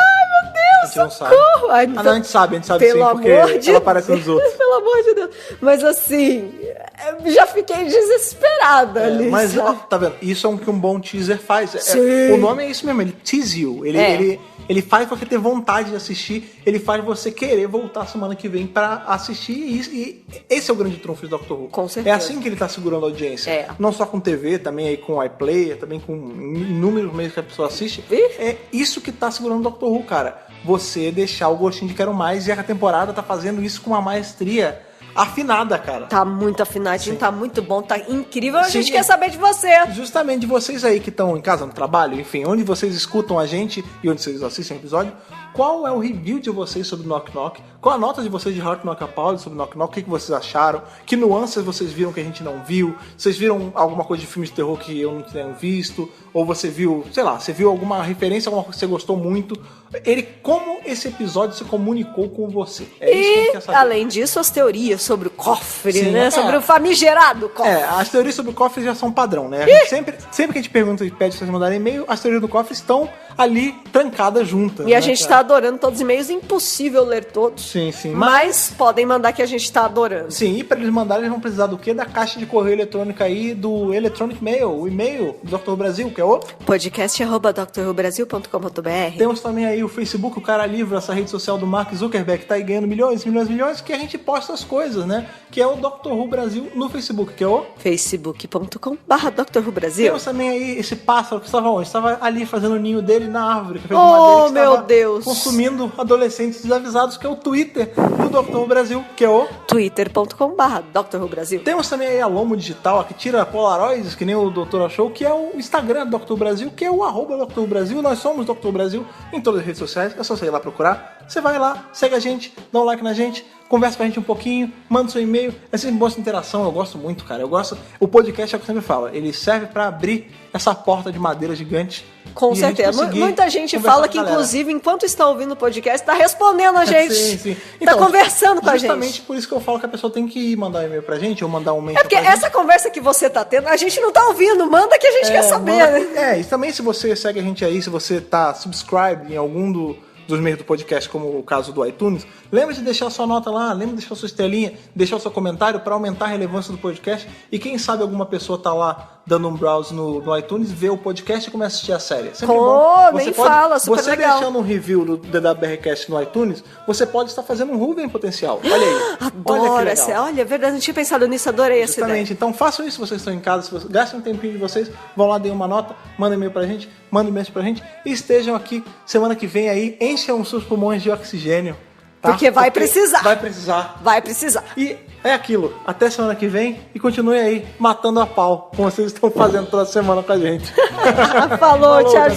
S2: meu Deus,
S1: a gente
S2: socorro!
S1: Não sabe. Não, a gente sabe
S2: pelo
S1: sim, porque
S2: amor de
S1: ela aparece nos outros.
S2: Pelo amor de Deus. Mas assim, já fiquei desesperada ali.
S1: Mas,
S2: sabe?
S1: ó, tá vendo? Isso é o que um bom teaser faz.
S2: Sim.
S1: O nome é isso mesmo, ele tease you. Ele faz você ter vontade de assistir, ele faz você querer voltar semana que vem pra assistir. E esse é o grande trunfo do Doctor Who.
S2: Com certeza.
S1: É assim que ele tá segurando a audiência. Não só com TV, também aí com iPlayer, também com inúmeros meios que a pessoa assiste. É isso que tá segurando o Doctor Who, cara. Você deixar o gostinho de quero mais, e a temporada tá fazendo isso com uma maestria afinada, cara.
S2: Tá muito afinadinho, tá muito bom, tá incrível. A
S1: Sim,
S2: gente quer saber de você.
S1: Justamente de vocês aí que estão em casa, no trabalho, enfim, onde vocês escutam a gente e onde vocês assistem o episódio. Qual é o review de vocês sobre Knock Knock? Qual a nota de vocês de Heart Knock Apollo sobre Knock Knock? O que vocês acharam? Que nuances vocês viram que a gente não viu? Vocês viram alguma coisa de filme de terror que eu não tenho visto? Ou você viu, sei lá, você viu alguma referência, alguma coisa que você gostou muito? como esse episódio se comunicou com você. É isso que a gente quer saber.
S2: Além disso, as teorias sobre o cofre,
S1: Sim,
S2: né? Sobre o famigerado cofre.
S1: As teorias sobre o cofre já são padrão, né? A gente sempre que a gente pergunta e pede pra vocês mandarem e-mail, as teorias do cofre estão ali trancadas juntas.
S2: E a gente tá adorando todos os e-mails, impossível ler todos.
S1: Sim, sim.
S2: Mas podem mandar que a gente tá adorando.
S1: Sim, e pra eles mandarem, eles vão precisar do quê? Da caixa de correio eletrônica aí, do Electronic Mail, o e-mail do Dr. Brasil, que é o
S2: podcast@drrubrasil.com.br.
S1: Temos também aí o Facebook, o Cara Livre, essa rede social do Mark Zuckerberg, que tá aí ganhando milhões, que a gente posta as coisas, né? Que é o Dr. Who Brasil no Facebook, que é o
S2: facebook.com/Dr. Who Brasil.
S1: Temos também aí esse pássaro que estava onde? Estava ali fazendo o ninho dele na árvore, que fez
S2: Oh,
S1: madeira,
S2: meu Deus!
S1: Consumindo adolescentes desavisados, que é o Twitter do Dr. Who Brasil, que é o
S2: twitter.com/Dr. Who Brasil.
S1: Temos também aí a Lomo Digital, que tira polaroids, que nem o Doutor achou, que é o Instagram do Dr. Brasil, que é o @Dr. Brasil. Nós somos Dr. Brasil em todas as redes sociais, é só você ir lá procurar. Você vai lá, segue a gente, dá um like na gente, conversa com a gente um pouquinho, manda seu e-mail. É sempre boa essa interação, eu gosto muito, cara. O podcast é o que eu sempre falo, ele serve pra abrir essa porta de madeira gigante.
S2: Com certeza. Muita gente fala que, inclusive, enquanto está ouvindo o podcast, está respondendo a gente.
S1: Sim.
S2: Está conversando com a gente.
S1: Justamente por isso que eu falo que a pessoa tem que mandar um e-mail pra gente, ou mandar um e-mail.
S2: É porque essa conversa que você tá tendo, a gente não tá ouvindo. Manda que a gente quer saber, né?
S1: E também se você segue a gente aí, se você tá subscribe em algum dos meios do podcast, como o caso do iTunes, lembra de deixar sua nota lá, lembra de deixar sua estrelinha, deixar o seu comentário para aumentar a relevância do podcast. E quem sabe alguma pessoa tá lá dando um browse no iTunes, vê o podcast e começa a assistir a série. Sempre bom.
S2: Nem fala, super
S1: você
S2: legal.
S1: deixando um review do DWBRcast no iTunes, você pode estar fazendo um Ruben potencial. Olha aí.
S2: Adoro essa. Olha, é verdade, não tinha pensado nisso, adorei essa ideia.
S1: Justamente. Então façam isso se vocês estão em casa, se vocês gastem um tempinho de vocês, vão lá, deem uma nota, mandem e-mail pra gente, mandem e-mail pra gente e estejam aqui semana que vem aí, encham os seus pulmões de oxigênio. Tá?
S2: Porque vai precisar.
S1: Vai precisar.
S2: Vai precisar.
S1: E é aquilo. Até semana que vem e continue aí matando a pau, como vocês estão fazendo toda semana com a gente.
S2: Falou, tchau.